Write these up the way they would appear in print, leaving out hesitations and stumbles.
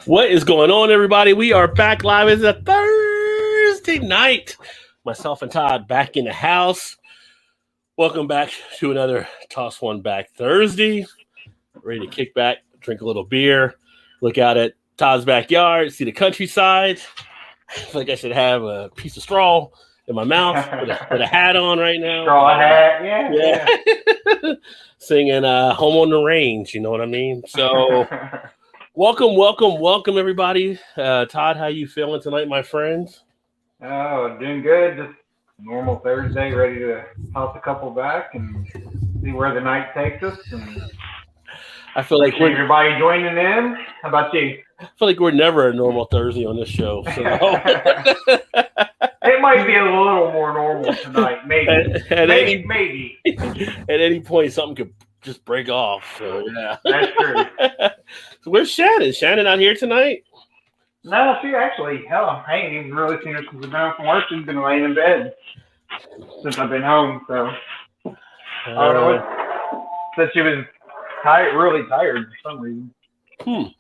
What is going on, everybody? We are back live. It's a Thursday night. Myself and Todd back in the house. Welcome back to another Toss One Back Thursday. Ready to kick back, drink a little beer, look out at Todd's backyard, see the countryside. I feel like I should have a piece of straw in my mouth with a hat on right now. Straw hat, yeah. Singing Home on the Range, you know what I mean? So... Welcome, everybody. Todd, how you feeling tonight, my friends? Oh, doing good. Just normal Thursday, ready to toss a couple back and see where the night takes us. And I feel like everybody joining in. How about you? I feel like we're never a normal Thursday on this show. So. It might be a little more normal tonight, maybe. Maybe. At any point, something could just break off. So yeah, that's true. So where's Shannon? Shannon out here tonight? No, she actually, I ain't even really seen her since I've been home from work. She's been laying in bed since I've been home. So I don't know what. Said she was tired, really tired for some reason.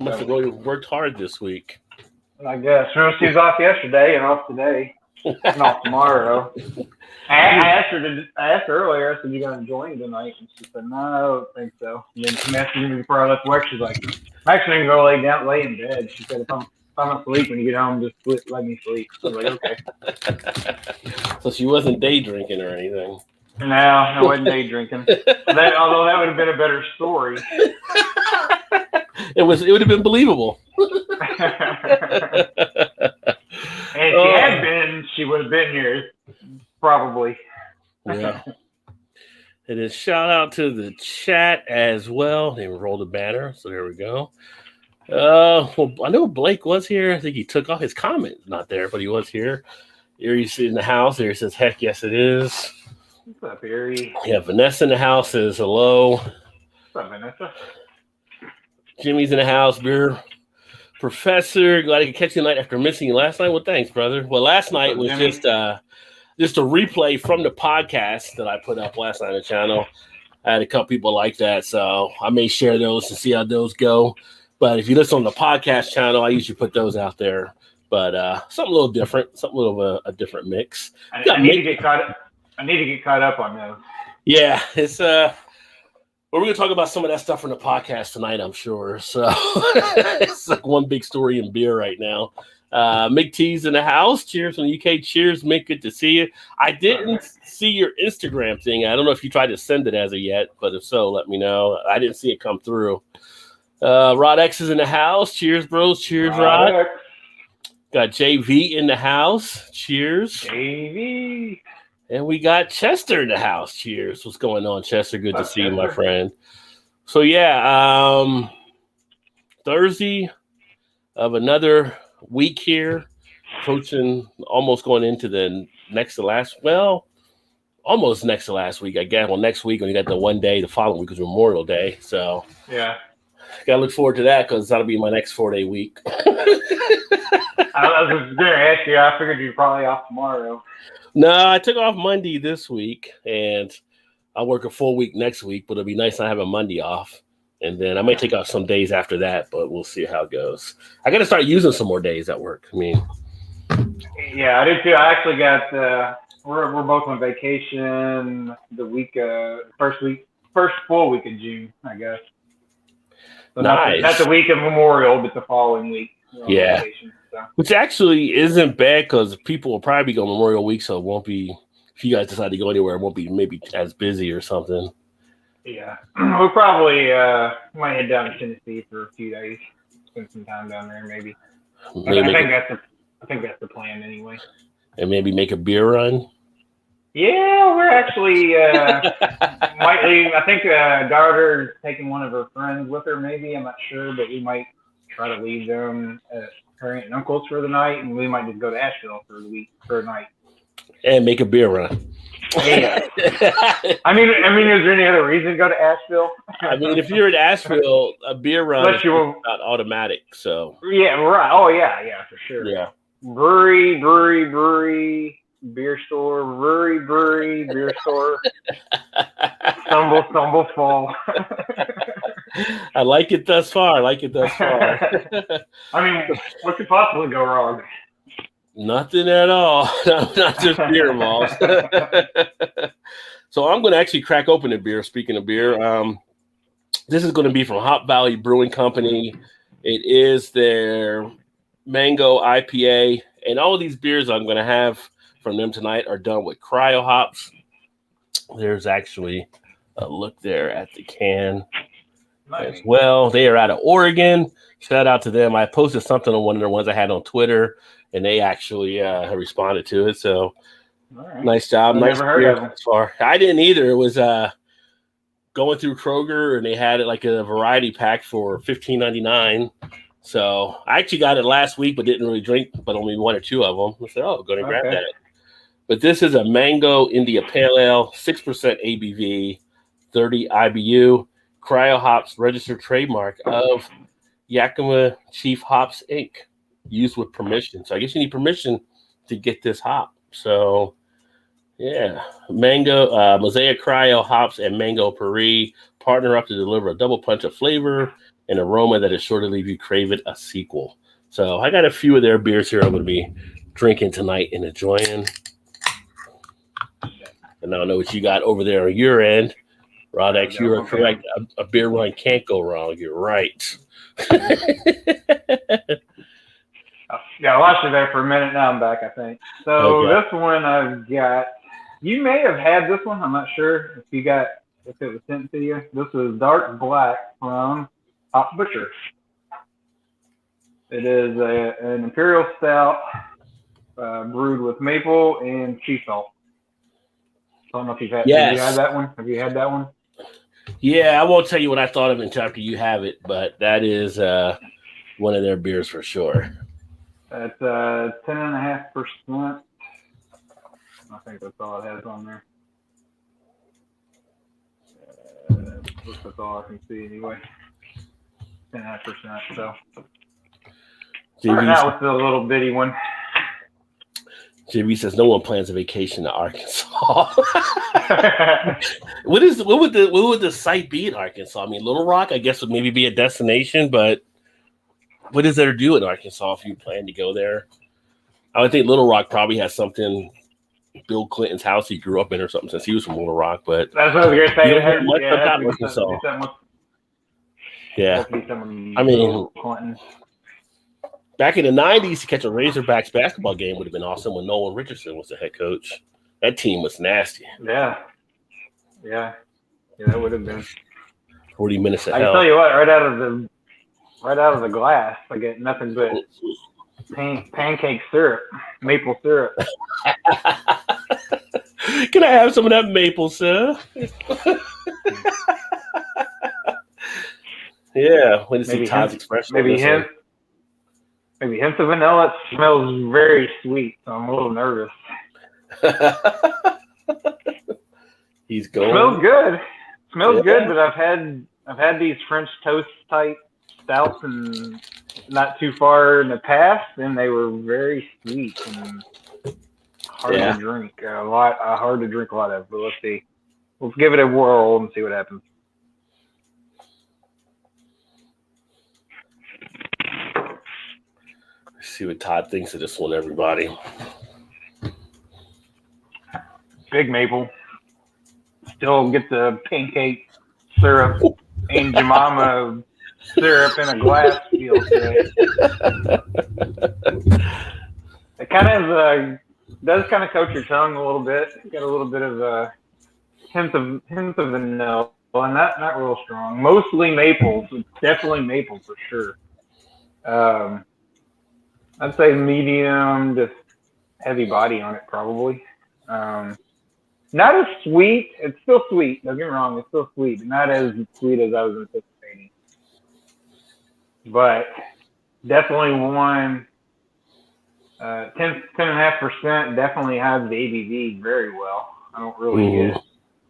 Must have really worked hard this week. I guess. She was off yesterday and off today. And off tomorrow. I asked her earlier, I said, you gonna join tonight? And she said, no, I don't think so. And then she messaged me before I left work. She's like, I'm actually gonna lay in bed. She said, if I'm asleep when you get home, just let me sleep. I was like, okay. So she wasn't day drinking or anything. No, I wasn't day drinking. Although that would have been a better story. It would have been believable. And if she had been, she would have been here, probably. Yeah. It is shout out to the chat as well. They rolled a banner, so there we go. Well, I know Blake was here. I think he took off his comment. Not there, but he was here. Erie's in the house. Erie says, heck yes, it is. What's up, Erie? Yeah, Vanessa in the house says hello. What's up, Vanessa? Jimmy's in the house. Beer Professor, glad I could catch you tonight after missing you last night. Well, thanks, brother. Well, last night was just a replay from the podcast that I put up last night on the channel. I had a couple people like that, so I may share those and see how those go. But if you listen on the podcast channel, I usually put those out there. But something a little different, something a little of a different mix. I need to get caught up on those. Yeah, it's we're going to talk about some of that stuff from the podcast tonight, I'm sure. So it's like one big story in beer right now. Mick T's in the house. Cheers from the UK. Cheers, Mick. Good to see you. I didn't see your Instagram thing. I don't know if you tried to send it as of yet, but if so, let me know. I didn't see it come through. Rod X is in the house. Cheers, bros. Cheers, Rod. Got JV in the house. Cheers. JV. And we got Chester in the house. Cheers. What's going on, Chester? Good to see you, my friend. So, yeah, Thursday of another week here, approaching, almost going into the almost next to last week, I guess. Well, next week when you got the one day, the following week is Memorial Day. So, yeah. Got to look forward to that because that'll be my next 4-day week. I was going to ask you. I figured you're probably off tomorrow. No, I took off Monday this week, and I'll work a full week next week, but it'll be nice not having Monday off. And then I might take off some days after that, but we'll see how it goes. I got to start using some more days at work. I mean, yeah, I did too. I actually got we're both on vacation the week first full week of June, I guess. So nice. Not the week of Memorial, but the following week. Yeah. Vacation, so. Which actually isn't bad because people will probably go Memorial Week, so it won't be, if you guys decide to go anywhere, it won't be maybe as busy or something. Yeah. We'll probably might head down to Tennessee for a few days. Spend some time down there, maybe. I think that's the plan anyway. And maybe make a beer run? Yeah, we're actually might leave. I think daughter's taking one of her friends with her, maybe. I'm not sure, but we might try to leave them at her aunt and uncle's for the night, and we might just go to Asheville for a night. And make a beer run. Yeah. I mean, is there any other reason to go to Asheville? I mean, if you're in Asheville, a beer run is not automatic. So yeah, right. Oh yeah, for sure. Yeah. Brewery, beer store, brewery, beer store. Stumble, fall. I like it thus far. I mean, what could possibly go wrong? Nothing at all. Not just beer balls. So I'm going to actually crack open a beer. Speaking of beer, this is going to be from Hop Valley Brewing Company. It is their Mango IPA, and all of these beers I'm going to have from them tonight are done with cryo hops. There's actually a look there at the can as well. They are out of Oregon. Shout out to them. I posted something on one of the ones I had on Twitter, and they actually responded to it. So nice job. Nice beer so far. I didn't either. It was going through Kroger, and they had it like a variety pack for $15.99. So I actually got it last week, but didn't really drink, but only one or two of them. I said, "Oh, going to grab that." But this is a Mango India Pale Ale, 6% ABV, 30 IBU, cryo hops, registered trademark of Yakima Chief Hops Inc. Used with permission. So I guess you need permission to get this hop. So yeah, Mango, Mosaic Cryo hops and Mango Puri partner up to deliver a double punch of flavor and aroma that is sure to leave you craving a sequel. So I got a few of their beers here I'm going to be drinking tonight and enjoying. And I don't know what you got over there on your end. Rodex, you are correct. A beer run can't go wrong. You're right. Yeah, I lost you there for a minute. Now I'm back, I think. So This one I've got, you may have had this one. I'm not sure if it was sent to you. This is Dark Black from Hop Butcher. It is an Imperial Stout brewed with maple and sea salt. I don't know if you've had, have you had that one? Have you had that one? Yeah, I won't tell you what I thought of it until after you have it, but that is one of their beers for sure. It's 10.5%. I think that's all it has on there. That's all I can see anyway. 10.5%. So starting out with the little bitty one. JB says no one plans a vacation to Arkansas. What would the site be in Arkansas? I mean, Little Rock, I guess, would maybe be a destination, but what is there to do in Arkansas if you plan to go there? I would think Little Rock probably has something. Bill Clinton's house he grew up in or something since he was from Little Rock, but that's what I was going to say. You don't hear much about Arkansas. Yeah, I mean, Clinton. Back in the 90s, to catch a Razorbacks basketball game would have been awesome when Nolan Richardson was the head coach. That team was nasty. Yeah, that would have been 40 minutes of hell. I can tell you what, right out of the glass, I get nothing but pancake syrup, maple syrup. Can I have some of that maple, sir? Yeah, when to see Todd's expression. Maybe hints of vanilla. It smells very sweet, so I'm a little nervous. He's going. Smells good, but I've had these French toast type stouts and not too far in the past, and they were very sweet and hard to drink. Hard to drink a lot of. But let's see. Let's give it a whirl and see what happens. See what Todd thinks of this one, everybody. Big maple. Still get the pancake syrup and Jemima syrup in a glass feel to it. It kind of does kind of coat your tongue a little bit. Got a little bit of hints of vanilla, and not real strong. Mostly maple. So definitely maple for sure. I'd say medium to heavy body on it, probably. Not as sweet. It's still sweet. Don't get me wrong. It's still sweet, but not as sweet as I was anticipating. But definitely one 10.5% definitely has the ABV very well. I don't really get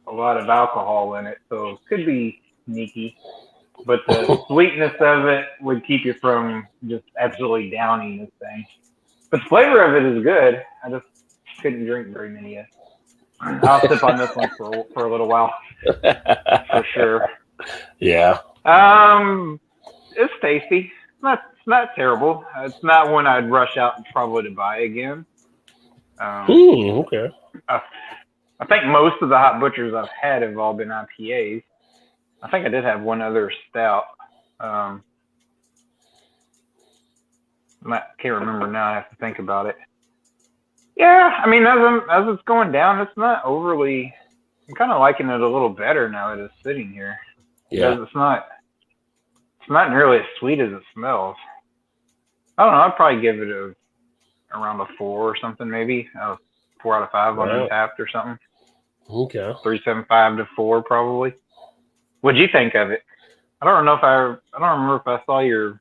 a lot of alcohol in it, so it could be sneaky. But the sweetness of it would keep you from just absolutely downing this thing. But the flavor of it is good. I just couldn't drink very many yet. I'll sip on this one for a little while, for sure. Yeah. It's tasty. It's not terrible. It's not one I'd rush out and probably to buy again. Okay. I think most of the hot butchers I've had have all been IPAs. I think I did have one other stout. I can't remember now. I have to think about it. Yeah, I mean, as it's going down, it's not overly. I'm kind of liking it a little better now that it's sitting here. Yeah. Because it's not nearly as sweet as it smells. I don't know. I'd probably give it around a 4 or something, maybe. 4 out of 5 on Untapped or something. Okay. 3.75 to 4 probably. What'd you think of it? I don't remember if I saw your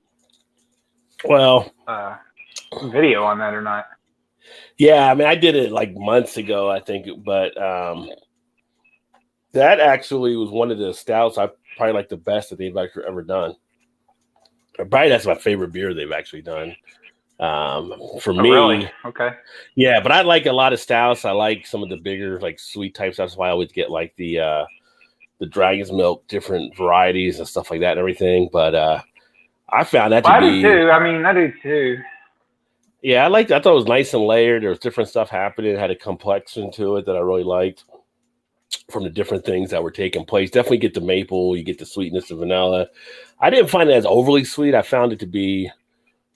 video on that or not. Yeah, I mean, I did it like months ago, I think, but that actually was one of the stouts I probably like the best that they've actually ever done. Probably that's my favorite beer they've actually done. For me, really? Okay. Yeah, but I like a lot of stouts. I like some of the bigger, like sweet types. That's why I always get like the Dragon's Milk, different varieties and stuff like that and everything. But I found that to be. I do too. I mean, I do too. Yeah, I thought it was nice and layered. There was different stuff happening. It had a complexion to it that I really liked from the different things that were taking place. Definitely get the maple. You get the sweetness of vanilla. I didn't find it as overly sweet. I found it to be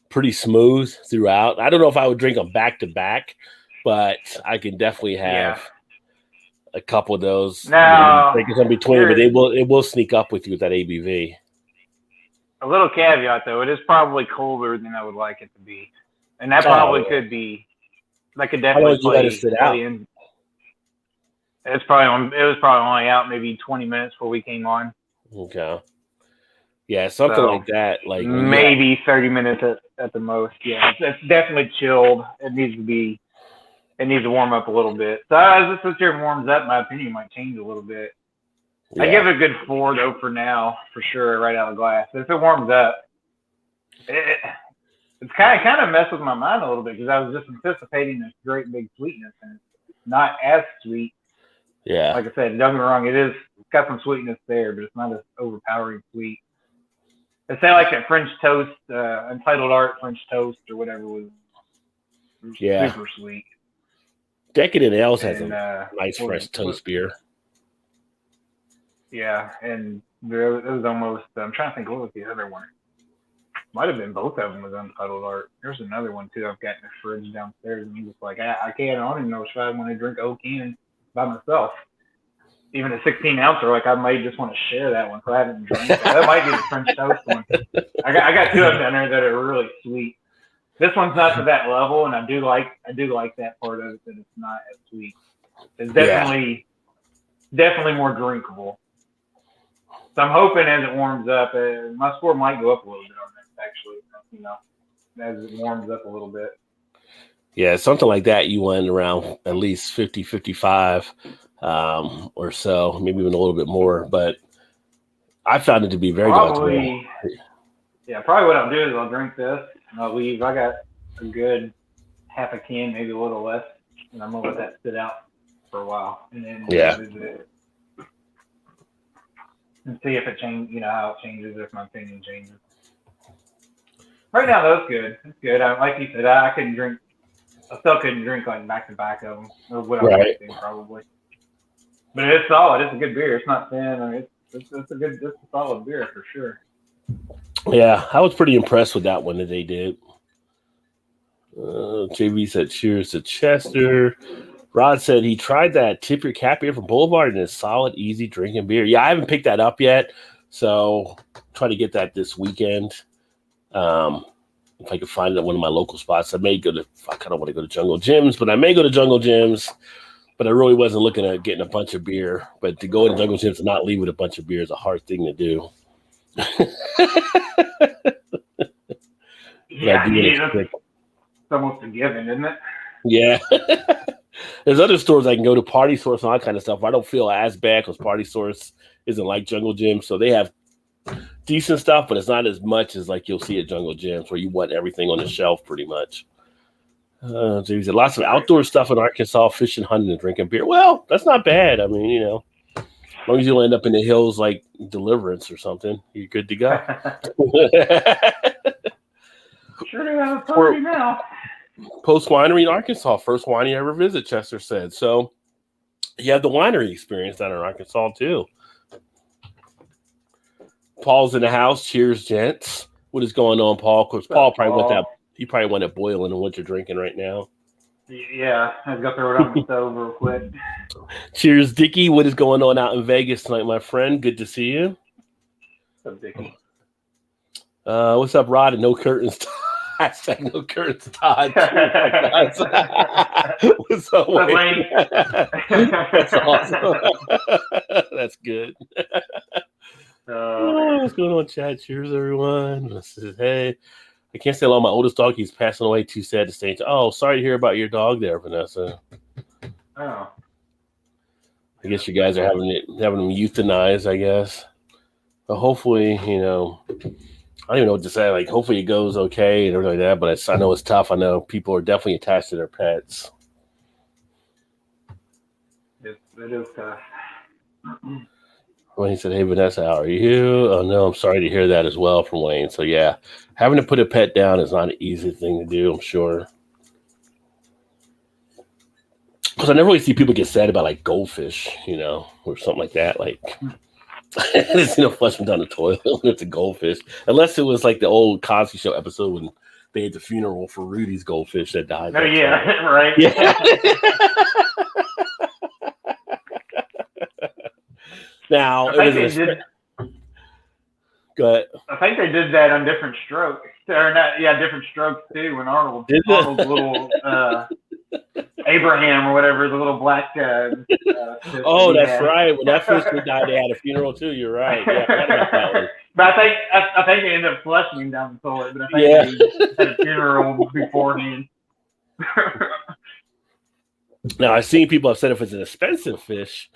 pretty smooth throughout. I don't know if I would drink them back to back, but I can definitely have a couple of those. Now, in between, but it will sneak up with you with that ABV. A little caveat though, it is probably colder than I would like it to be, and that probably could be. That could definitely play. Let it sit out? It was probably only out maybe 20 minutes before we came on. Okay. Yeah, something like that. Like maybe 30 minutes at the most. Yeah, it's definitely chilled. It needs to warm up a little bit. So as it sits here and warms up, my opinion might change a little bit. Yeah. I give it a good 4 though for now, for sure, right out of the glass. If it warms up, it's kind of messed with my mind a little bit because I was just anticipating this great big sweetness, and it's not as sweet. Yeah. Like I said, don't get me wrong, it's got some sweetness there, but it's not as overpowering sweet. They say like that French toast, Entitled Art French toast or whatever was super sweet. Decadent Ales has a nice French toast beer. Yeah, and there was almost, I'm trying to think, what was the other one? Might have been both of them was Untitled Art. There's another one too I've got in the fridge downstairs, and I'm just like, I don't even know if I want to drink Oak can by myself. Even a 16 ouncer, like I might just want to share that one, so I haven't drank that. That might be the French toast one. I got 2 of them down there that are really sweet. This one's not to that level, and I do like that part of it, that it's not as sweet. It's definitely more drinkable. So I'm hoping as it warms up, my score might go up a little bit on this, actually. As it warms up a little bit. Yeah, something like that. You want around at least 50, 55 or so, maybe even a little bit more. But I found it to be very good. Yeah, probably what I'll do is I'll drink this and I'll leave. I got a good half a can, maybe a little less, and I'm gonna let that sit out for a while, and then visit it and see if it changes. How it changes, if my opinion changes. Right now, that's good. It's good. Like you said, I couldn't drink. I still couldn't drink like back to back of them, or what I was thinking probably. But it's solid. It's a good beer. It's not thin. I mean, it's a solid beer for sure. Yeah, I was pretty impressed with that one that they did. JB said, cheers to Chester. Rod said he tried that Tip Your Cap beer from Boulevard, and it's solid, easy drinking beer. Yeah, I haven't picked that up yet, so try to get that this weekend. If I could find it at one of my local spots, I kind of want to go to Jungle Jim's, but I may go to Jungle Jim's, but I really wasn't looking at getting a bunch of beer. But to go to Jungle Jim's and not leave with a bunch of beer is a hard thing to do. It's almost a given, isn't it? Yeah. There's other stores I can go to, Party Source and all that kind of stuff. I don't feel as bad because Party Source isn't like Jungle Jim, so they have decent stuff, but it's not as much as like you'll see at Jungle Jim's where you want everything on the shelf pretty much. There's lots of outdoor stuff in Arkansas, fishing, hunting, and drinking beer. Well, that's not bad. I mean, long as you don't end up in the hills like Deliverance or something, you're good to go. Sure do have a party now. Post Winery in Arkansas, first wine you ever visit, Chester said. So you have the winery experience down in Arkansas too. Paul's in the house. Cheers, gents. What is going on, Paul? Because Paul he probably went at boiling and what you're drinking right now. Yeah, I was gonna throw it on the stove real quick. Cheers, Dickie. What is going on out in Vegas tonight, my friend? Good to see you. What's up, Dickie? What's up, Rod? And no curtains. Hashtag no curtains, Todd. What's up, Wayne? That's awesome. That's good. What's going on, Chad? Cheers, everyone. This is, hey. I can't say hello. My oldest dog, he's passing away. Too sad to stay. Oh, sorry to hear about your dog there, Vanessa. Oh. I guess you guys are having him euthanized, I guess. But hopefully, I don't even know what to say. Like, hopefully it goes okay and everything like that. But I know it's tough. I know people are definitely attached to their pets. It is tough. Wayne said, hey, Vanessa, how are you? Oh, no, I'm sorry to hear that as well from Wayne. So, yeah, having to put a pet down is not an easy thing to do, I'm sure. Because I never really see people get sad about, like, goldfish, or something like that. Like, it's, flush them down the toilet when it's a goldfish. Unless it was, like, the old Cosby Show episode when they had the funeral for Rudy's goldfish that died. Oh, yeah, right. Yeah. Now, Go ahead. I think they did that on different strokes. Or not, yeah, different strokes too. When Arnold's little Abraham or whatever, the little black. Oh, that's right. When that fish died, they had a funeral too. You're right. Yeah, I forgot about that one. But I think they ended up flushing him down the toilet. But I think they had a funeral beforehand. Now, I've seen people have said if it's an expensive fish.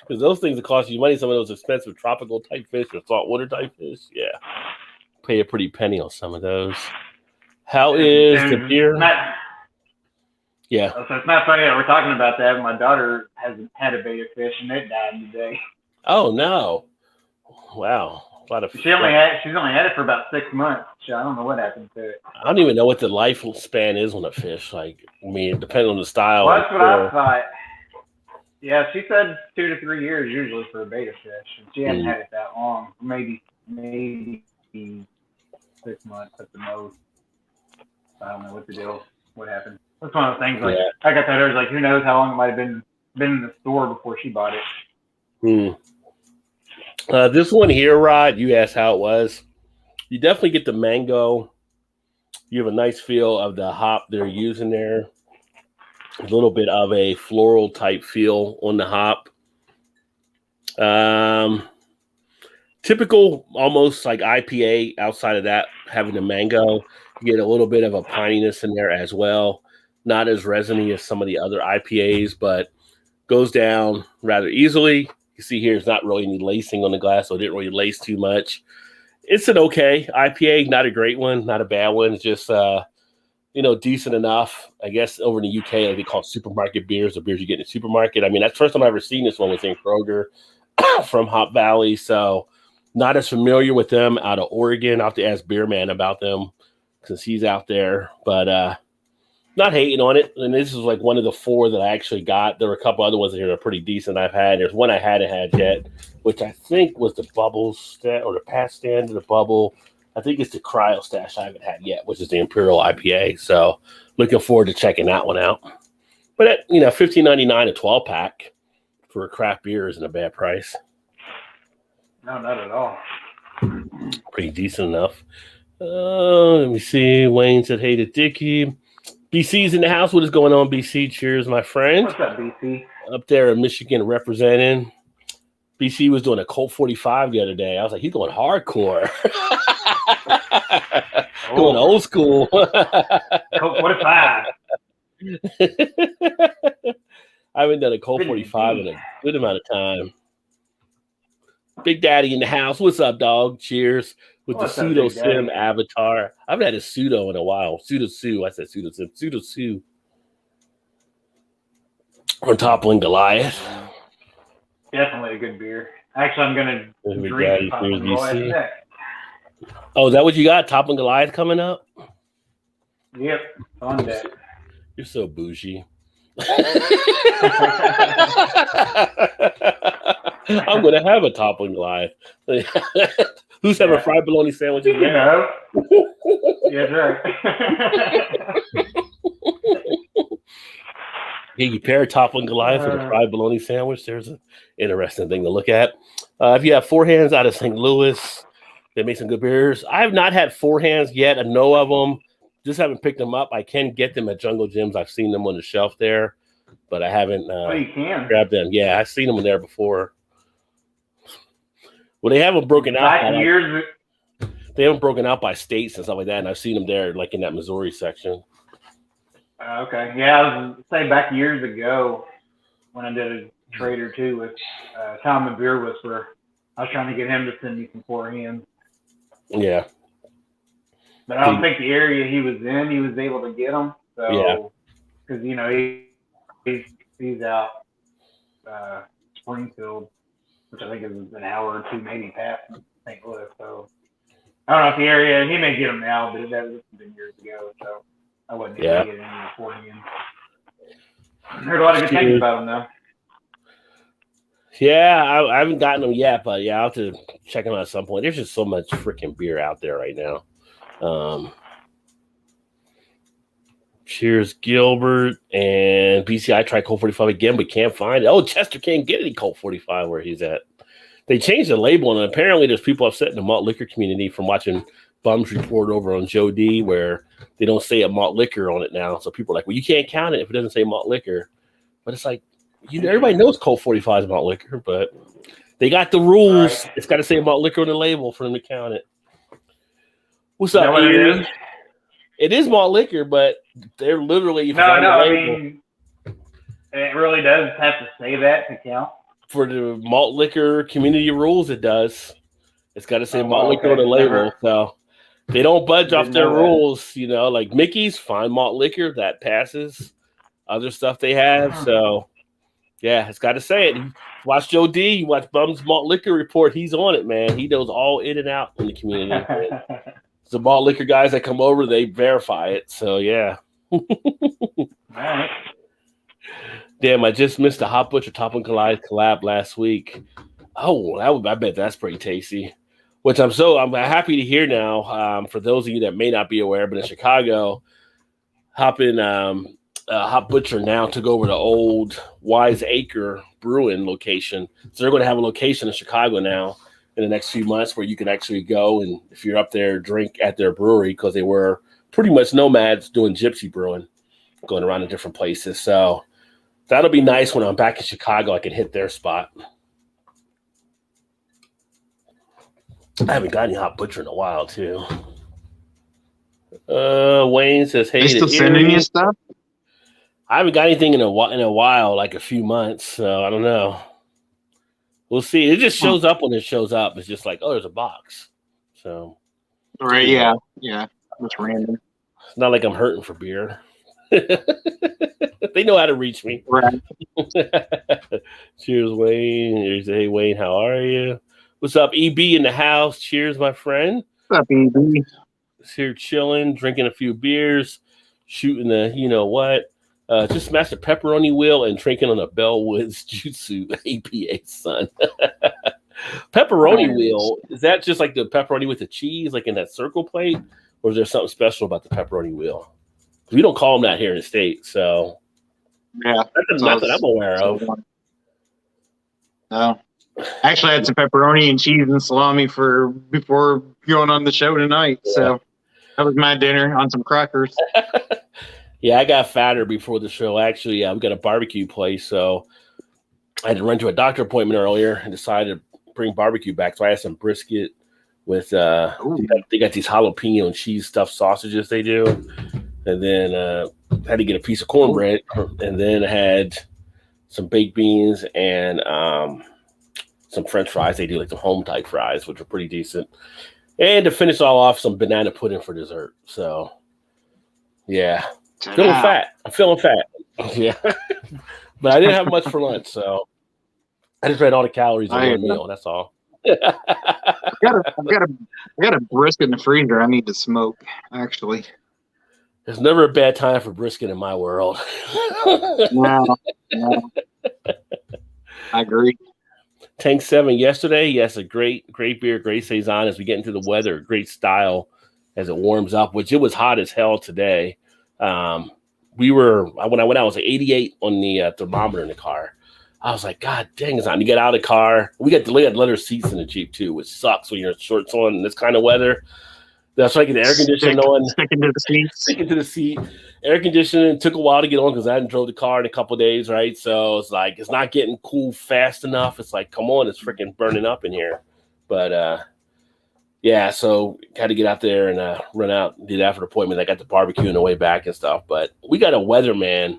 Because those things that cost you money, some of those expensive tropical type fish or saltwater type fish, yeah, pay a pretty penny on some of those. How is the beer? Yeah. So it's not funny that we're talking about that. My daughter hasn't had a beta fish and it died today. Oh no! Wow, a lot of. She's only had it for about 6 months. So I don't know what happened to it. I don't even know what the lifespan is on a fish. Like, I mean, depending on the style. Well, that's what I thought. Yeah, she said 2 to 3 years usually for a beta fish, and she hasn't had it that long. Maybe 6 months at the most. I don't know what the deal. What happened? That's one of the things. Like I got that. I was like, who knows how long it might have been in the store before she bought it. This one here, Rod, you asked how it was. You definitely get the mango. You have a nice feel of the hop they're using there. A little bit of a floral type feel on the hop. Typical, almost like IPA. Outside of that, having the mango, you get a little bit of a pininess in there as well. Not as resiny as some of the other IPAs, but goes down rather easily. You see here, it's not really any lacing on the glass, so it didn't really lace too much. It's an okay IPA, not a great one, not a bad one. It's just decent enough. I guess over in the UK, like they call supermarket beers, the beers you get in the supermarket. I mean, that's the first time I've ever seen this one was in Kroger from Hop Valley. So not as familiar with them out of Oregon. I'll have to ask Beer Man about them since he's out there. But not hating on it. And this is like one of the 4 that I actually got. There were a couple other ones here that are pretty decent I've had. There's one I hadn't had yet, which I think was the Bubble stand or the Pat stand of the Bubble. I think it's the Cryo Stash I haven't had yet, which is the Imperial IPA. So looking forward to checking that one out. But at $15.99 a 12-pack for a craft beer isn't a bad price. No, not at all. Pretty decent enough. Let me see. Wayne said, hey to Dickie. BC's in the house. What is going on, BC? Cheers, my friend. What's up, BC? Up there in Michigan representing. BC was doing a Colt 45 the other day. I was like, he's going hardcore. Going old school. Colt 45. I haven't done a Colt 45 in a good amount of time. Big Daddy in the house. What's up, dog? Cheers. With the Pseudo Sim avatar. I haven't had a Pseudo in a while. Pseudo Sue. I said Pseudo Sim. Pseudo Sue. On toppling Goliath. Definitely a good beer. Actually, I'm gonna We drink got Top and here's Goliath BC. next. Oh, is that what you got? Top and Goliath coming up? Yep, on deck. You're so bougie. I'm gonna have a Top and Goliath. Who's having fried bologna sandwiches You now? know. Yeah, that's right. Yeah, you pair Top and Goliath with a fried bologna sandwich. There's an interesting thing to look at. If you have Four Hands out of St. Louis, they make some good beers. I have not had Four Hands yet. I know of them. Just haven't picked them up. I can get them at Jungle Gyms. I've seen them on the shelf there, but I haven't you can. grabbed them. Yeah, I've seen them there before. Well, they haven't broken out. They haven't broken out by states and stuff like that, and I've seen them there, like in that Missouri section. Okay. Yeah, I was say back years ago when I did a trade or two with Tom the Beer Whisperer. I was trying to get him to send me some Four Hands. Yeah. But I don't think the area he was in, he was able to get them. So, yeah. Because, you know, he's out Springfield, which I think is an hour or two maybe past St. Louis. So, I don't know if the area, he may get them now, but that was been years ago. So, I wasn't able to get any beforehand. I heard a lot of good things about them, though. Yeah, I haven't gotten them yet, but yeah, I'll have to check them out at some point. There's just so much freaking beer out there right now. Cheers, Gilbert and BCI. Tried Colt 45 again, but can't find it. Oh, Chester can't get any Colt 45 where he's at. They changed the label, and apparently there's people upset in the malt liquor community from watching Bums Report over on Joe D, where they don't say a malt liquor on it now. So people are like, well, you can't count it if it doesn't say malt liquor. But it's like, everybody knows Colt 45 is malt liquor, but they got the rules. Right. It's got to say malt liquor on the label for them to count it. What's up, Ian? It is malt liquor, but they're literally I mean, it really does have to say that to count. For the malt liquor community rules, it does. It's got to say malt liquor on the label. So they don't budge off their rules, you know, like Mickey's, fine malt liquor, that passes. Other stuff they have, so yeah, it's got to say it. You watch Joe D, you watch Bum's Malt Liquor Report, he's on it, man. He knows all in and out in the community. The malt liquor guys that come over, they verify it. So yeah. All right. Damn, I just missed the Hot Butcher Top and Goliath collab last week. Oh, I bet that's pretty tasty. Which I'm happy to hear now. For those of you that may not be aware, but in Chicago, Hot Butcher now took over the old Wise Acre Brewing location. So they're going to have a location in Chicago now in the next few months where you can actually go and if you're up there, drink at their brewery because they were pretty much nomads doing gypsy brewing, going around to different places. So that'll be nice when I'm back in Chicago. I can hit their spot. I haven't got any Hot Butcher in a while, too. Wayne says, hey, they still sending you stuff? I haven't got anything in a while, like a few months. So I don't know. We'll see. It just shows up when it shows up. It's just like, oh, there's a box. So, right, yeah. It's random. It's not like I'm hurting for beer. They know how to reach me. Right. Cheers, Wayne. Here's, hey, Wayne, how are you? What's up, EB in the house? Cheers, my friend. What's up, EB? Here chilling, drinking a few beers, shooting the, you know what? Just smashed a pepperoni wheel and drinking on a Bellwoods Jutsu APA, son. Pepperoni wheel, is that just like the pepperoni with the cheese, like in that circle plate? Or is there something special about the pepperoni wheel? We don't call them that here in the States, so. Yeah. That's not that I'm aware of. No. Actually, I had some pepperoni and cheese and salami before going on the show tonight. Yeah. So that was my dinner on some crackers. Yeah, I got fatter before the show. Actually, we got a barbecue place, so I had to run to a doctor appointment earlier and decided to bring barbecue back. So I had some brisket with they got these jalapeno and cheese stuffed sausages they do, and then had to get a piece of cornbread, and then I had some baked beans and some French fries. They do like the home type fries, which are pretty decent, and to finish all off, some banana pudding for dessert. So, yeah. Feeling fat. I'm feeling fat. Yeah. But I didn't have much for lunch, so I just read all the calories in one meal. That's all. I've got a brisket in the freezer. I need to smoke. Actually, there's never a bad time for brisket in my world. No. I agree. Tank 7 yesterday. Yes, a great beer, great saison as we get into the weather. Great style as it warms up, which it was hot as hell today. When I went out, it was like 88 on the thermometer in the car. I was like, God dang, it's on. You get out of the car. We got leather seats in the Jeep too, which sucks when you're shorts on in this kind of weather. That's like an air conditioning on. Sticking to the seats. Sticking to the seat. Air conditioning took a while to get on because I hadn't drove the car in a couple of days, right? So it's like it's not getting cool fast enough. It's like, come on, it's freaking burning up in here. But yeah, so had to get out there and run out and do that for the appointment. I got the barbecue on the way back and stuff. But we got a weatherman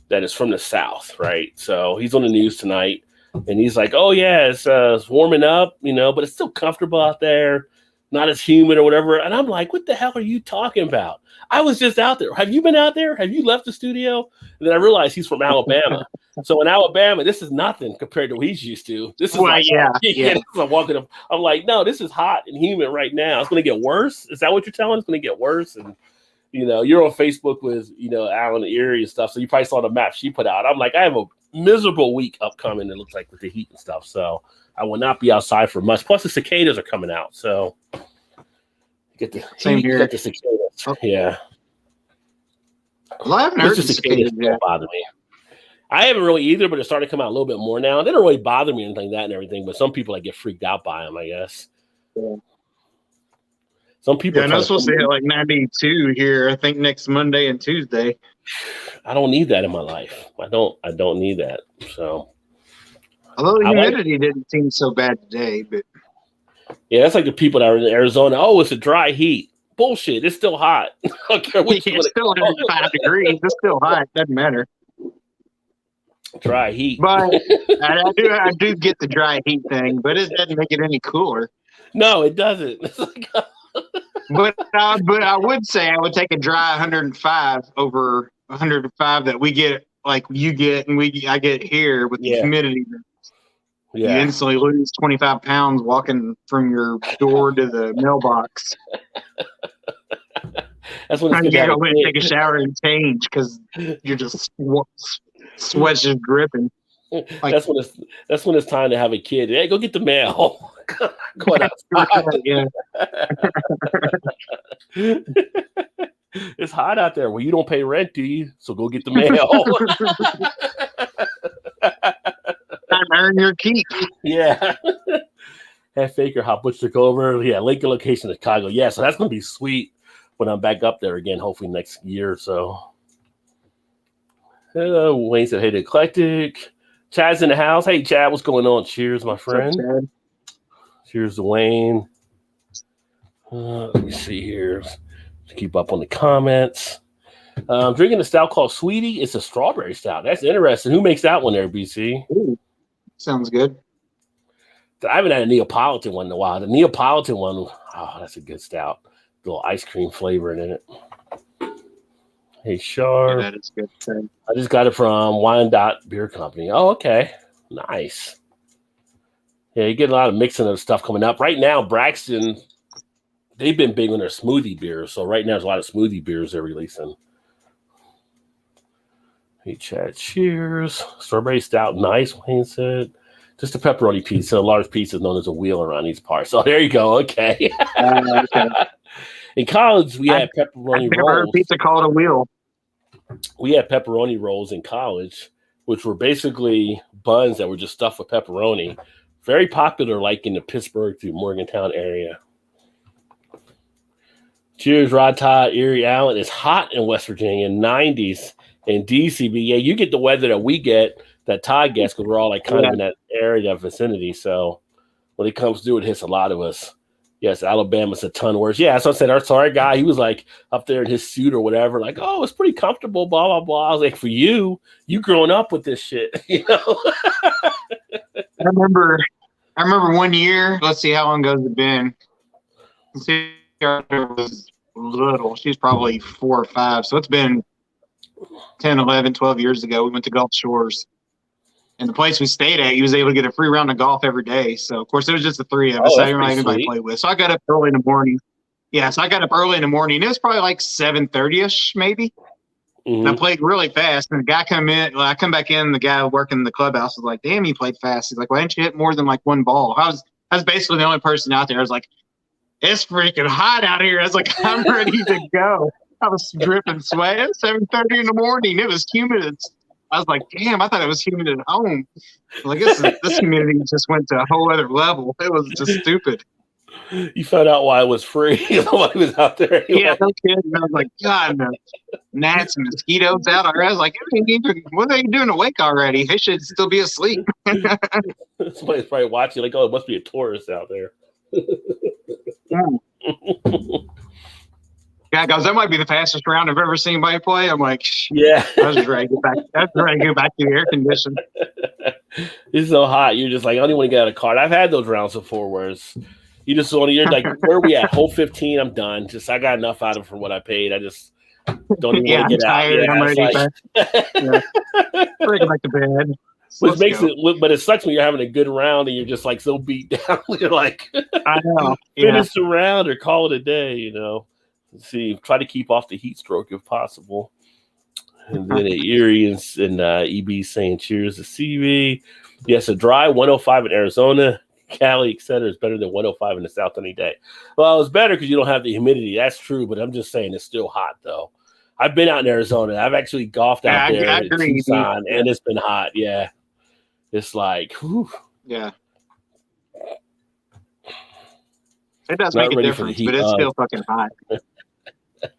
that is from the South, right? So he's on the news tonight, and he's like, "Oh yeah, it's warming up, but it's still comfortable out there, not as humid or whatever." And I'm like, "What the hell are you talking about? I was just out there. Have you been out there? Have you left the studio?" And then I realized he's from Alabama. So in Alabama, this is nothing compared to what he's used to. This is I'm like, no, this is hot and humid right now. It's going to get worse. Is that what you're telling? It's going to get worse. And you're on Facebook with, Alan Erie and stuff. So you probably saw the map she put out. I'm like, I have a miserable week upcoming, it looks like, with the heat and stuff. So I will not be outside for much. Plus the cicadas are coming out. So get the Same here. Get the cicadas. Oh. Yeah. Well, I haven't heard the cicadas don't bother me. I haven't really either, but it's starting to come out a little bit more now. They don't really bother me or anything like that and everything, but some people get freaked out by them, I guess. Yeah. Some people. Yeah, and I'm supposed to hit like 92 here. I think next Monday and Tuesday. I don't need that in my life. I don't need that. So. Although the humidity didn't seem so bad today, but. Yeah, that's like the people that are in Arizona. Oh, it's a dry heat. Bullshit. It's still hot. I don't care what it's still 105 degrees. It's still hot. Doesn't matter. Dry heat. But I do get the dry heat thing, but it doesn't make it any cooler. No, it doesn't. But I would say I would take a dry 105 over 105 that we get, like you get and I get here with the humidity. Yeah. You instantly lose 25 pounds walking from your door to the mailbox. That's when trying to get home and take a shower and change because you're just sweat's just dripping. Like, that's when it's time to have a kid. Hey, go get the mail. Going outside. Yeah. It's hot out there. Well, you don't pay rent, do you? So go get the mail. Time to earn your keep. Yeah. Have Faker hop Butch took over. Yeah, Lincoln location in Chicago. Yeah, so that's gonna be sweet when I'm back up there again, hopefully next year or so. Wayne said, hey, the eclectic. Chad's in the house. Hey, Chad, what's going on? Cheers, my friend. What's up, Chad? Cheers to Wayne. Let me see here. To keep up on the comments. I'm drinking a stout called Sweetie. It's a strawberry stout. That's interesting. Who makes that one there, BC? Ooh, sounds good. I haven't had a Neapolitan one in a while. The Neapolitan one, oh, that's a good stout. A little ice cream flavor in it. Hey, Sharp. Yeah, that is good. I just got it from Wine Dot Beer Company. Oh, okay. Nice. Yeah, you get a lot of mixing of stuff coming up. Right now, Braxton, they've been big on their smoothie beers. So right now, there's a lot of smoothie beers they're releasing. Hey, Chad, cheers. Strawberry stout, nice, Wayne said. Just a pepperoni pizza. A large pizza is known as a wheel around these parts. So there you go. Okay. Okay. In college, we had pepperoni I've never rolls. heard pizza called a wheel. We had pepperoni rolls in college, which were basically buns that were just stuffed with pepperoni. Very popular, like in the Pittsburgh to Morgantown area. Cheers, Rod Todd, Erie Allen. It's hot in West Virginia, 90s in DCB. Yeah, you get the weather that we get, that Todd gets, because we're all like kind of in that area, that vicinity. So when it comes to it, hits a lot of us. Yes, Alabama's a ton worse. Yeah, so I said, our guy, he was like up there in his suit or whatever, like, oh, it's pretty comfortable, blah, blah, blah. I was like, for you growing up with this shit, you know? I remember 1 year, let's see how long ago it's been. Let's see, her was little. She's probably 4 or 5. So it's been 10, 11, 12 years ago. We went to Gulf Shores. And the place we stayed at, he was able to get a free round of golf every day. So, of course, it was just the three of us. Oh, I that's didn't really have pretty anybody to sweet. play with. So I got up early in the morning. Yeah, so I got up early in the morning. It was probably like 7:30ish, maybe. And I played really fast. And the guy come in, I come back in, the guy working the clubhouse was like, damn, you played fast. He's like, why didn't you hit more than like one ball? I was basically the only person out there. I was like, it's freaking hot out here. I was like, I'm ready to go. I was dripping sweat at 7:30 in the morning. It was humid. I was like, damn, I thought it was humid at home. Like, this humidity just went to a whole other level. It was just stupid. You found out why it was free. Nobody was out there anyway. Yeah, no kidding. I was like, God, the gnats and mosquitoes out already. I was like, what are they doing awake already? They should still be asleep. Somebody's probably watching, like, oh, it must be a tourist out there. Yeah, goes, that might be the fastest round I've ever seen anybody play. I'm like, yeah. I was just ready to get back. I was ready to go back to the air conditioning. It's so hot. You're just like, I don't even want to get out of the car. I've had those rounds before where you just want to, you're like, where are we at? Hole 15, I'm done. Just, I got enough out of it for what I paid. I just don't even want to get tired. out. Yeah, I'm ready like, ready to go back to bed. Which makes it, but it sucks when you're having a good round and you're just like so beat down. You're like, I know. Finish the round or call it a day, you know. Let's see, try to keep off the heat stroke if possible. And then Erie and EB saying cheers to CB. Yes, a dry 105 in Arizona, Cali, etc. is better than 105 in the South any day. Well, it's better because you don't have the humidity. That's true, but I'm just saying it's still hot though. I've been out in Arizona. I've actually golfed out there in Tucson, and it's been hot. Yeah, it's like, whew. Yeah. It does make a difference, but it's still fucking hot.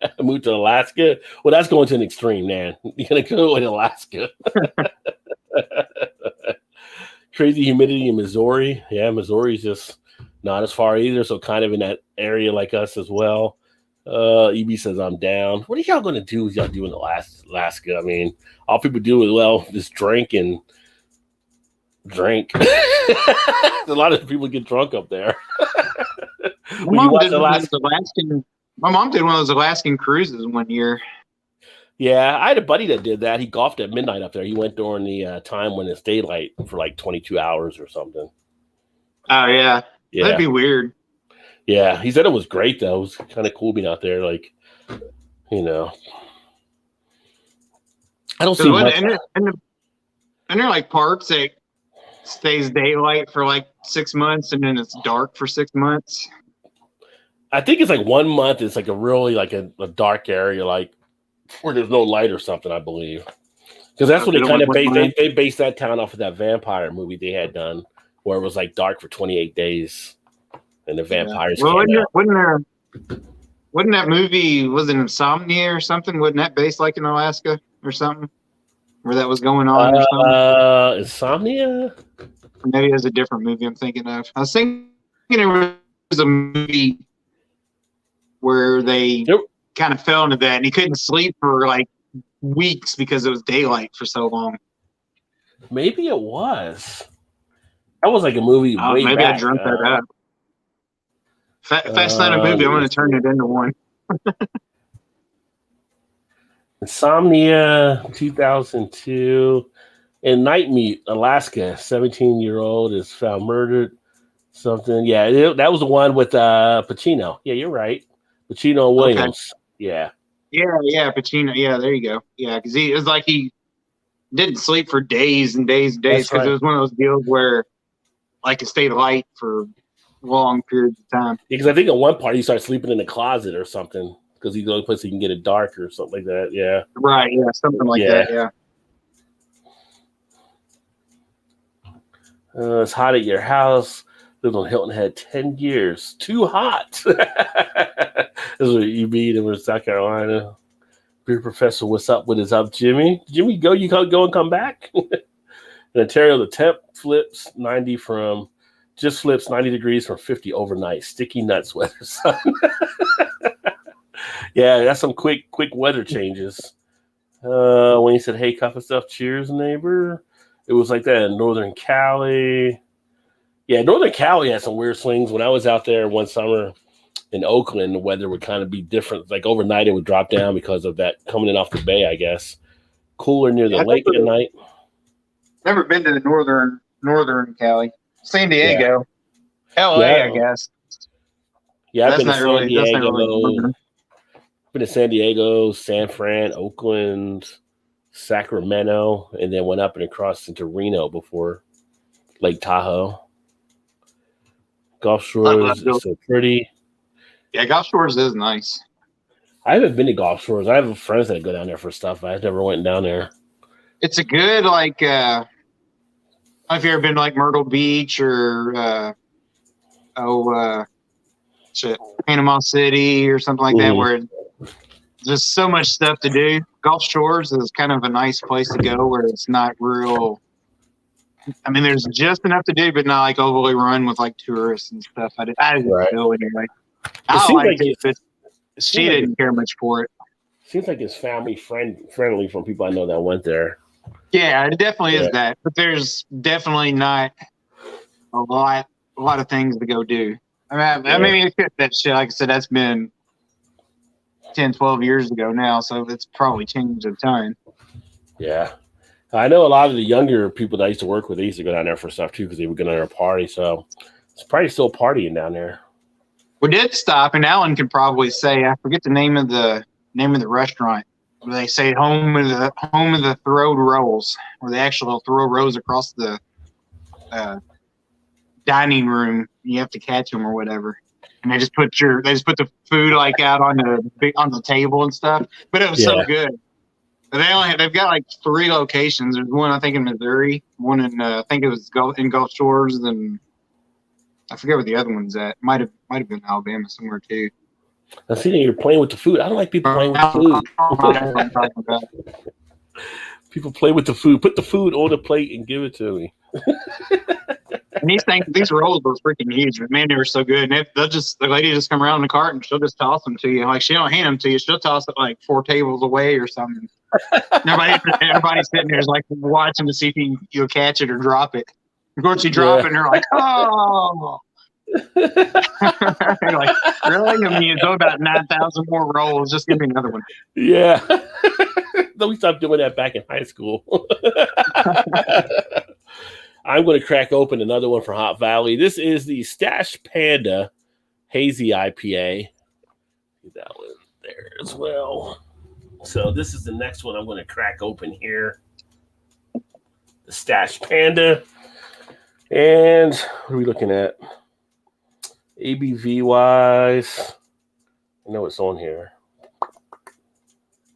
I moved to Alaska. Well, that's going to an extreme, man. You're going to go in Alaska. Crazy humidity in Missouri. Yeah, Missouri's just not as far either, so kind of in that area like us as well. EB says, I'm down. What are y'all going to do with y'all do in Alaska? I mean, all people do is, well, just drink. A lot of people get drunk up there. My mom did one of those Alaskan cruises one year. Yeah, I had a buddy that did that. He golfed at midnight up there. He went during the time when it's daylight for like 22 hours or something. Oh, yeah. That'd be weird. Yeah, he said it was great, though. It was kind of cool being out there. Like, you know. I don't see much. And there are like parks that stays daylight for like 6 months and then it's dark for 6 months. I think it's like 1 month. It's like a really like a dark area, like where there's no light or something, I believe. Because that's what they kind of based. They based that town off of that vampire movie they had done, where it was like dark for 28 days, and the vampires. Well, wasn't that movie? Was it Insomnia or something? Wasn't that based like in Alaska or something? Where that was going on or something? Insomnia. Maybe it was a different movie I'm thinking of. I was thinking it was a movie where they kind of fell into that, and he couldn't sleep for like weeks because it was daylight for so long. Maybe it was. That was like a movie. Maybe back. I dreamt that up. If that's not a movie, I'm going to turn it into one. Insomnia, 2002. In Nightmeat, Alaska, 17-year-old is found murdered. Something. Yeah, that was the one with Pacino. Yeah, you're right. Pacino and Williams. Okay. Yeah, Pacino. Yeah, there you go. Yeah, because it was like he didn't sleep for days and days and days because it was one of those deals where like it stayed light for long periods of time. Yeah, because I think at one part he started sleeping in the closet or something because he's the only place he can get it dark or something like that. Yeah. Right. Yeah, something like that. Yeah. It's hot at your house. Lived on Hilton Head 10 years. Too hot. This is what you mean in South Carolina. Beer Professor, what's up? What is up, Jimmy? Jimmy, go. You go and come back. In Ontario, the temp flips 90 degrees from 50 overnight. Sticky nuts weather, son. Yeah, that's some quick weather changes. When he said, hey, cuff and stuff, cheers, neighbor. It was like that in Northern Cali. Yeah, Northern Cali had some weird swings. When I was out there one summer in Oakland, the weather would kind of be different. Like overnight, it would drop down because of that coming in off the bay, I guess. Cooler near the lake at night. Never been to the northern Cali. San Diego. LA, Yeah. I guess. Yeah, I've been to That's San not really Diego. northern. Been to San Diego, San Fran, Oakland, Sacramento, and then went up and across into Reno before Lake Tahoe. Gulf Shores is so pretty. Yeah, Gulf Shores is nice. I haven't been to Gulf Shores. I have friends that go down there for stuff. I never went down there. It's a good, like, have you ever been to, like, Myrtle Beach or, Panama City or something like that, where there's so much stuff to do. Gulf Shores is kind of a nice place to go where it's not real. I mean, there's just enough to do, but not like overly run with like tourists and stuff. I didn't feel anyway. I liked it, but she didn't care much for it. Seems like it's family friendly from people I know that went there. Yeah, it definitely is that, but there's definitely not a lot of things to go do. I mean, that shit, like I said, that's been 10, 12 years ago now, so it's probably changed a ton. Yeah. I know a lot of the younger people that I used to work with, they used to go down there for stuff too because they would go down there and party. So it's probably still partying down there. We did stop, and Alan could probably say, I forget the name of the restaurant. Where they say home of the throwed rolls, where they actually throw rolls across the dining room. You have to catch them or whatever, and they just put the food like out on the table and stuff. But it was so good. But they've got like 3 locations. There's one I think in Missouri, one in I think it was in Gulf Shores, and I forget where the other one's at. Might have been Alabama somewhere too. I see that you're playing with the food. I don't like people playing with the food. People play with the food. Put the food on the plate and give it to me. And these rolls were freaking huge, but man, they were so good. And the lady just come around in the cart and she'll just toss them to you. Like she don't hand them to you, she'll toss it like 4 tables away or something. Everybody's sitting there is like watching to see if you'll catch it or drop it. Of course, you drop it and they're like, oh. You're like, really? I mean, you throw about 9,000 more rolls. Just give me another one. Yeah. Though we stopped doing that back in high school. I'm going to crack open another one for Hot Valley. This is the Stash Panda Hazy IPA. That one there as well. So this is the next one I'm going to crack open here. The Stash Panda. And what are we looking at? ABV wise, I know it's on here.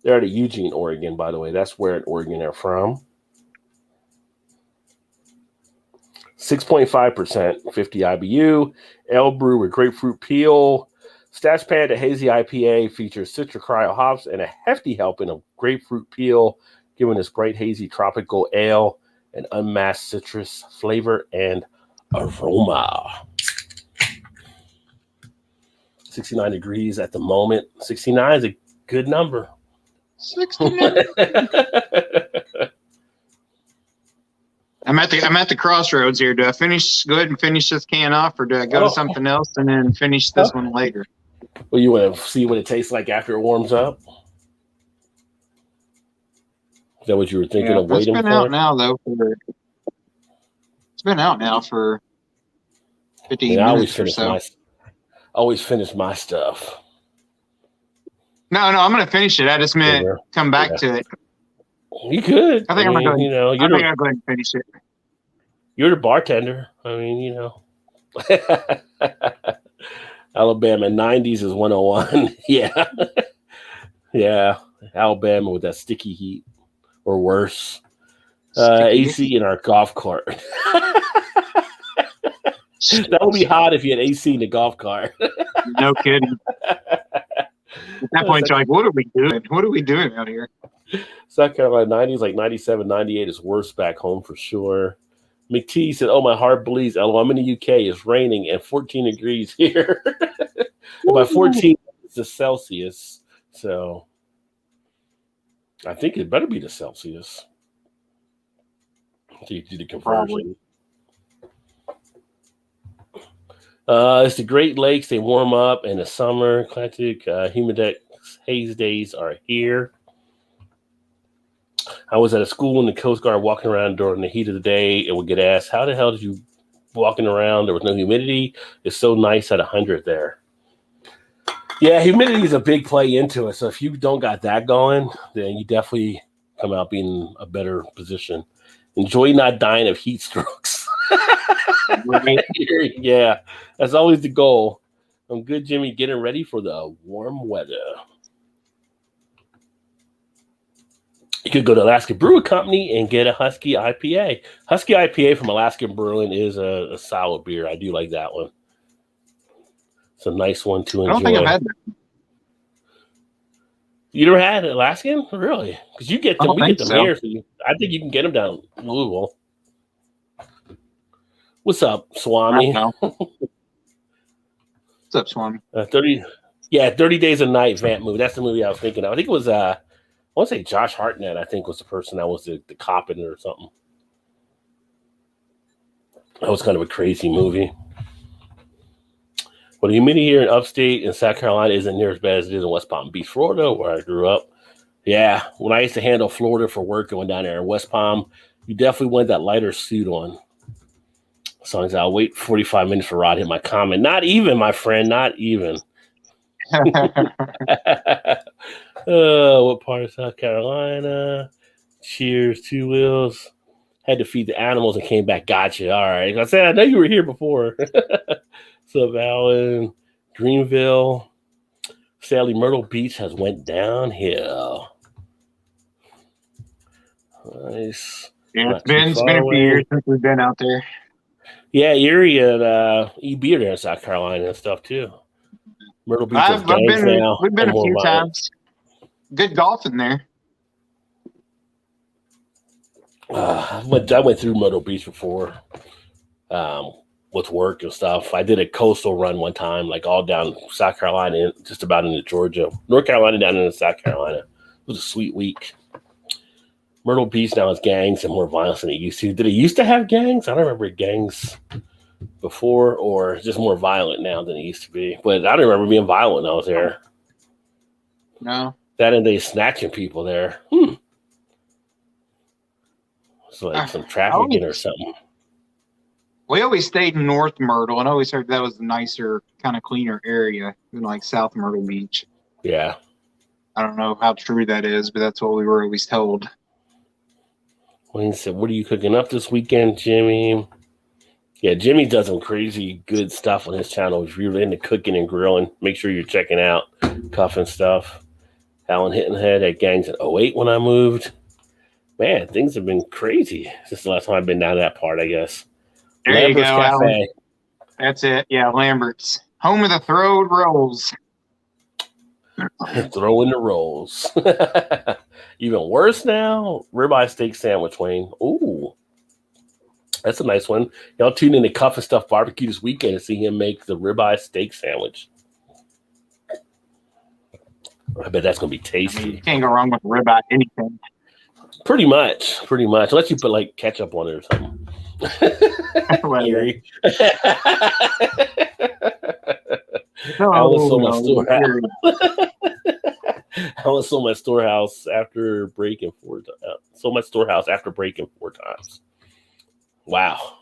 They're out of Eugene, Oregon, by the way. That's where in Oregon they're from. 6.5%, 50 IBU. Ale brew with grapefruit peel. Stash Panda Hazy IPA features Citra Cryo hops and a hefty helping of grapefruit peel, giving this bright hazy tropical ale an unmasked citrus flavor and aroma. 69 degrees at the moment. 69 is a good number. 69. I'm at the crossroads here. Do I go ahead and finish this can off, or do I go to something else and then finish this one later? Well, you want to see what it tastes like after it warms up? Is that what you were thinking of waiting for? It's been out now, though. It's been out now for 15 minutes or so. I always finish my stuff. No, I'm going to finish it. I just meant come back to it. You could. I think I'm going to go ahead and finish it. You're the bartender. I mean, Alabama 90s is 101. Yeah. Yeah. Alabama with that sticky heat or worse. AC in our golf cart. That would be hot if you had AC in the golf cart. No kidding. At that point, you're like, what are we doing? What are we doing out here? South Carolina 90s, like 97, 98 is worse back home for sure. McT said, oh, my heart bleeds. LO, I'm in the UK. It's raining and 14 degrees here. By 14, it's the Celsius. So I think it better be the Celsius. So you do the conversion. It's the Great Lakes. They warm up in the summer. Classic Humidity haze days are here. I was at a school in the Coast Guard walking around during the heat of the day and would get asked, how the hell did you walking around? There was no humidity. It's so nice at 100 there. Yeah, humidity is a big play into it. So if you don't got that going, then you definitely come out being in a better position. Enjoy not dying of heat strokes. Yeah, that's always the goal. I'm good, Jimmy, getting ready for the warm weather. You could go to Alaska Brew Company and get a Husky IPA. Husky IPA from Alaskan Brewing is a solid beer. I do like that one. It's a nice one to enjoy. I don't think I've had that. You never had Alaskan? Really? Because you get them, we get them so. here. So I think you can get them down in Louisville. What's up, Swami? What's up, Swami? 30 Days a Night Vamp movie. That's the movie I was thinking of. I think it was I want to say Josh Hartnett, I think, was the person that was the cop in it or something. That was kind of a crazy movie. But the humidity here in upstate in South Carolina isn't near as bad as it is in West Palm Beach, Florida, where I grew up. Yeah, when I used to handle Florida for work and went down there in West Palm, you definitely want that lighter suit on. So I'll wait 45 minutes for Rod to hit my comment. Not even, my friend, not even. What part of South Carolina? Cheers, 2 Wheels. Had to feed the animals and came back. Gotcha. All right. I said, I know you were here before. What's up, Alan? Greenville. Sadly, Myrtle Beach has went downhill. Nice. Yeah, it's been a few years since we've been out there. Yeah, Erie and EB are there in South Carolina and stuff too. Myrtle Beach has gangs now. We've been a few times. Good golf in there. I went through Myrtle Beach before with work and stuff. I did a coastal run one time, like all down South Carolina, just about into Georgia, North Carolina, down into South Carolina. It was a sweet week. Myrtle Beach now has gangs and more violence than it used to. Did it used to have gangs? I don't remember gangs before, or just more violent now than it used to be. But I don't remember being violent when I was there. No. That and they snatching people there. It's like some trafficking or something. We always stayed in North Myrtle and always heard that was a nicer, kind of cleaner area than like South Myrtle Beach. Yeah. I don't know how true that is, but that's what we were always told. Wayne said, what are you cooking up this weekend, Jimmy? Yeah, Jimmy does some crazy good stuff on his channel. If you're into cooking and grilling, make sure you're checking out Cuff and Stuff. Alan hitting the head at gangs at 08 when I moved. Man, things have been crazy since the last time I've been down that part, I guess. There Lambert's you go, Cafe. Alan. That's it. Yeah, Lambert's. Home of the throwed rolls. Throw in the rolls. Even worse now, ribeye steak sandwich, Wayne. Ooh, that's a nice one. Y'all tune in to Cuff and Stuff Barbecue this weekend to see him make the ribeye steak sandwich. I bet that's going to be tasty. I mean, you can't go wrong with ribeye anything. Pretty much. Unless you put like ketchup on it or something. Eerie. I was so much storehouse after breaking 4 times. Wow.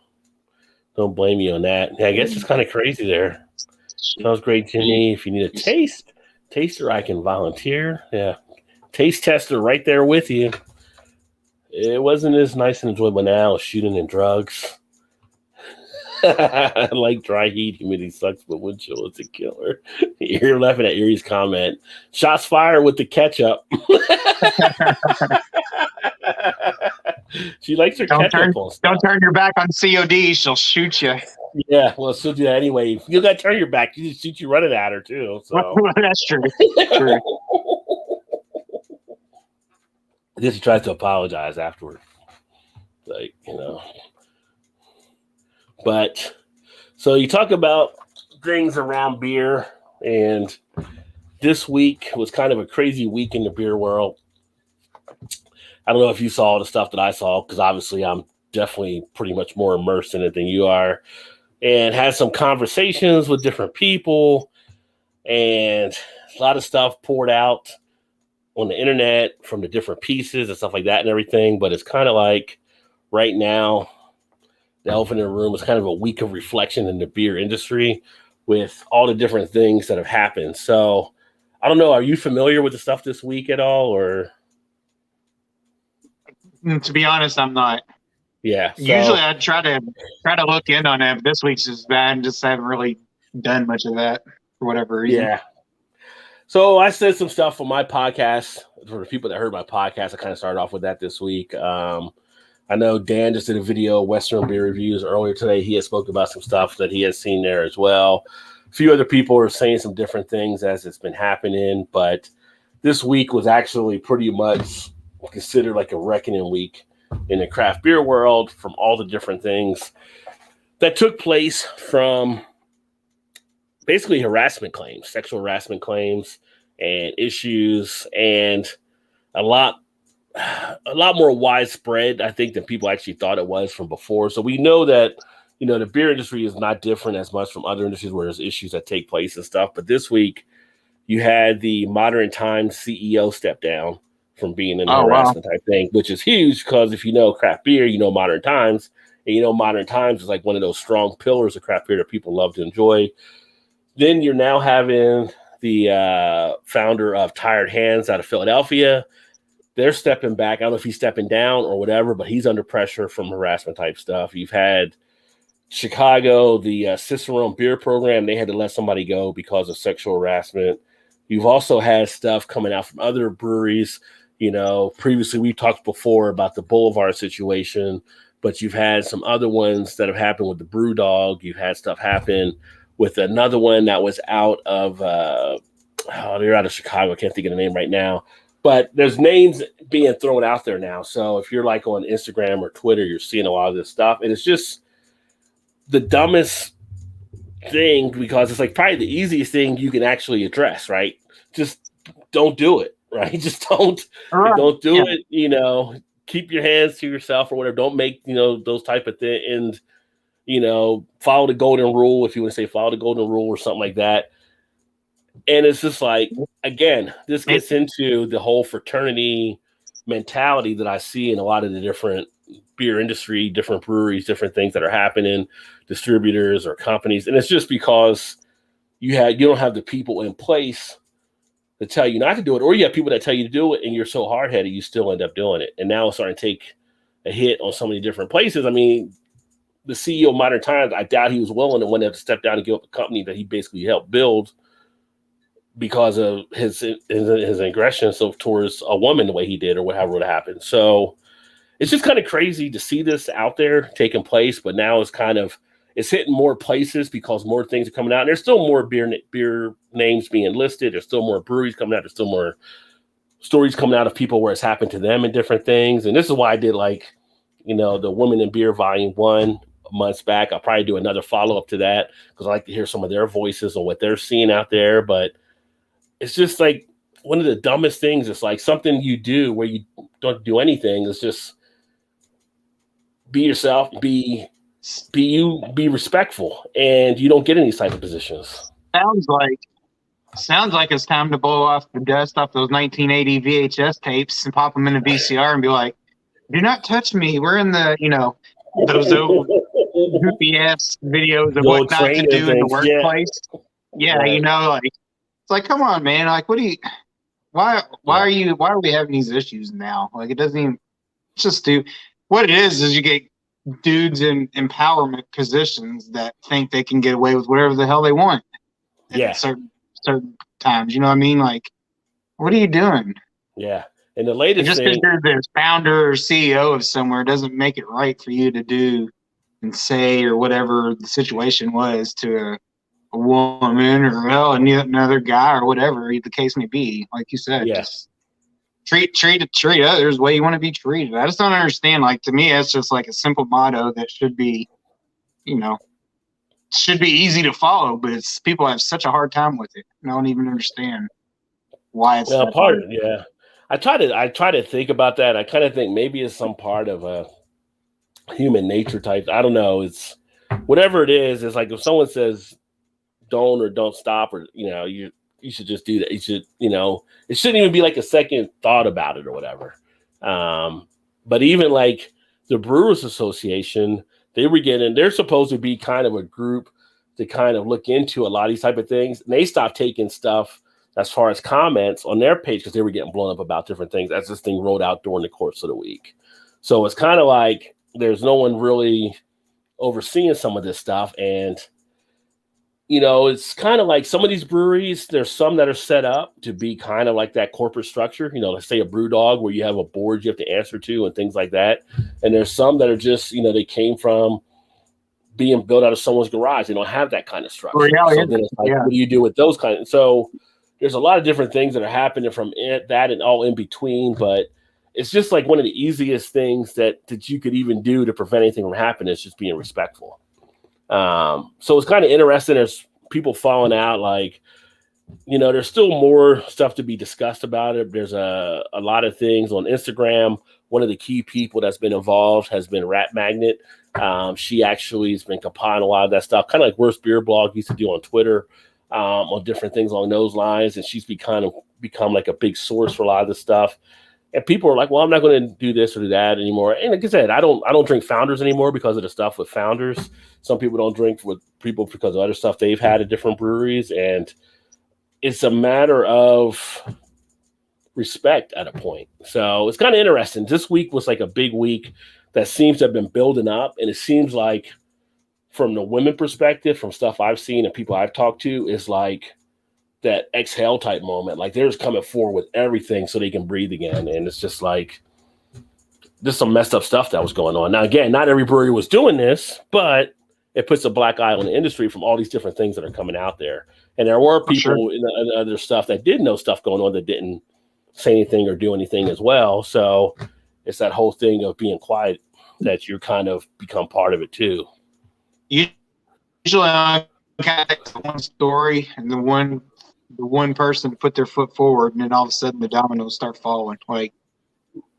Don't blame me on that. Yeah, I guess it's kind of crazy there. Sounds great, Jimmy. If you need a taster, I can volunteer. Yeah. Taste tester right there with you. It wasn't as nice and enjoyable now, shooting and drugs. I like dry heat. Humidity sucks, but wind chill is a killer. You're laughing at Erie's comment. Shots fired with the ketchup. She likes her ketchup. Don't turn your back on COD. She'll shoot you. Yeah, well, she'll do that anyway. You got to turn your back. You just shoot you running at her, too. So. That's true. I guess she tries to apologize afterward. Like, But, so you talk about things around beer, and this week was kind of a crazy week in the beer world. I don't know if you saw the stuff that I saw, because obviously I'm definitely pretty much more immersed in it than you are, and had some conversations with different people, and a lot of stuff poured out. on the internet from the different pieces and stuff like that and everything. But it's kind of like right now, the elephant in the room is kind of a week of reflection in the beer industry with all the different things that have happened. So I don't know. Are you familiar with the stuff this week at all, or? To be honest, I'm not. Yeah. So, usually I try to look in on that, but this week's just bad and just haven't really done much of that for whatever reason. Yeah. So I said some stuff on my podcast for the people that heard my podcast. I kind of started off with that this week. I know Dan just did a video, Western Beer Reviews, earlier today. He had spoken about some stuff that he has seen there as well. A few other people are saying some different things as it's been happening, but this week was actually pretty much considered like a reckoning week in the craft beer world from all the different things that took place, from basically harassment claims, sexual harassment claims and issues, and a lot more widespread, I think, than people actually thought it was from before. So we know that, the beer industry is not different as much from other industries where there's issues that take place and stuff. But this week you had the Modern Times CEO step down from being in the harassment type thing, which is huge because if you know craft beer, you know Modern Times, and Modern Times is like one of those strong pillars of craft beer that people love to enjoy. Then you're now having the founder of Tired Hands out of Philadelphia. They're stepping back. I don't know if he's stepping down or whatever, but he's under pressure from harassment type stuff. You've had Chicago, the Cicerone beer program. They had to let somebody go because of sexual harassment. You've also had stuff coming out from other breweries. Previously we talked before about the Boulevard situation, but you've had some other ones that have happened with the Brew Dog. You've had stuff happen with another one that was out of, they're out of Chicago. I can't think of the name right now. But there's names being thrown out there now. So if you're like on Instagram or Twitter, you're seeing a lot of this stuff. And it's just the dumbest thing because it's like probably the easiest thing you can actually address, right? Just don't do it, right? Just don't do it, keep your hands to yourself or whatever. Don't make, those type of things. And, follow the golden rule, if you want to say follow the golden rule or something like that. And it's just like, again, this gets into the whole fraternity mentality that I see in a lot of the different beer industry, different breweries, different things that are happening, distributors or companies. And it's just because you don't have the people in place to tell you not to do it, or you have people that tell you to do it and you're so hard-headed, you still end up doing it. And now it's starting to take a hit on so many different places. I mean, the CEO of Modern Times, I doubt he was willing to want to step down and give up a company that he basically helped build because of his aggression towards a woman the way he did or whatever would happen. So it's just kind of crazy to see this out there taking place, but now it's hitting more places because more things are coming out. And there's still more beer names being listed. There's still more breweries coming out. There's still more stories coming out of people where it's happened to them and different things. And this is why I did the Women in Beer Volume 1 months back. I'll probably do another follow-up to that because I like to hear some of their voices on what they're seeing out there. But it's just like one of the dumbest things. It's like something you do where you don't do anything. It's just be yourself, be you, be respectful, and you don't get in these type of positions. Sounds like it's time to blow off the dust off those 1980 VHS tapes and pop them in a VCR and be like, do not touch me. We're in the, those old goofy ass videos of what not to do in the workplace. Yeah, right. It's like, come on, man. Like, why are we having these issues now? Like, it doesn't even, it's just what it is you get dudes in empowerment positions that think they can get away with whatever the hell they want. At certain times, you know what I mean? Like, what are you doing? Yeah. And the latest just because you're the founder or CEO of somewhere doesn't make it right for you to do and say or whatever the situation was to a woman or another guy or whatever the case may be. Like you said, just treat others the way you want to be treated. I just don't understand. Like, to me, it's just like a simple motto that should be, should be easy to follow, but people have such a hard time with it. I don't even understand why it's hard. Yeah. I try to think about that. I kind of think maybe it's some part of a human nature type. I don't know. It's whatever it is. It's like if someone says don't or don't stop or, you should just do that. You should, it shouldn't even be like a second thought about it or whatever. But even like the Brewers Association, they're supposed to be kind of a group to kind of look into a lot of these type of things. And they stopped taking stuff as far as comments on their page because they were getting blown up about different things as this thing rolled out during the course of the week. So it's kind of like there's no one really overseeing some of this stuff. And, it's kind of like some of these breweries, there's some that are set up to be kind of like that corporate structure, let's say a brew dog where you have a board you have to answer to and things like that. And there's some that are just, they came from being built out of someone's garage. They don't have that kind of structure. So then it's like, what do you do with those kinds? And so there's a lot of different things that are happening from that and all in between, but it's just like one of the easiest things that you could even do to prevent anything from happening is just being respectful. So it's kind of interesting. There's people falling out. Like, there's still more stuff to be discussed about it. There's a lot of things on Instagram. One of the key people that's been involved has been Rat Magnet. She actually has been compiling a lot of that stuff, kind of like Worst Beer Blog used to do on Twitter, on different things along those lines. And she's become like a big source for a lot of this stuff. And people are like, well, I'm not going to do this or do that anymore. And like I said, I don't drink Founders anymore because of the stuff with Founders. Some people don't drink with people because of other stuff they've had at different breweries. And it's a matter of respect at a point. So it's kind of interesting. This week was like a big week that seems to have been building up. And it seems like from the women perspective, from stuff I've seen and people I've talked to, is like that exhale type moment. Like they're just coming forward with everything so they can breathe again. And it's just like, there's some messed up stuff that was going on. Now, again, not every brewery was doing this, but it puts a black eye on the industry from all these different things that are coming out there. And there were people in other stuff that did know stuff going on that didn't say anything or do anything as well. So it's that whole thing of being quiet that you kind of become part of it too. Usually I got one story and the one person to put their foot forward, and then all of a sudden the dominoes start falling. Like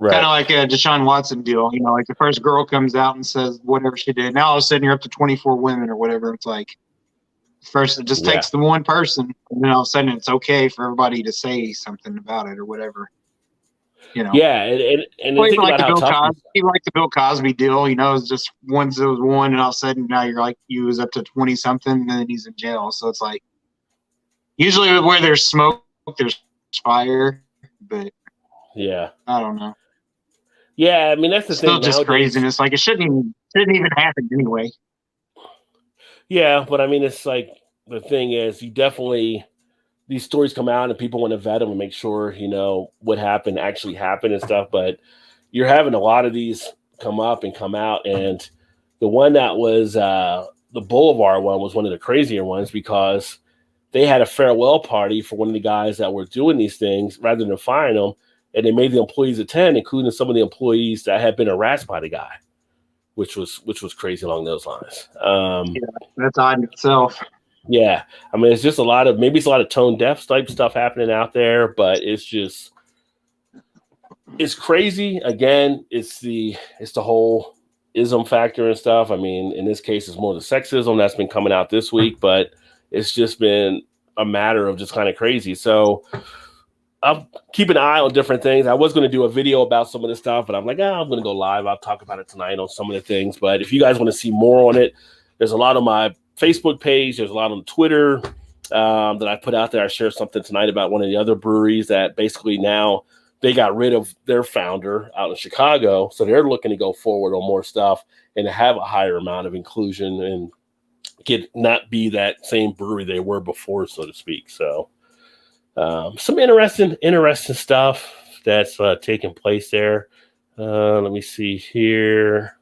kind of like a Deshaun Watson deal. Like the first girl comes out and says whatever she did. Now all of a sudden you're up to 24 women or whatever. It's like first it just takes the one person, and then all of a sudden it's okay for everybody to say something about it or whatever. Yeah, and well, think about how tough like the Bill Cosby deal. It's just once it was one, and all of a sudden now you're like you was up to 20 something, and then he's in jail. So it's like usually where there's smoke, there's fire. But I don't know. Yeah, I mean that's the thing. Still just craziness. Like it shouldn't even happen anyway. Yeah, but I mean it's like the thing is you definitely. These stories come out and people want to vet them and make sure, what happened actually happened and stuff. But you're having a lot of these come up and come out. And the one that was the Boulevard one was one of the crazier ones because they had a farewell party for one of the guys that were doing these things rather than firing them. And they made the employees attend, including some of the employees that had been harassed by the guy, which was crazy along those lines. That's odd in itself. Yeah, I mean, it's just maybe it's a lot of tone deaf type stuff happening out there, but it's crazy. Again, it's the whole ism factor and stuff. I mean, in this case, it's more the sexism that's been coming out this week, but it's just been a matter of just kind of crazy. So I'll keep an eye on different things. I was going to do a video about some of this stuff, but I'm like, I'm going to go live. I'll talk about it tonight on some of the things. But if you guys want to see more on it, there's a lot on my Facebook page. There's a lot on Twitter that I put out there. I shared something tonight about one of the other breweries that basically now they got rid of their founder out in Chicago. So they're looking to go forward on more stuff and to have a higher amount of inclusion and not be that same brewery they were before, so to speak. So some interesting stuff that's taking place there. Let me see here.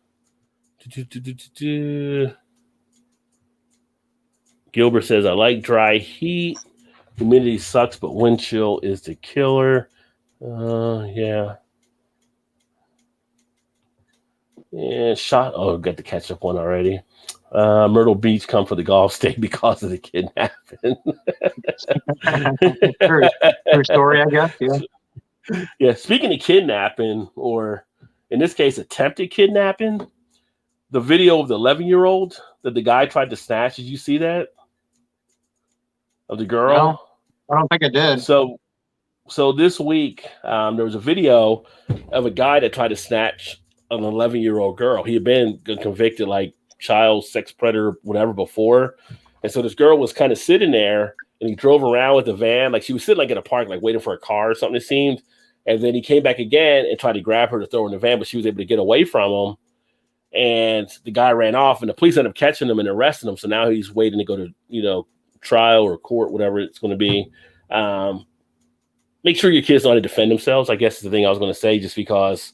Gilbert says, I like dry heat. Humidity sucks, but wind chill is the killer. Yeah. Yeah, got the ketchup one already. Myrtle Beach come for the golf stay because of the kidnapping. True story, I guess. Yeah. Yeah. Speaking of kidnapping, or in this case, attempted kidnapping, the video of the 11-year-old that the guy tried to snatch. Did you see that? Of the girl? I don't think I did. So this week, there was a video of a guy that tried to snatch an 11-year-old girl. He had been convicted like child sex predator, whatever before. And so this girl was kind of sitting there and he drove around with the van. Like she was sitting like in a park, like waiting for a car or something, it seemed. And then he came back again and tried to grab her to throw her in the van, but she was able to get away from him. And the guy ran off and the police ended up catching him and arresting him. So now he's waiting to go to, trial or court, whatever it's going to be. Make sure your kids know how to defend themselves, I guess is the thing I was going to say, just because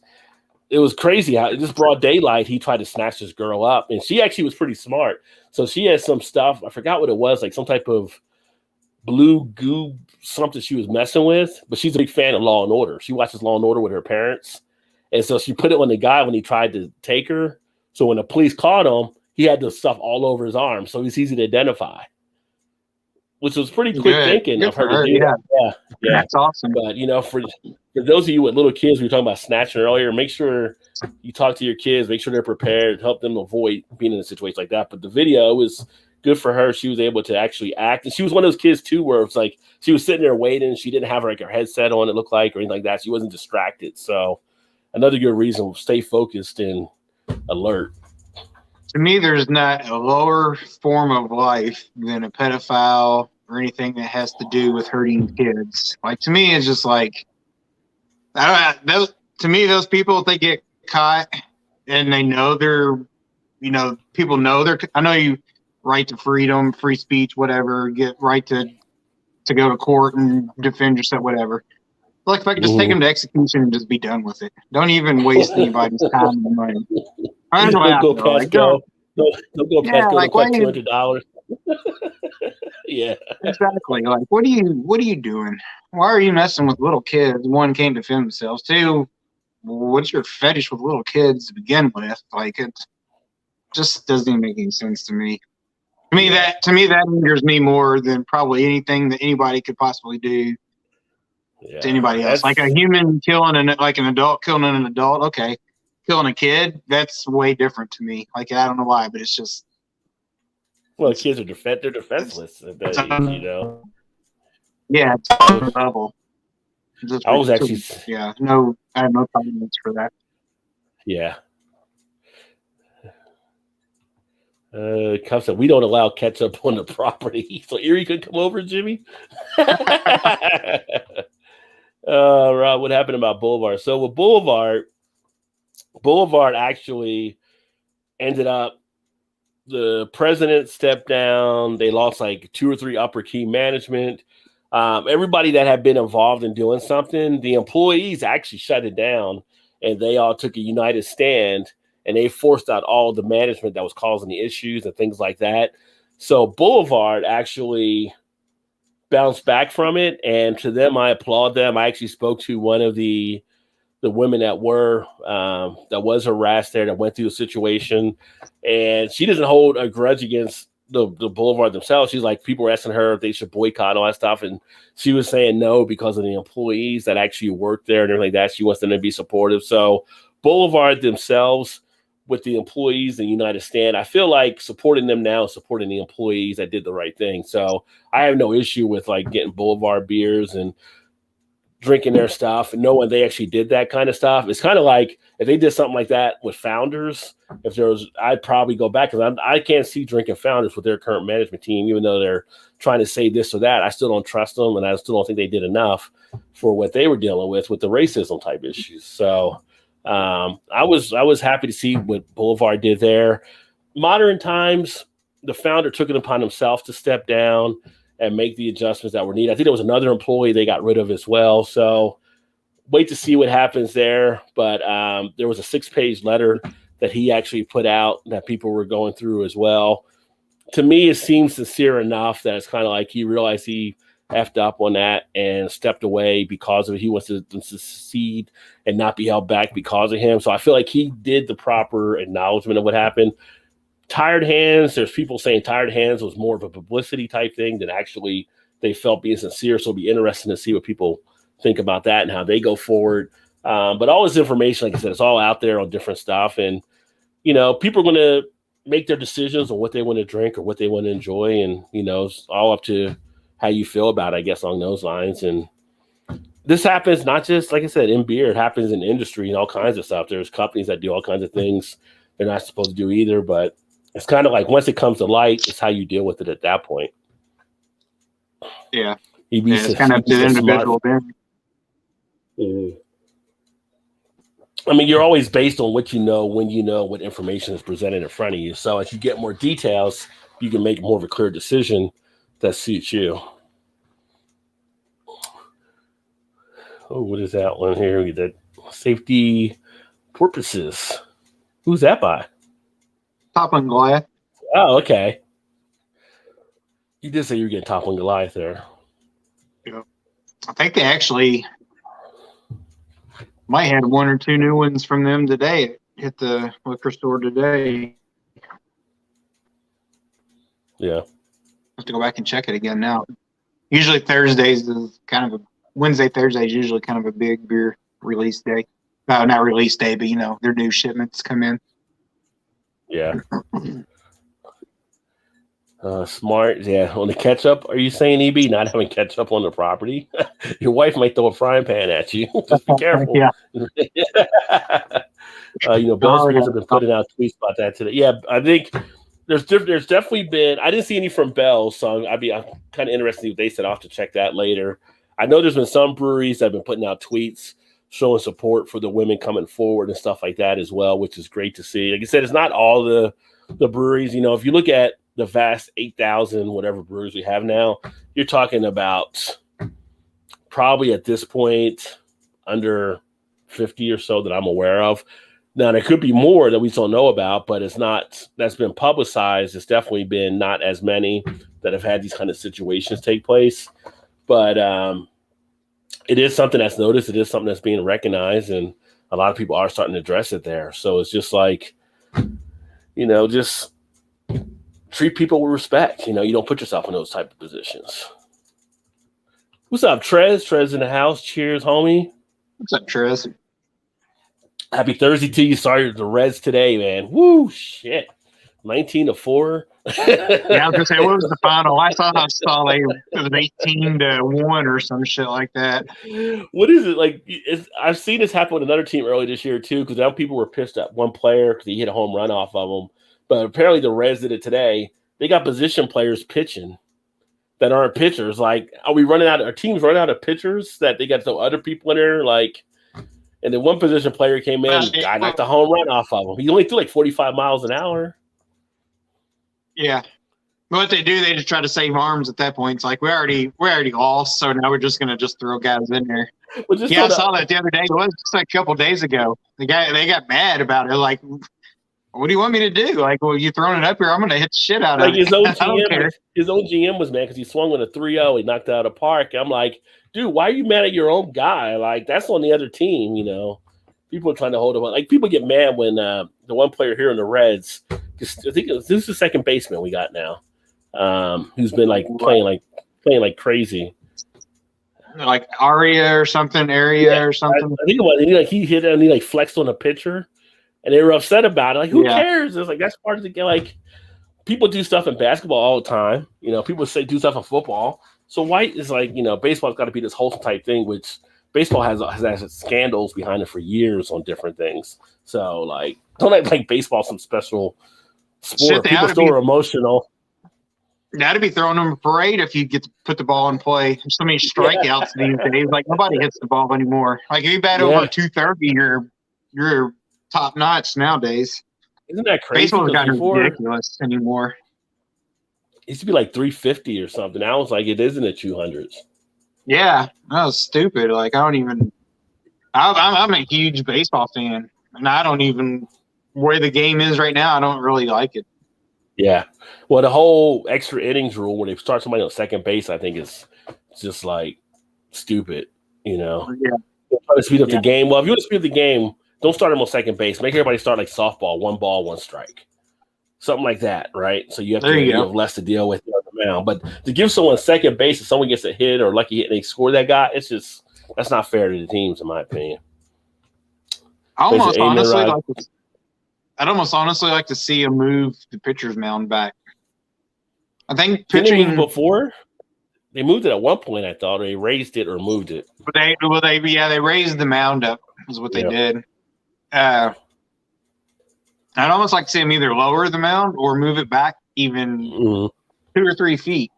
it was crazy how this broad daylight, he tried to snatch this girl up. And she actually was pretty smart. So she had some stuff, I forgot what it was, like some type of blue goo, something she was messing with. But she's a big fan of Law and Order. She watches Law and Order with her parents. And so she put it on the guy when he tried to take her. So when the police caught him, he had the stuff all over his arm. So he's easy to identify. Which was pretty quick thinking of her to do that. Yeah. That's awesome. But, for those of you with little kids, we were talking about snatching earlier, make sure you talk to your kids, make sure they're prepared, help them avoid being in a situation like that. But the video was good for her. She was able to actually act. And she was one of those kids, too, where it's like she was sitting there waiting. She didn't have her headset on, it looked like, or anything like that. She wasn't distracted. So another good reason, stay focused and alert. To me, there's not a lower form of life than a pedophile or anything that has to do with hurting kids. Like, to me, it's just like, those people, if they get caught and they know they're, people know they're, I know you right to freedom, free speech, whatever, get right to go to court and defend yourself, whatever. Like, if I could just take them to execution and just be done with it. Don't even waste anybody's time and money. Don't go past go. Don't go past go. Like $200. Yeah, exactly. Like, what are you doing? Why are you messing with little kids? One, can't defend themselves. Two, what's your fetish with little kids to begin with? Like, it just doesn't even make any sense to me. To me, that angers me more than probably anything that anybody could possibly do to anybody else. Like a human killing an adult killing an adult. Okay. Killing a kid, that's way different to me. Like, I don't know why, but it's just. Well, kids are they're defenseless. Yeah, it's a level. I was actually. Yeah, I have no comments for that. Yeah. Cuff said, we don't allow ketchup on the property. So Erie could come over, Jimmy. Rob, what happened about Boulevard? So with Boulevard actually ended up, the president stepped down. They lost like 2 or 3 upper key management. Everybody that had been involved in doing something, the employees actually shut it down, and they all took a united stand, and they forced out all the management that was causing the issues and things like that. So Boulevard actually bounced back from it, and to them, I applaud them. I actually spoke to one of the women that was harassed there, that went through the situation, and she doesn't hold a grudge against the Boulevard themselves. She's like, people were asking her if they should boycott all that stuff, and she was saying no because of the employees that actually work there and everything like that. She wants them to be supportive. So Boulevard themselves, with the employees and United Stand, I feel like supporting them now, supporting the employees that did the right thing. So I have no issue with like getting Boulevard beers and drinking their stuff and knowing they actually did that kind of stuff. It's kind of like if they did something like that with Founders, I'd probably go back, because I can't see drinking Founders with their current management team, even though they're trying to say this or that. I still don't trust them, and I still don't think they did enough for what they were dealing with the racism type issues. So I was happy to see what Boulevard did there. Modern times, the founder took it upon himself to step down and make the adjustments that were needed. I think there was another employee they got rid of as well. So wait to see what happens there. But there was a 6-page letter that he actually put out that people were going through as well. To me, it seems sincere enough that it's kind of like he realized he effed up on that and stepped away because of it. He wants to succeed and not be held back because of him. So I feel like he did the proper acknowledgement of what happened. Tired Hands, there's people saying Tired Hands was more of a publicity type thing than actually they felt being sincere. So it'll be interesting to see what people think about that and how they go forward. But all this information, like I said, it's all out there on different stuff. And, people are going to make their decisions on what they want to drink or what they want to enjoy. And, it's all up to how you feel about it, I guess, along those lines. And this happens not just, like I said, in beer. It happens in industry and all kinds of stuff. There's companies that do all kinds of things they're not supposed to do either. But it's kind of like once it comes to light, it's how you deal with it at that point. Yeah. It's kind of the individual then. Mm-hmm. I mean, you're always based on what you know when you know what information is presented in front of you. So as you get more details, you can make more of a clear decision that suits you. Oh, what is that one here? We did safety purposes. Who's that by? Toppling Goliath. Oh, okay. You did say you were getting Toppling Goliath there. Yeah. I think they actually might have one or two new ones from them today. Hit the liquor store today. Yeah. I have to go back and check it again now. Usually Thursdays is kind of a Wednesday, Thursday is usually kind of a big beer release day. Not release day, but their new shipments come in. Yeah. Smart. Yeah. On the ketchup, are you saying, EB, not having ketchup on the property? Your wife might throw a frying pan at you. Just be careful. Yeah. Bell's Beers have been putting out tweets about that today. Yeah, I think there's definitely been. I didn't see any from Bell's, so I'm kind of interested in what they said. I'll have to check that later. I know there's been some breweries that have been putting out tweets showing support for the women coming forward and stuff like that as well, which is great to see. Like I said, it's not all the breweries. If you look at the vast 8,000 whatever breweries we have now, you're talking about probably at this point under 50 or so that I'm aware of. Now, there could be more that we don't know about, but it's not that's been publicized. It's definitely been not as many that have had these kind of situations take place. But it is something that's noticed. It is something that's being recognized, and a lot of people are starting to address it there. So it's just like, just treat people with respect. You don't put yourself in those type of positions. What's up, Trez? Trez in the house. Cheers, homie. What's up, Trez? Happy Thursday to you. Sorry, the Reds today, man. Woo, shit. 19-4. Yeah, I was gonna say, what was the final? I saw it was 18-1 or some shit like that. What is it like? I've seen this happen with another team early this year too, because now people were pissed at one player because he hit a home run off of them. But apparently the Reds did it today. They got position players pitching that aren't pitchers. Like, are we running out? Our teams running out of pitchers that they got to throw other people in there? Like, and then one position player came in, guy knocked a home run off of him. He only threw like 45 miles an hour. Yeah. What they do, they just try to save arms at that point. It's like we already lost, so now we're just gonna throw guys in there. I saw that the other day. It was just like a couple days ago. They got mad about it. Like, what do you want me to do? Like, well, you throwing it up here, I'm gonna hit the shit out of it. His own GM was mad because he swung with a 3-0. He knocked out of the park. I'm like, dude, why are you mad at your own guy? Like, that's on the other team, People are trying to hold him on. Like, people get mad when the one player here in the Reds, I think this is the second baseman we got now, who's been like playing like crazy. Like Aria or something, or something. I think it was, he hit it and he flexed on a pitcher, and they were upset about it. Like, who cares? It's like, that's part of the game. Like, people do stuff in basketball all the time. People do stuff in football. So white is like, baseball's got to be this wholesome type thing, which baseball has scandals behind it for years on different things. So, like, don't act like baseball's some special sport. People still are emotional. That'd be throwing them a parade if you get to put the ball in play. There's so many strikeouts these days. Like, nobody hits the ball anymore. Like, if you bat over 230, you're top notch nowadays. Isn't that crazy? Baseball's gotten ridiculous anymore. It used to be like 350 or something. Now it's like it is in the 200s. Yeah, that was stupid. Like, I'm a huge baseball fan, and I don't even where the game is right now. I don't really like it. Yeah, well, the whole extra innings rule when they start somebody on second base, I think is just like stupid. Yeah, try to speed up the game. Well, if you want to speed up the game, don't start them on second base. Make everybody start like softball, 1 ball, 1 strike. Something like that, right? So you have less to deal with on the mound. But to give someone second base if someone gets a hit or lucky hit and they score that guy, that's not fair to the teams, in my opinion. I'd almost honestly like to see him move the pitcher's mound back. I think pitching before. They moved it at one point, I thought, or they raised it or moved it. But they raised the mound up is what they did. I'd almost like to see them either lower the mound or move it back even 2 or 3 feet.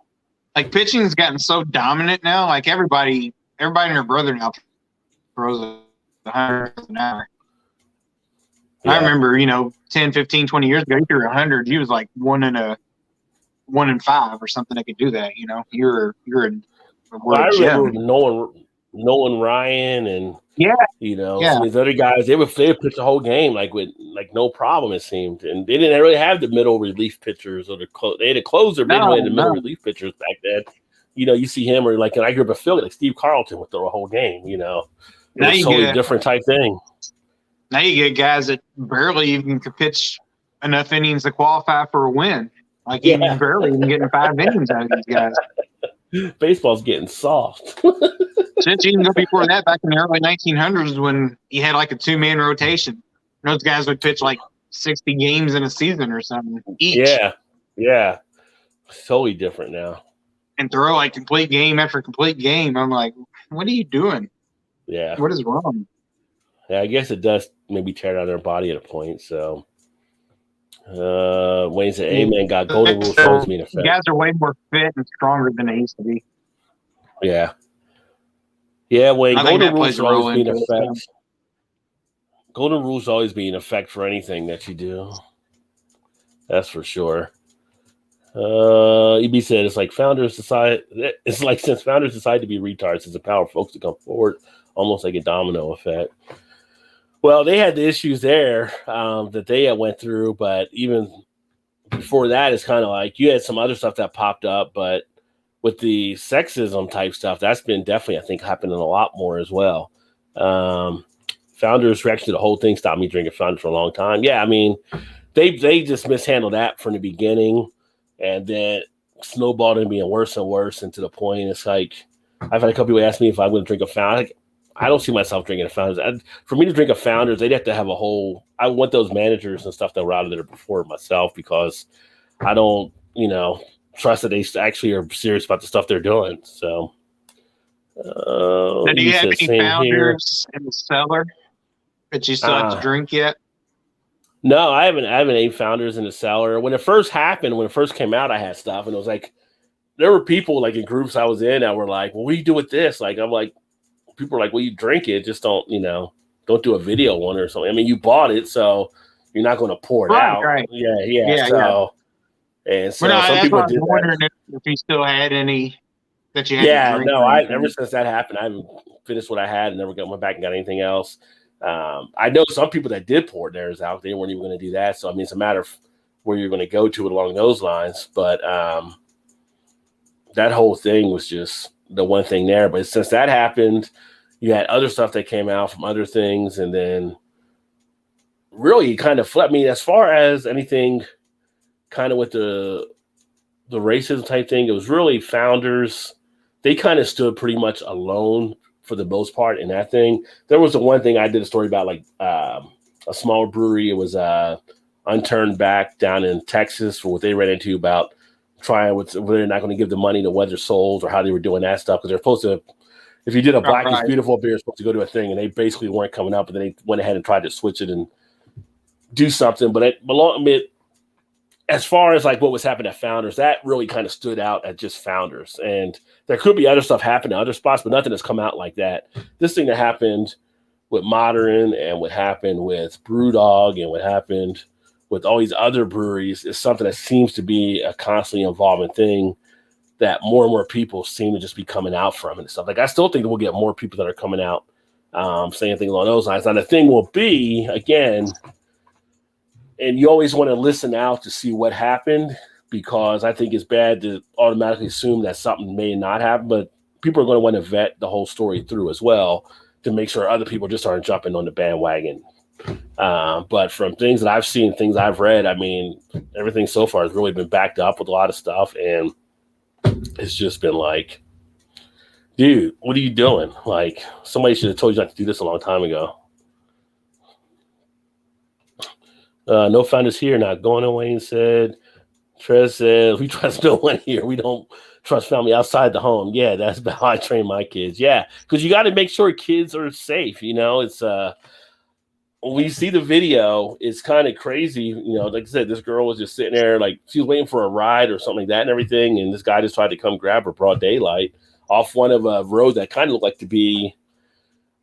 Like pitching's gotten so dominant now. Like everybody and their brother now throws 100 an hour. Yeah. I remember, 10, 15, 20 years ago, you threw 100. You was like 1 in 5 or something that could do that. You're I remember Nolan Ryan and some of these other guys. They would pitch the whole game with no problem, it seemed, and they didn't really have the middle relief pitchers or they had a closer. They didn't have the middle relief pitchers back then. You see him or like an I grew up in Philly, like Steve Carlton would throw a whole game. It's a totally different type thing. Now you get guys that barely even could pitch enough innings to qualify for a win. Like even barely even getting 5 innings out of these guys. Baseball's getting soft. Since you can go before that, back in the early 1900s when you had like a 2-man rotation. Those guys would pitch like 60 games in a season or something each. Yeah. It's totally different now. And throw like complete game after complete game. I'm like, what are you doing? Yeah. What is wrong? Yeah, I guess it does maybe tear down their body at a point. So Wayne said, "Amen. God, golden rule supposed to be in effect." Guys are way more fit and stronger than they used to be. Yeah, Wayne. Golden rules always be in effect. Golden rules always be in effect for anything that you do. That's for sure. EB said it's like founders decide. It's like since founders decide to be retards, it's the power of folks to come forward, almost like a domino effect. Well, they had the issues there that they had went through, but even before that, it's kind of like you had some other stuff that popped up, but with the sexism type stuff, that's been definitely, I think, happening a lot more as well. Founders' reaction to the whole thing stopped me drinking Founders for a long time. Yeah, I mean, they just mishandled that from the beginning, and then snowballed and being worse and worse, and to the point it's like I've had a couple people ask me if I'm going to drink a Founders. I don't see myself drinking a Founders. For me to drink a Founders, they'd have to have a whole. I want those managers and stuff that were out of there before myself because I don't, trust that they actually are serious about the stuff they're doing. So, do you have any Founders in the cellar that you still have to drink yet? No, I haven't any Founders in the cellar. When it first happened, when it first came out, I had stuff, and it was like there were people like in groups I was in that were like, "Well, what do you do with this?" Like I'm like. People are like, well, you drink it, just don't do a video one or something. I mean, you bought it, so you're not going to pour it out. Right. Yeah. And so some people did wondering if you still had any that you had to drink. Ever since that happened, I haven't finished what I had and never went back and got anything else. I know some people that did pour theirs out. They weren't even going to do that. So, I mean, it's a matter of where you're going to go to along those lines. But that whole thing was just the one thing there. But since that happened, you had other stuff that came out from other things, and then really kind of flipped. I mean, as far as anything kind of with the racism type thing, it was really Founders. They kind of stood pretty much alone for the most part in that thing. There was the one thing I did a story about, like a small brewery. It was Unturned Back down in Texas for what they ran into about trying with whether they're not going to give the money to Weather Souls or how they were doing that stuff, because they're supposed to, if you did a Black is Beautiful beer, you're supposed to go to a thing, and they basically weren't coming up, but then they went ahead and tried to switch it and do something. But as far as like what was happening at Founders, that really kind of stood out at just Founders. And there could be other stuff happening in other spots, but nothing has come out like that. This thing that happened with Modern and what happened with Brewdog and what happened with all these other breweries is something that seems to be a constantly evolving thing that more and more people seem to just be coming out from and stuff. Like, I still think we'll get more people that are coming out saying things along those lines. Now, the thing will be, again, and you always want to listen out to see what happened, because I think it's bad to automatically assume that something may not happen, but people are going to want to vet the whole story through as well to make sure other people just aren't jumping on the bandwagon. But from things that I've seen, things I've read, I mean, everything so far has really been backed up with a lot of stuff, and it's just been like, dude, what are you doing? Like, somebody should have told you not to do this a long time ago. No Founders here, not going away, and said, Trez says, we trust no one here. We don't trust family outside the home. Yeah, that's how I train my kids. Yeah, because you got to make sure kids are safe. It's when you see the video, it's kind of crazy. Like I said, this girl was just sitting there, like she was waiting for a ride or something like that and everything. And this guy just tried to come grab her broad daylight off one of a road that kind of looked like to be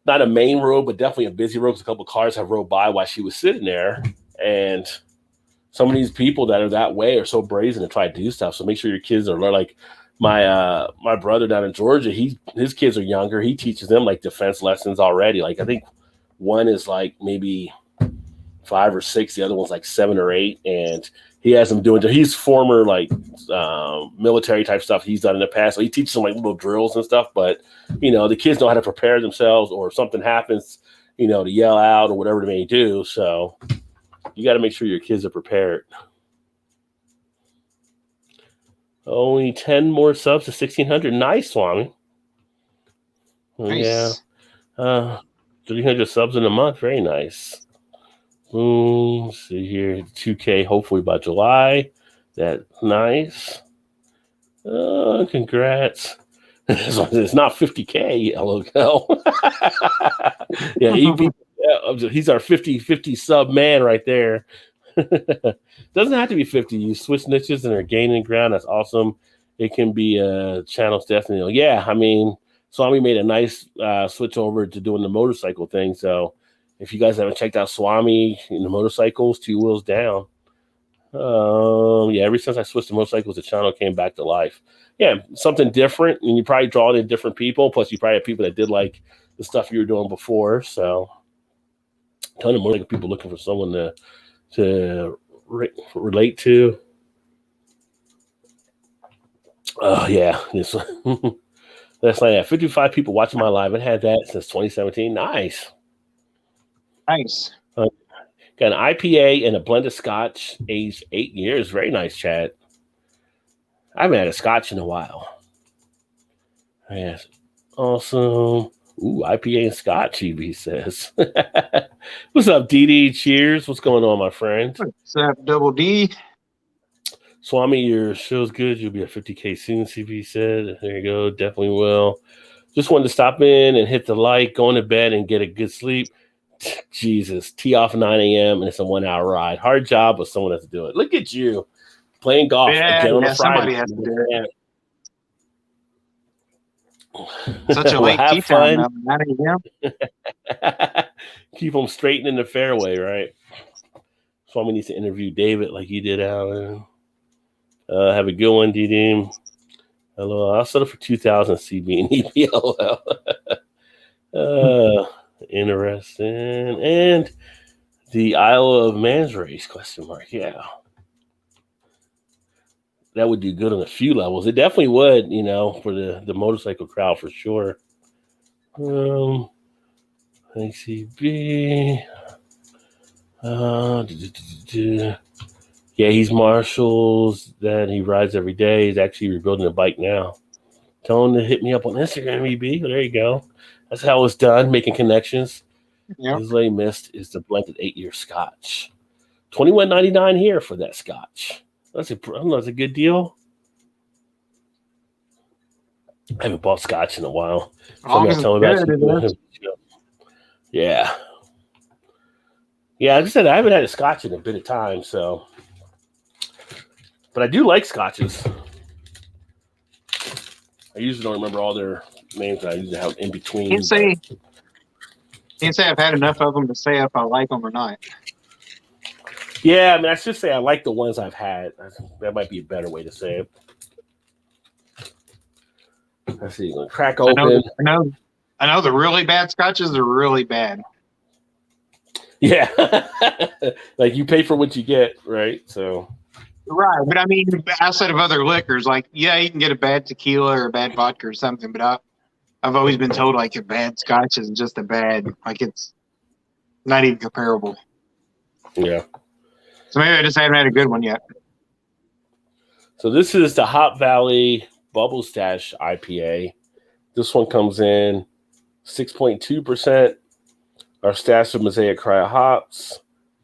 not a main road, but definitely a busy road because a couple of cars have rode by while she was sitting there. And some of these people that are that way are so brazen to try to do stuff. So make sure your kids are like my brother down in Georgia. His kids are younger. He teaches them like defense lessons already. Like I think one is like maybe 5 or 6. The other one's like 7 or 8. And he has them doing. He's former like military type stuff he's done in the past. So he teaches them like little drills and stuff. But the kids know how to prepare themselves, or if something happens, to yell out or whatever they may do. So you got to make sure your kids are prepared. Only 10 more subs to 1,600. Nice, Swami. Nice. Yeah. 300 subs in a month. Very nice. Boom. See here. 2K hopefully by July. That's nice. Congrats. It's not 50K, LOL. Yeah, he's our 50 sub man right there. Doesn't have to be 50. You switch niches and are gaining ground. That's awesome. It can be channels definitely. Yeah, I mean, Swami made a nice switch over to doing the motorcycle thing. So if you guys haven't checked out Swami in the motorcycles, 2 wheels down. Yeah, ever since I switched to motorcycles, the channel came back to life. Yeah, something different, and you probably draw in different people. Plus, you probably have people that did like the stuff you were doing before. So, a ton of motorcycle people looking for someone to relate to. Oh yeah, that's like 55 people watching my live. I've had that since 2017. Nice. Got an IPA and a blended Scotch, aged 8 years. Very nice, Chad. I haven't had a Scotch in a while. Yes, awesome. Ooh, IPA and Scotch, EB says. What's up, DD? Cheers. What's going on, my friend? What's up, Double D? Swami, your show's good. You'll be at 50K soon, CB said. There you go. Definitely will. Just wanted to stop in and hit the like, go to bed, and get a good sleep. Jesus. Tee off 9 a.m. and it's a 1-hour ride. Hard job, but someone has to do it. Look at you. Playing golf again on a Friday. Somebody has to do it. Such a late tee time, 9 a.m. Keep them straight in the fairway, right? Swami needs to interview David like you did, Alan. Have a good one, D-Deem. Hello, I'll settle for 2,000 CB and EPL. Interesting. And the Isle of Man's race, question mark. Yeah. That would do good on a few levels. It definitely would, for the motorcycle crowd for sure. ACB. Yeah, he's Marshall's that he rides every day. He's actually rebuilding a bike now. Tell him to hit me up on Instagram, EB. There you go. That's how it's done, making connections. Yep. His lay missed is the blended 8-year Scotch. $21.99 here for that Scotch. That's a good deal. I haven't bought Scotch in a while. Somebody tell me about it. Yeah. Yeah, like I said, I haven't had a Scotch in a bit of time, so. But I do like Scotches. I usually don't remember all their names. I usually have in between. Can't say I've had enough of them to say if I like them or not. Yeah, I mean, I should say I like the ones I've had. That might be a better way to say it. Let's see. Going to crack open. I know the really bad Scotches are really bad. Yeah. Like you pay for what you get, right? So. Right, but I mean, outside of other liquors, like, yeah, you can get a bad tequila or a bad vodka or something, but I've always been told, like, a bad Scotch is just a bad, like, it's not even comparable. Yeah. So maybe I just haven't had a good one yet. So this is the Hop Valley Bubble Stash IPA. This one comes in 6.2%. Our stash of Mosaic Cryo hops.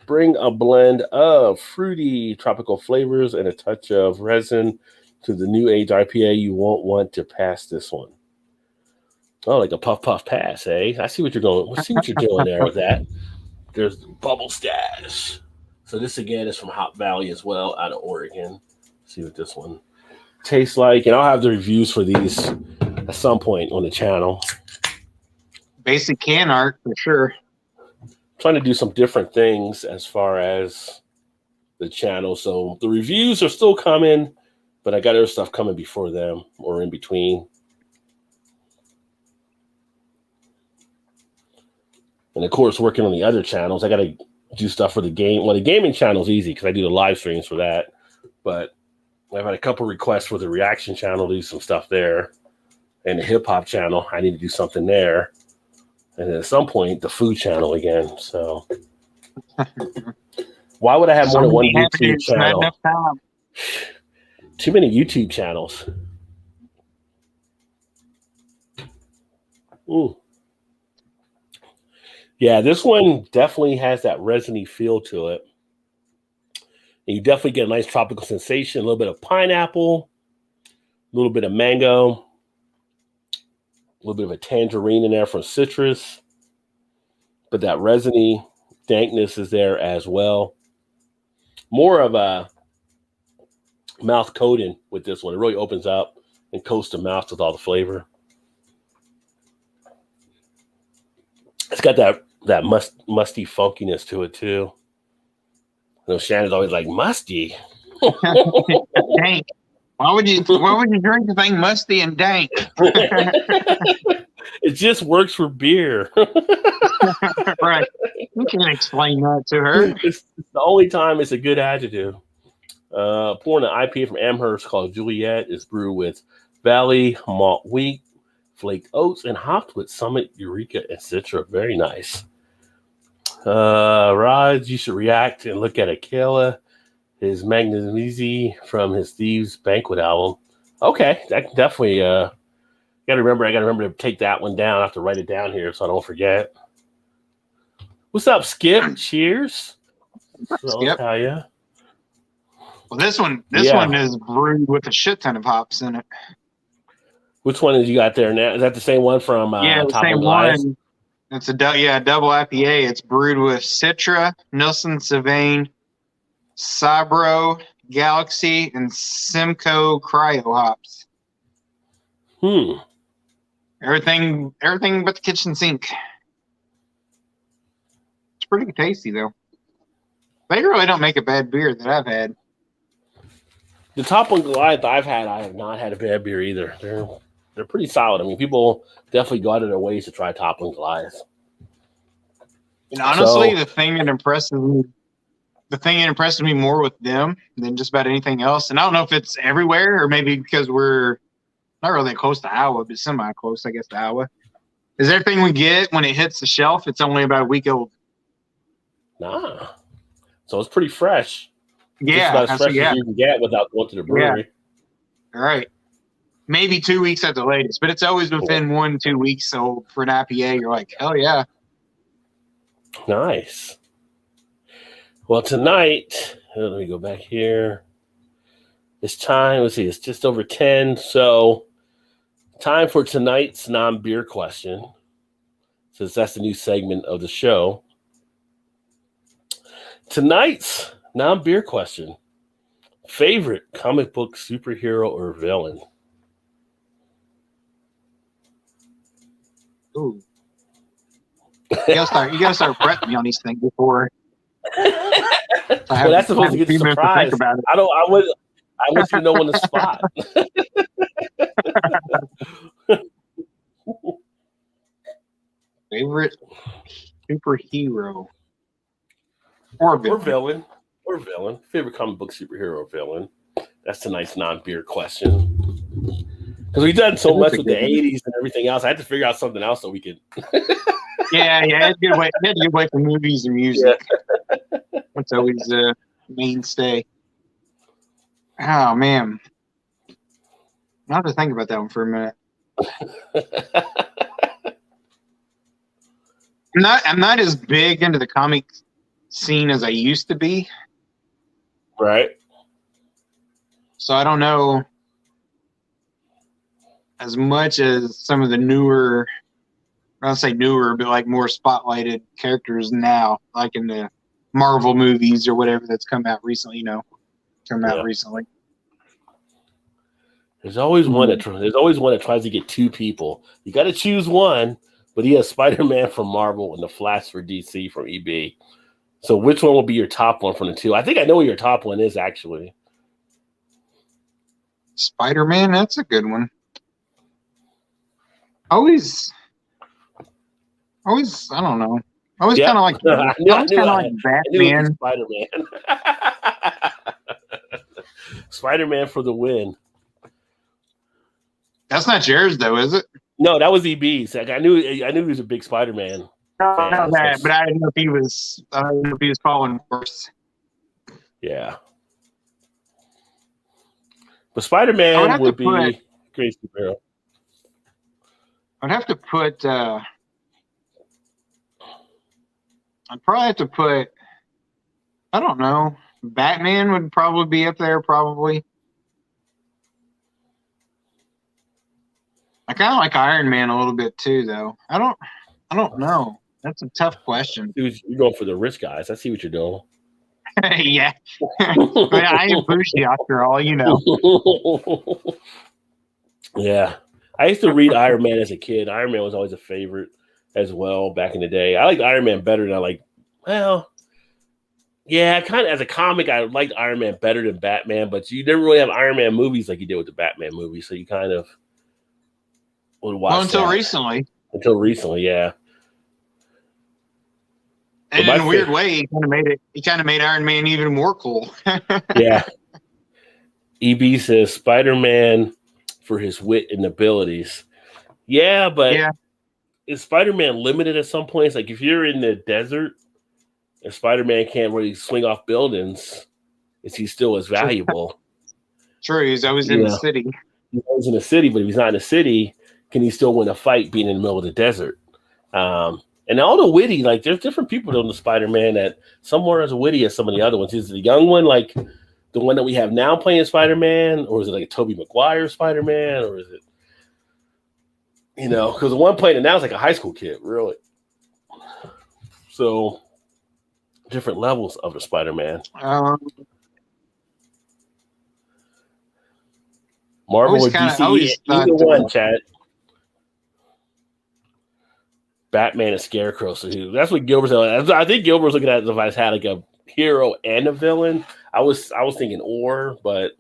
Bring a blend of fruity tropical flavors and a touch of resin to the new age IPA. You won't want to pass this one. Oh, like a puff pass, eh? I see what you're going. Let's see what you're doing there with that. There's the bubble stash. So this again is from Hop Valley as well, out of Oregon. Let's see what this one tastes like, and I'll have the reviews for these at some point on the channel. Basic can art for sure. Trying to do some different things as far as the channel. So the reviews are still coming, but I got other stuff coming before them or in between. And of course, working on the other channels, I got to do stuff for the game. Well, the gaming channel is easy because I do the live streams for that. But I've had a couple requests for the reaction channel to do some stuff there. And the hip hop channel, I need to do something there. And then at some point, the food channel again. So why would I have more than one YouTube channel? Too many YouTube channels. Ooh. Yeah, this one definitely has that resiny feel to it. And you definitely get a nice tropical sensation, a little bit of pineapple, a little bit of mango, a little bit of a tangerine in there from citrus. But that resiny dankness is there as well. More of a mouth coating with this one. It really opens up and coats the mouth with all the flavor. It's got that musty funkiness to it too. You know, Shannon's always like musty. Dank. Why would you drink the thing musty and dank? It just works for beer. Right. You can't explain that to her. It's the only time it's a good adjective. Pouring an IPA from Amherst called Juliet is brewed with Valley malt wheat, flaked oats, and hopped with Summit, Eureka, and Citra. Very nice. Rods, you should react and look at Akela, his Magnesium from his Thieves Banquet album. Okay, that can definitely I gotta remember to take that one down. I have to write it down here so I don't forget. What's up, Skip? Cheers. Skip. How ya? Well, this one is brewed with a shit ton of hops in it. Which one did you got there now? Is that the same one from the Top same of Glass? one. It's a double IPA. It's brewed with Citra, Nilsson Sylvain, Sabro, Galaxy, and Simcoe Cryo hops. Everything but the kitchen sink. It's pretty tasty though. They really don't make a bad beer that I've had. The Top One Goliath I have not had a bad beer either. They're pretty solid. I mean, people definitely go out of their ways to try Top One Goliath. And honestly, the thing that impresses me more with them than just about anything else, and I don't know if it's everywhere or maybe because we're not really close to Iowa, but semi-close, I guess, to Iowa, is everything we get when it hits the shelf, it's only about a week old. Nah. So it's pretty fresh. Yeah. Just about as fresh as you can get without going to the brewery. Yeah. All right. Maybe 2 weeks at the latest, but it's always within 1 2 weeks. So for an IPA, you're like, hell yeah. Nice. Well, tonight, let me go back here. It's time. Let's see. It's just over 10. So time for tonight's non-beer question, since that's the new segment of the show. Tonight's non-beer question: favorite comic book superhero or villain? Ooh. You gotta start prepping me on these things before. Well, that's supposed to get you surprised. I want you to know on the spot. Favorite superhero or villain? Or villain. Favorite comic book superhero or villain? That's a nice non-beer question. Because we've done so much with the 80s and everything else. I had to figure out something else so we could. Yeah. I had to get away from movies and music. Yeah. That's always a mainstay. Oh, man. I'll have to think about that one for a minute. I'm not as big into the comic scene as I used to be. Right. So I don't know as much as some of the newer, I don't say newer, but like more spotlighted characters now, like in the Marvel movies or whatever that's come out recently, recently. There's always one that tries to get two people. You got to choose one, but he has Spider-Man from Marvel and the Flash for DC from EB. So which one will be your top one from the two? I think I know what your top one is, actually. Spider-Man, that's a good one. Always, I don't know. Always kind of like Batman. Spider-Man. Spider-Man for the win. That's not yours, though, is it? No, that was EB's. Like, I knew he was a big Spider-Man. But I didn't know if he was. I don't know if he was following first. Yeah, but Spider-Man would be great superhero. I'd have to put. I'd probably have to put. I don't know. Batman would probably be up there. Probably. I kind of like Iron Man a little bit too, though. I don't know. That's a tough question. You're going for the rich guys. I see what you're doing. Yeah. I ain't bougie after all, you know. Yeah. I used to read Iron Man as a kid. Iron Man was always a favorite as well back in the day. I liked Iron Man better than kind of as a comic, I liked Iron Man better than Batman, but you didn't really have Iron Man movies like you did with the Batman movie, so you kind of would watch until recently. Until recently, yeah. And in a weird way, he kind of made Iron Man even more cool. Yeah. EB says Spider-Man for his wit and abilities. Yeah, but is Spider-Man limited at some points? Like if you're in the desert and Spider-Man can't really swing off buildings, is he still as valuable? True, he's always in the city. He's always in the city, but if he's not in the city, can he still win a fight being in the middle of the desert? And all the witty, like there's different people in the Spider-Man that some are as witty as some of the other ones. Is it the young one, like the one that we have now playing Spider-Man, or is it like a Tobey Maguire Spider-Man, or is it, because the one playing it now is like a high school kid, really. So different levels of the Spider-Man. Marvel or DC, either one, Chad. Batman and Scarecrow. So that's what Gilbert's. I think Gilbert was looking at it if I had like a hero and a villain. I was thinking but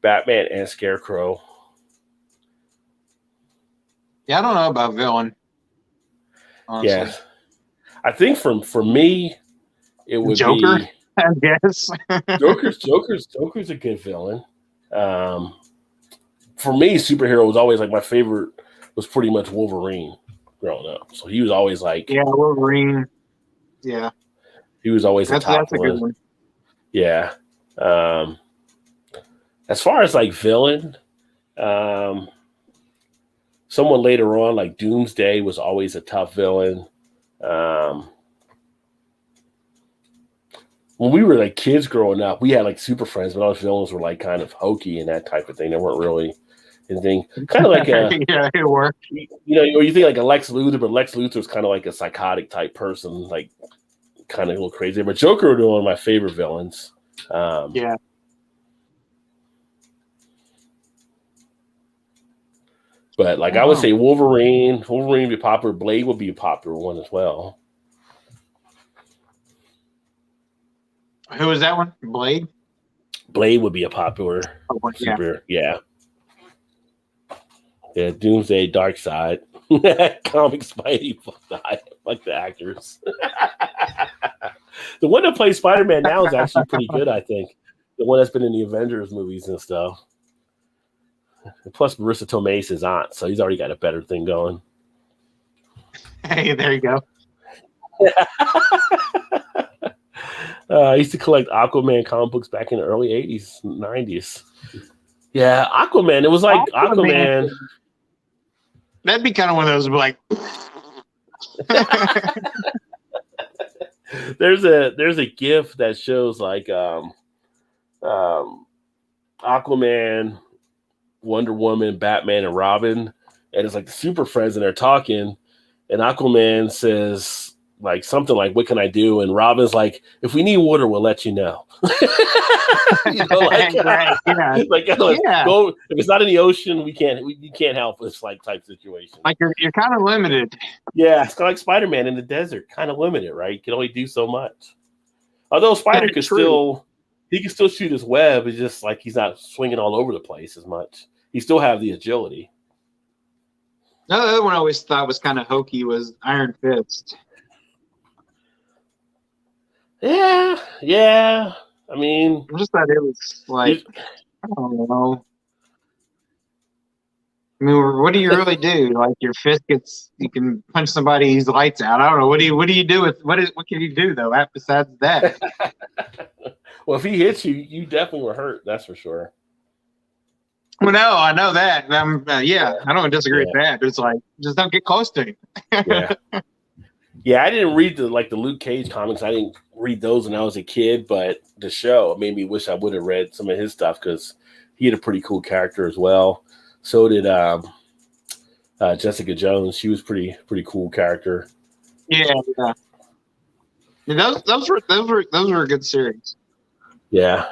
Batman and Scarecrow. Yeah, I don't know about villain. Honestly. Yes, I think for me, it would Joker, be I guess. Joker's a good villain. For me, superhero was always like my favorite. Was pretty much Wolverine. Growing up, so he was always like Wolverine. Yeah, he was always the top that's a good one. Yeah. As far as like villain, someone later on like Doomsday was always a tough villain. When we were like kids growing up, we had like super friends, but all the villains were like kind of hokey and that type of thing. They weren't really anything. Kind of like yeah, it worked. Or you think like a Lex Luthor, but Lex Luthor's kind of like a psychotic type person, like kind of a little crazy. But Joker was one of my favorite villains. Yeah. But like I would say Wolverine would be popular. Blade would be a popular one as well. Who was that one? Blade? Blade would be a popular super. Yeah. Yeah, Doomsday, Darkseid, Comic Spidey, fuck the actors. The one that plays Spider-Man now is actually pretty good, I think. The one that's been in the Avengers movies and stuff. Plus, Marissa Tomei is his aunt, so he's already got a better thing going. Hey, there you go. I used to collect Aquaman comic books back in the early 80s, 90s. Yeah, Aquaman. It was like Aquaman. That'd be kind of one of those like. There's a GIF that shows like Aquaman, Wonder Woman, Batman, and Robin, and it's like the Super Friends, and they're talking, and Aquaman says like something like, "What can I do?" And Robin's like, "If we need water, we'll let you know." You know, like, Right, yeah. like Yeah. go if it's not in the ocean, we can't help this like type situation. Like you're kind of limited. Yeah, it's kind of like Spider-Man in the desert, kind of limited, right? You can only do so much. Although Spider could True. he can still shoot his web. It's just like he's not swinging all over the place as much. He still have the agility. The other one I always thought was kind of hokey was Iron Fist. Yeah. I mean, I just thought it was like, I don't know. I mean, what do you really do? Like your fist you can punch somebody's lights out. I don't know. What do you do with what can you do though? Besides that, well, if he hits you, you definitely were hurt. That's for sure. well, no, I know that. I don't disagree with that. It's like just don't get close to him. Yeah, I didn't read the Luke Cage comics. I didn't read those when I was a kid, but the show made me wish I would have read some of his stuff because he had a pretty cool character as well. So did Jessica Jones. She was pretty cool character. Yeah. Those were a good series. Yeah.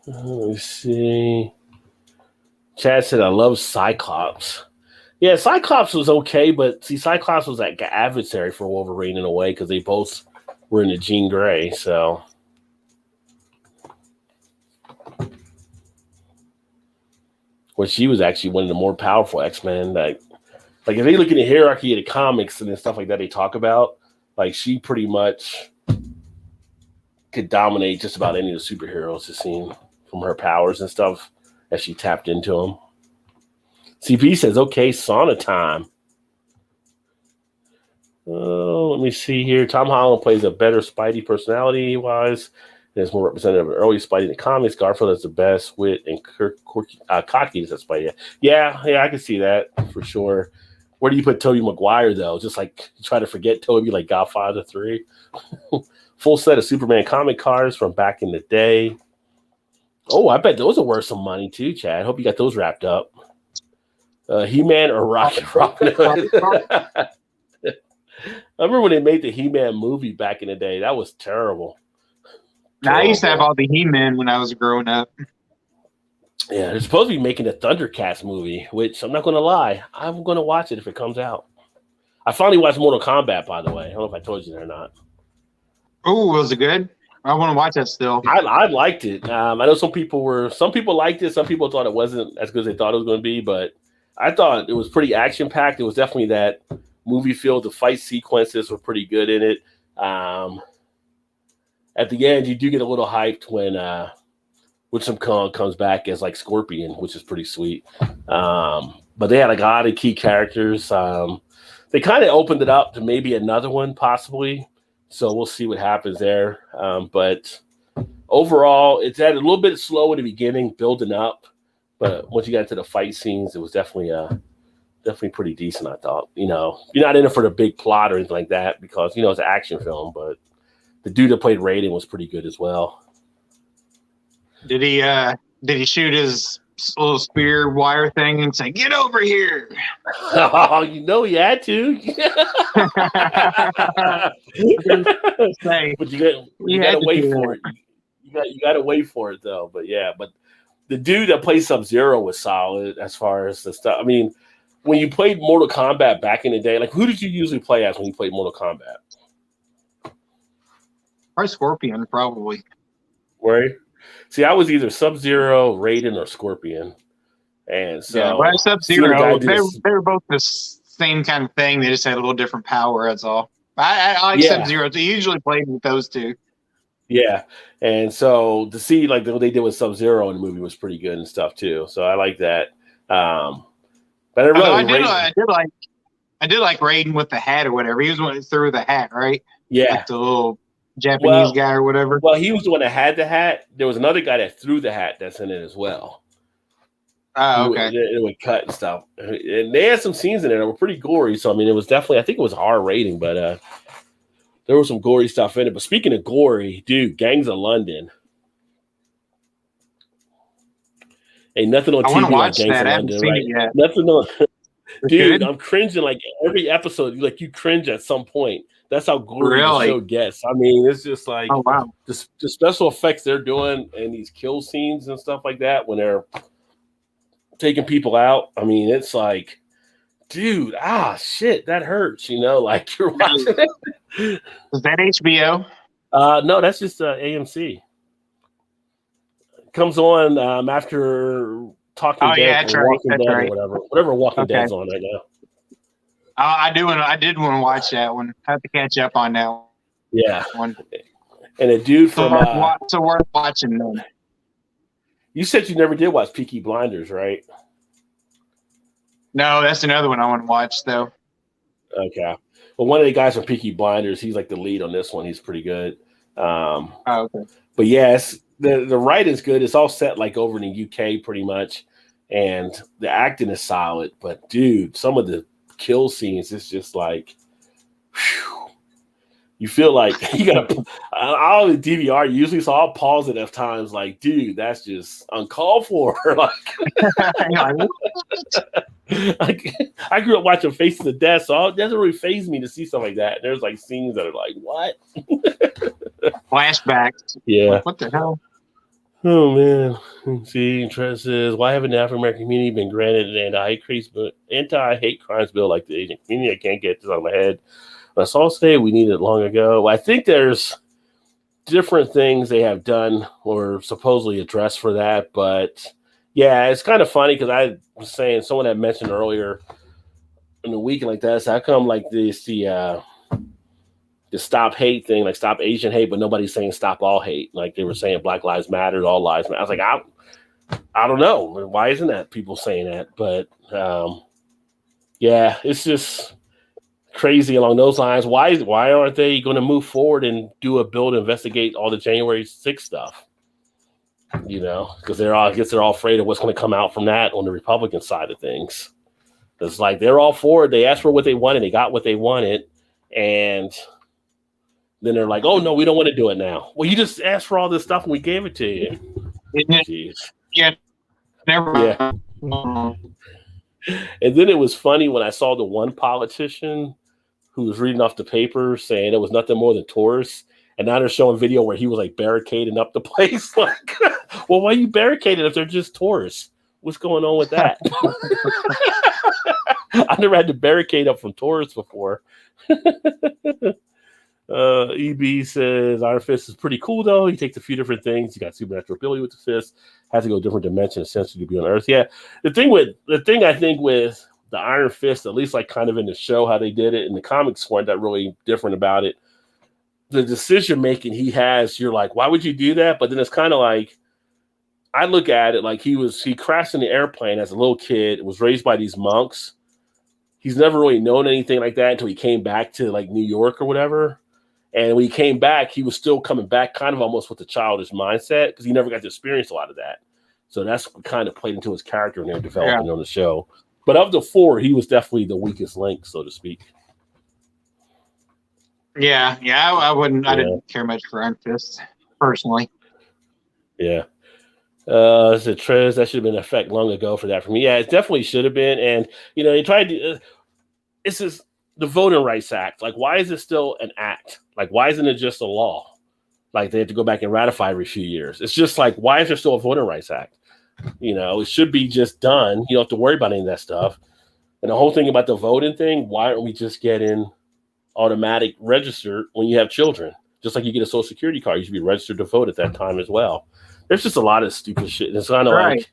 Let me see. Chad said, "I love Cyclops." Yeah, Cyclops was okay, but see, Cyclops was like an adversary for Wolverine in a way because they both were into Jean Grey. So, well, she was actually one of the more powerful X-Men. Like if they look at the hierarchy of the comics and stuff like that, they talk about like she pretty much could dominate just about any of the superheroes. It seemed from her powers and stuff as she tapped into them. CP says, "Okay, sauna time." Oh, let me see here. Tom Holland plays a better Spidey personality-wise. And is more representative of early Spidey in the comics. Garfield has the best wit, and Cocky is a Spidey. Yeah, I can see that for sure. Where do you put Tobey Maguire, though? Just like you try to forget Tobey, like Godfather 3. Full set of Superman comic cards from back in the day. Oh, I bet those are worth some money, too, Chad. Hope you got those wrapped up. He-Man or Rocket Robin Hood? I remember when they made the He-Man movie back in the day. That was terrible. I used to have all the He-Man when I was growing up. Yeah, they're supposed to be making a Thundercats movie, which I'm not going to lie. I'm going to watch it if it comes out. I finally watched Mortal Kombat, by the way. I don't know if I told you that or not. Oh, was it good? I want to watch that still. I liked it. I know some people liked it. Some people thought it wasn't as good as they thought it was going to be, but I thought it was pretty action-packed. It was definitely that movie feel. The fight sequences were pretty good in it. At the end, you do get a little hyped when Witcham Kong comes back as like Scorpion, which is pretty sweet. But they had like a lot of key characters. They kind of opened it up to maybe another one possibly. So we'll see what happens there. But overall, it's at a little bit slow in the beginning, building up. But once you got into the fight scenes, it was definitely pretty decent, I thought. You know, you're not in it for the big plot or anything like that because, you know, it's an action film. But the dude that played Raiden was pretty good as well. Did he shoot his little spear wire thing and say, "Get over here"? Oh, you know he had to. But you gotta wait for it. You gotta wait for it though. But yeah, the dude that plays Sub-Zero was solid as far as the stuff. I mean, when you played Mortal Kombat back in the day, like who did you usually play as when you played Mortal Kombat? Or Scorpion, probably. Right. See, I was either Sub-Zero, Raiden, or Scorpion. And so Sub-Zero, they were both the same kind of thing. They just had a little different power, that's all. I like Sub-Zero. They usually played with those two. Yeah. And so to see like what they did with Sub-Zero in the movie was pretty good and stuff too. So I like that. But I did like Raiden with the hat or whatever. He was the one that threw the hat, right? Yeah. Like the little Japanese guy or whatever. Well, he was the one that had the hat. There was another guy that threw the hat that's in it as well. Oh, okay. It would cut and stuff. And they had some scenes in there that were pretty gory. So I mean, it was definitely, I think it was a R rating, but there was some gory stuff in it. But speaking of gory, dude, Gangs of London. Ain't nothing on TV like Gangs of London, right? Nothing on. Dude, I'm cringing like every episode. Like you cringe at some point. That's how gory the show gets. I mean, it's just like the special effects they're doing and these kill scenes and stuff like that when they're taking people out. I mean, it's like, dude, shit, that hurts. You know, like you're watching it. Is that HBO? No, that's just AMC. Comes on after Talking Dead or Walking Dead or whatever Walking Dead's on right now. I did want to watch that one. I have to catch up on that one. Yeah. And a dude from so worth watching them. You said you never did watch Peaky Blinders, right? No, that's another one I want to watch though. Okay. Well, one of the guys from Peaky Blinders, he's like the lead on this one. He's pretty good. Okay. But yes, the writing's good. It's all set like over in the UK pretty much, and the acting is solid. But dude, some of the kill scenes, it's just like, whew, you feel like you gotta. I'll DVR usually, so I'll pause it at times. Like, dude, that's just uncalled for. Like, I grew up watching Faces of Death, so it doesn't really faze me to see stuff like that. There's like scenes that are like, what? Flashbacks. Yeah. Like, what the hell? Oh man. Let's see, Trent says, why haven't the African American community been granted an anti-hate crimes bill like the Asian community? I can't get this out of my head. But I saw today we needed it long ago. I think there's different things they have done or supposedly addressed for that, but yeah, it's kind of funny because I was saying someone had mentioned earlier in the weekend like that. So how come like the stop hate thing, like stop Asian hate, but nobody's saying stop all hate? Like they were saying Black Lives Matter, all lives matter. I was like, I don't know. Why isn't that people saying that? But yeah, it's just crazy along those lines. Why aren't they going to move forward and do a bill to investigate all the January 6th stuff? You know, because they're all afraid of what's going to come out from that on the Republican side of things. It's like they're all for it. They asked for what they wanted. They got what they wanted. And then they're like, oh, no, we don't want to do it now. Well, you just asked for all this stuff and we gave it to you. Jeez. Yeah. Never. Yeah. And then it was funny when I saw the one politician who was reading off the paper saying it was nothing more than tourists. And now they're showing video where he was like barricading up the place. Like, well, why are you barricaded if they're just tourists? What's going on with that? I never had to barricade up from tourists before. EB says Iron Fist is pretty cool though. He takes a few different things. He got supernatural ability with the fist. Has to go different dimensions essentially to be on Earth. Yeah, the thing I think with the Iron Fist, at least like kind of in the show how they did it, and the comics weren't that really different about it. The decision making he has, you're like, why would you do that? But then it's kind of like, I look at it like he crashed in the airplane as a little kid, was raised by these monks. He's never really known anything like that until he came back to like New York or whatever. And when he came back, he was still coming back kind of almost with a childish mindset because he never got to experience a lot of that. So that's kind of played into his character when they're developing on the show. But of the four, he was definitely the weakest link, so to speak. Yeah, I wouldn't. I didn't care much for Iron Fist personally. Yeah. So Trez, that should have been in effect long ago for that for me. Yeah, it definitely should have been. And you know, they tried to. This is the Voting Rights Act. Like, why is it still an act? Like, why isn't it just a law? Like, they have to go back and ratify every few years. It's just like, why is there still a Voting Rights Act? You know, it should be just done. You don't have to worry about any of that stuff. And the whole thing about the voting thing, why aren't we just getting automatic registered when you have children? Just like you get a social security card, you should be registered to vote at that time as well. There's just a lot of stupid shit. It's kind of like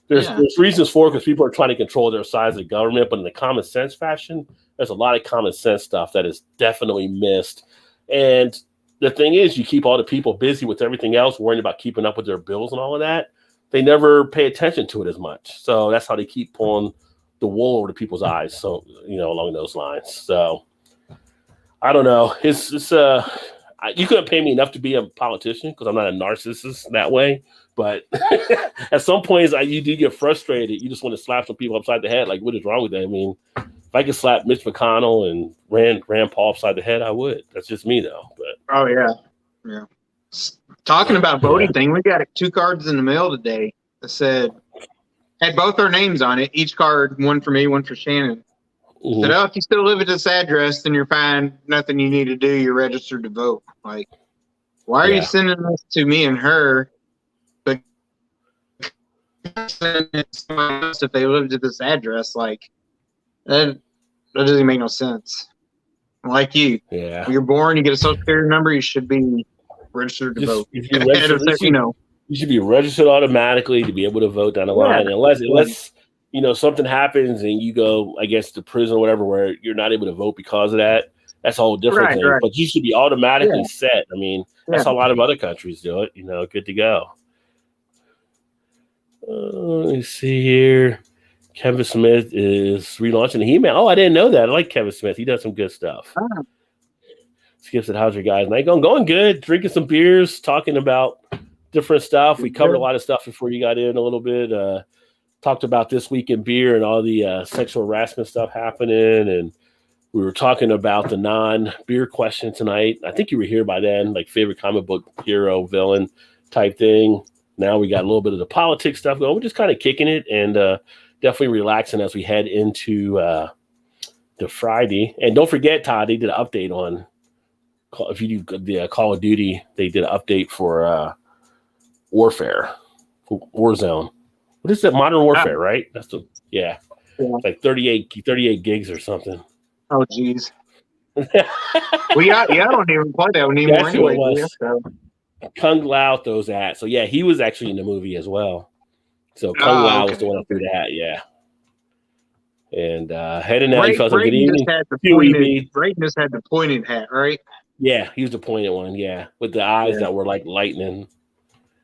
there's reasons for it because people are trying to control their size of the government, but in the common sense fashion, there's a lot of common sense stuff that is definitely missed. And the thing is, you keep all the people busy with everything else, worrying about keeping up with their bills and all of that. They never pay attention to it as much. So that's how they keep pulling the wool over the people's eyes. So, you know, along those lines. So I don't know. you couldn't pay me enough to be a politician because I'm not a narcissist that way. But at some points, you do get frustrated. You just want to slap some people upside the head. Like, what is wrong with that? I mean, if I could slap Mitch McConnell and Rand Paul upside the head, I would. That's just me, though. But oh yeah. Talking about voting thing, we got 2 cards in the mail today that had both our names on it. Each card, one for me, one for Shannon. mm-hmm. Said, if you still live at this address, then you're fine. Nothing you need to do. You're registered to vote. Like, why are you sending this to me and her? But if they lived at this address, like that doesn't make no sense. Like you, when you're born, you get a social security number. You should be registered to vote. If you're registered, you should be registered automatically to be able to vote down the line, unless something happens and you go, I guess, to prison or whatever, where you're not able to vote because of that. That's a whole different thing. Right. But you should be automatically set. I mean, that's how a lot of other countries do it. Good to go. Let me see here. Kevin Smith is relaunching the He-Man. Oh, I didn't know that. I like Kevin Smith. He does some good stuff. Skip said, how's your guys' night going good. Drinking some beers, talking about different stuff. We covered a lot of stuff before you got in a little bit. Talked about this week in beer and all the sexual harassment stuff happening. And we were talking about the non-beer question tonight. I think you were here by then, like favorite comic book hero, villain type thing. Now we got a little bit of the politics stuff going. We're just kind of kicking it and definitely relaxing as we head into the Friday. And don't forget, Todd, they did an update on, if you do the Call of Duty, they did an update for Warfare, Warzone. What is that? Modern Warfare, right? That's it's like 38 gigs or something. Oh, geez. I don't even play that one anymore anyway. Kung Lao throws that. So, he was actually in the movie as well. So, Kung Lao was the one that threw that, And heading out, he felt like good evening. Brayden just had the pointed hat, right? Yeah, he was the pointed one, with the eyes that were like lightning.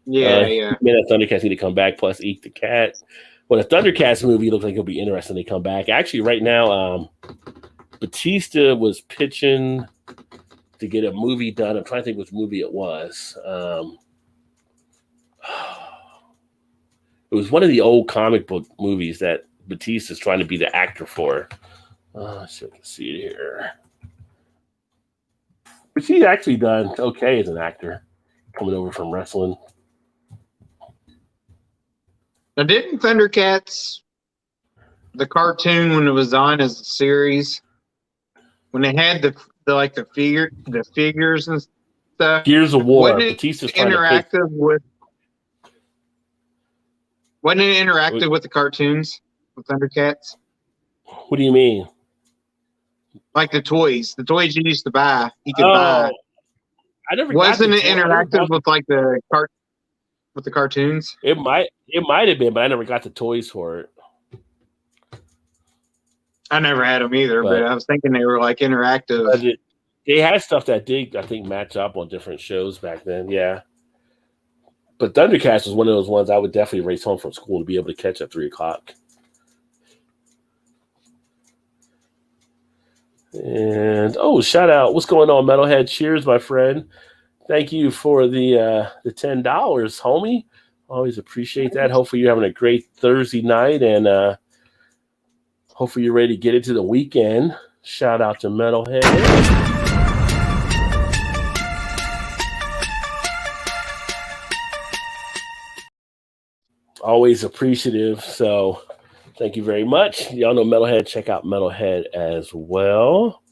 Man, that Thundercats need to come back, plus Eat the Cat. Well, the Thundercats movie looks like it'll be interesting to come back. Actually, right now, Batista was pitching to get a movie done. I'm trying to think which movie it was. It was one of the old comic book movies that Batista's trying to be the actor for. So I can see it here. But she's actually done okay as an actor, coming over from wrestling. Now, didn't Thundercats, the cartoon when it was on as a series, when they had the figures and stuff, Gears of War, wasn't it interactive with the cartoons with Thundercats? What do you mean? Like the toys you used to buy, you could buy. I never wasn't it interactive with like the cartoons? It might have been, but I never got the toys for it. I never had them either, but I was thinking they were like interactive. They had stuff that did, I think, match up on different shows back then. Yeah. But Thundercats was one of those ones I would definitely race home from school to be able to catch at 3:00. And shout out! What's going on, Metalhead? Cheers, my friend. Thank you for the $10, homie. Always appreciate that. Hopefully you're having a great Thursday night, and hopefully you're ready to get into the weekend. Shout out to Metalhead. Always appreciative. So thank you very much. Y'all know Metalhead. Check out Metalhead as well.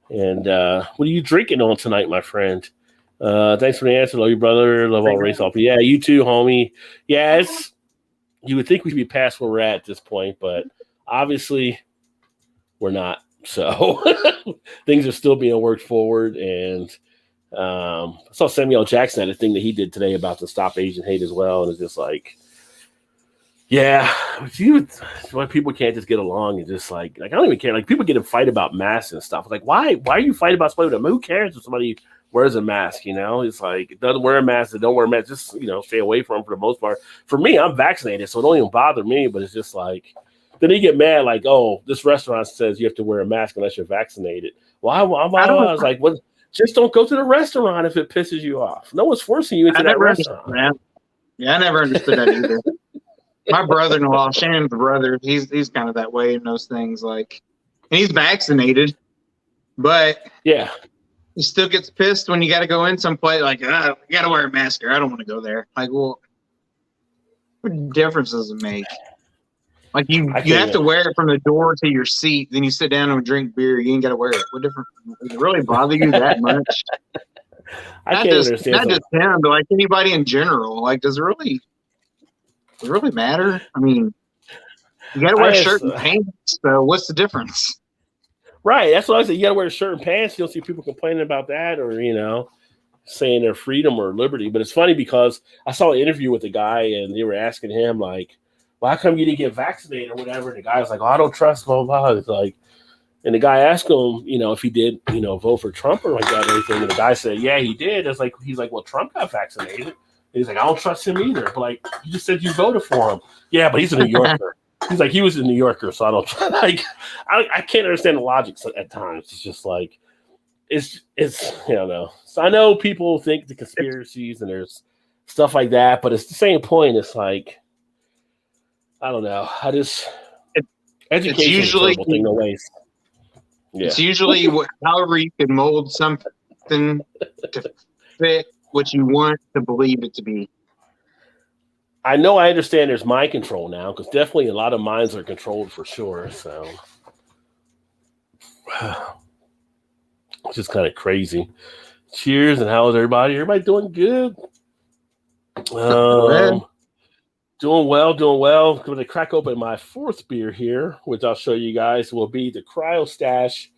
And what are you drinking on tonight, my friend? Thanks for the answer. Love you, brother. Love all race off. Yeah, you too, homie. Yeah, you would think we'd be past where we're at this point, but obviously we're not. So things are still being worked forward. And I saw Samuel Jackson had a thing that he did today about the Stop Asian Hate as well. And it's just like, why people can't just get along and just like I don't even care. Like people get in fight about masks and stuff. Like why are you fighting about somebody with them? Who cares if somebody wears a mask? It's like it doesn't wear a mask, it don't wear a mask. Just stay away from them for the most part. For me, I'm vaccinated, so it don't even bother me. But it's just like then they get mad, like, oh, this restaurant says you have to wear a mask unless you're vaccinated. Well, I was like, what? just don't go to the restaurant if it pisses you off. No one's forcing you into that restaurant. That. Yeah, I never understood that either. My brother-in-law, Shannon's brother, he's kind of that way in those things. Like, and he's vaccinated, but yeah, he still gets pissed when you got to go in someplace. Like, you got to wear a mask, or I don't want to go there. Like, well, what difference does it make? Like, you have to wear it from the door to your seat. Then you sit down and drink beer. You ain't got to wear it. What difference? Does it really bother you that much? I can't understand. Not just him, but like anybody in general. Like, does it really matter? I mean, you got to wear a shirt and pants. So what's the difference? Right. That's what I said. You got to wear a shirt and pants. You don't see people complaining about that, or saying their freedom or liberty. But it's funny because I saw an interview with a guy, and they were asking him like, well, how come you didn't get vaccinated or whatever? And the guy was like, oh, I don't trust, blah, blah, blah. It's like, and the guy asked him, if he did, vote for Trump or like that or anything. And the guy said, yeah, he did. It's like, he's like, well, Trump got vaccinated. And he's like, I don't trust him either. But like, you just said you voted for him. Yeah, but he's a New Yorker. He's like, he was a New Yorker. So I don't I can't understand the logic at times. It's just like, it's, I don't know. So I know people think the conspiracies and there's stuff like that, but it's the same point. It's like, I don't know. Education is usually a terrible thing to waste. Yeah. It's usually however you can mold something to fit what you want to believe it to be. I know I understand there's mind control now, because definitely a lot of minds are controlled for sure. So it's just kind of crazy. Cheers, and how is everybody? Everybody doing good? Doing well. I'm going to crack open my fourth beer here, which I'll show you guys will be the Cryo Stash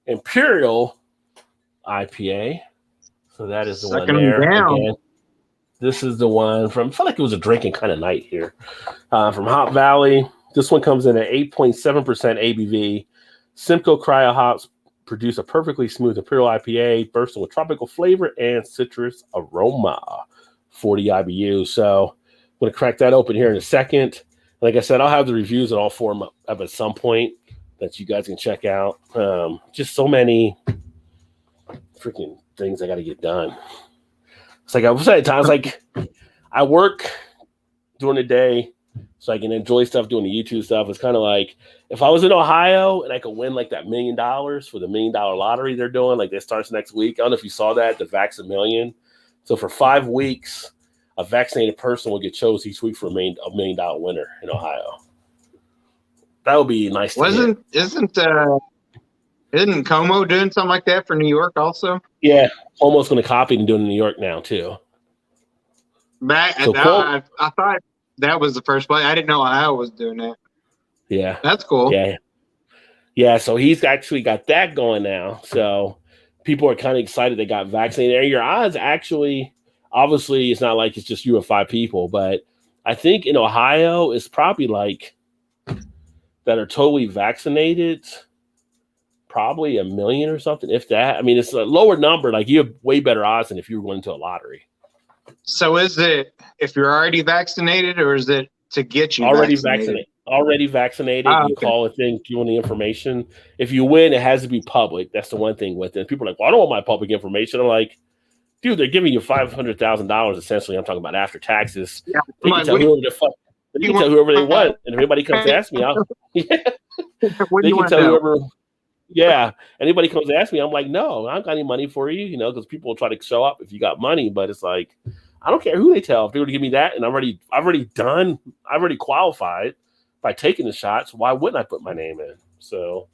Imperial IPA. So that is the one there. Again, this is the one from, I felt like it was a drinking kind of night here, from Hop Valley. This one comes in at 8.7% ABV. Simcoe Cryo hops produce a perfectly smooth Imperial IPA, bursting with tropical flavor and citrus aroma. 40 IBU. So I'm going to crack that open here in a second. Like I said, I'll have the reviews in all form up at some point that you guys can check out. Just so many freaking things I got to get done. It's like I was saying at times, like I work during the day so I can enjoy stuff doing the YouTube stuff. It's kind of like if I was in Ohio and I could win like that $1 million for the $1 million lottery they're doing, like that starts next week. I don't know if you saw that, the Vax $1 Million. So for 5 weeks, a vaccinated person will get chosen each week for a $1 million winner in Ohio. That would be nice. Isn't Como doing something like that for New York also? Yeah, almost going to copy and do it in New York now too. I thought that was the first place. I didn't know Ohio was doing that. Yeah, that's cool. Yeah. So he's actually got that going now. So people are kind of excited they got vaccinated. And your odds actually, obviously, it's not like it's just you and 5 people, but I think in Ohio it's probably like that are totally vaccinated. Probably 1 million or something, if that. I mean, it's a lower number. Like you have way better odds than if you were going to a lottery. So is it if you're already vaccinated, or is it to get you already vaccinated? Already vaccinated. You call a thing, you want the information. If you win, it has to be public. That's the one thing with it. People are like, well, I don't want my public information. I'm like, dude, they're giving you $500,000 essentially. I'm talking about after taxes. Yeah, they can tell whoever they want. And if anybody comes to ask me, they can tell whoever. Yeah, anybody comes to ask me, I'm like, no, I don't got any money for you, because people will try to show up if you got money, but it's like, I don't care who they tell. If they were to give me that, and I've already qualified by taking the shots, why wouldn't I put my name in? So,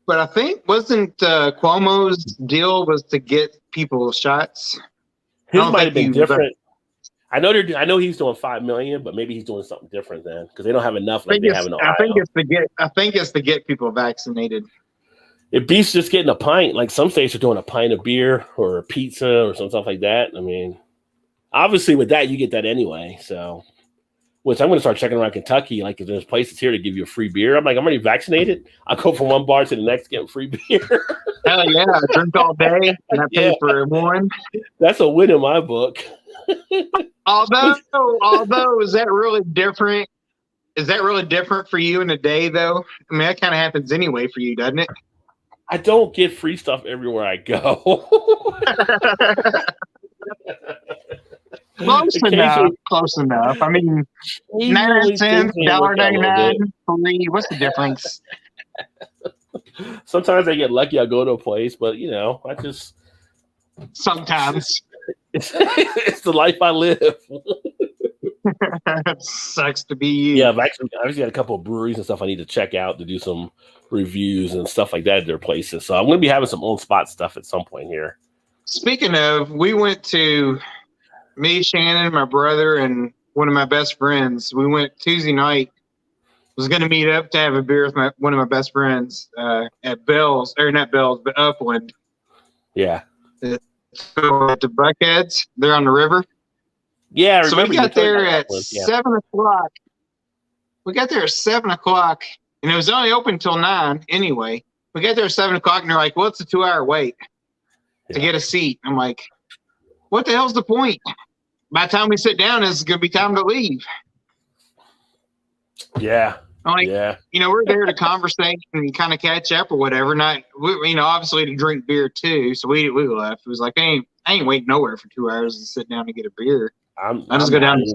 but I think wasn't Cuomo's deal was to get people shots? His might have been different. I know he's doing 5 million, but maybe he's doing something different then because they don't have enough like they have in Ohio. I think it's to get people vaccinated. It beats just getting a pint. Like some states are doing a pint of beer or a pizza or some stuff like that. I mean, obviously with that, you get that anyway. So, which I'm going to start checking around Kentucky. Like if there's places here to give you a free beer, I'm like, I'm already vaccinated. I'll go from one bar to the next, getting free beer. Hell yeah. I drink all day and I pay for one. That's a win in my book. Although, is that really different? Is that really different for you in a day though? I mean, that kind of happens anyway for you, doesn't it? I don't get free stuff everywhere I go. Close enough. Close enough. I mean, 99 cents, $1.99, free. What's the difference? Sometimes I get lucky. I go to a place, but I just sometimes it's the life I live. It sucks to be you. Yeah, I've actually got a couple of breweries and stuff I need to check out to do some reviews and stuff like that at their places. So I'm going to be having some on spot stuff at some point here. Speaking of, we went to me, Shannon, my brother, and one of my best friends. We went Tuesday night. Was going to meet up to have a beer with one of my best friends at Bell's, or not Bell's, but Upland. Yeah. To Buckheads. They're on the river. Yeah, I so we got there at 7 o'clock. We got there at 7 o'clock, and it was only open until 9 anyway. We got there at 7 o'clock, and they're like, well, it's a 2-hour wait to get a seat. I'm like, what the hell's the point? By the time we sit down, it's going to be time to leave. Yeah. I'm like, we're there to conversate and kind of catch up or whatever. Not, obviously to drink beer too. So we left. It was like, I ain't waiting nowhere for 2 hours to sit down and get a beer. I just go down the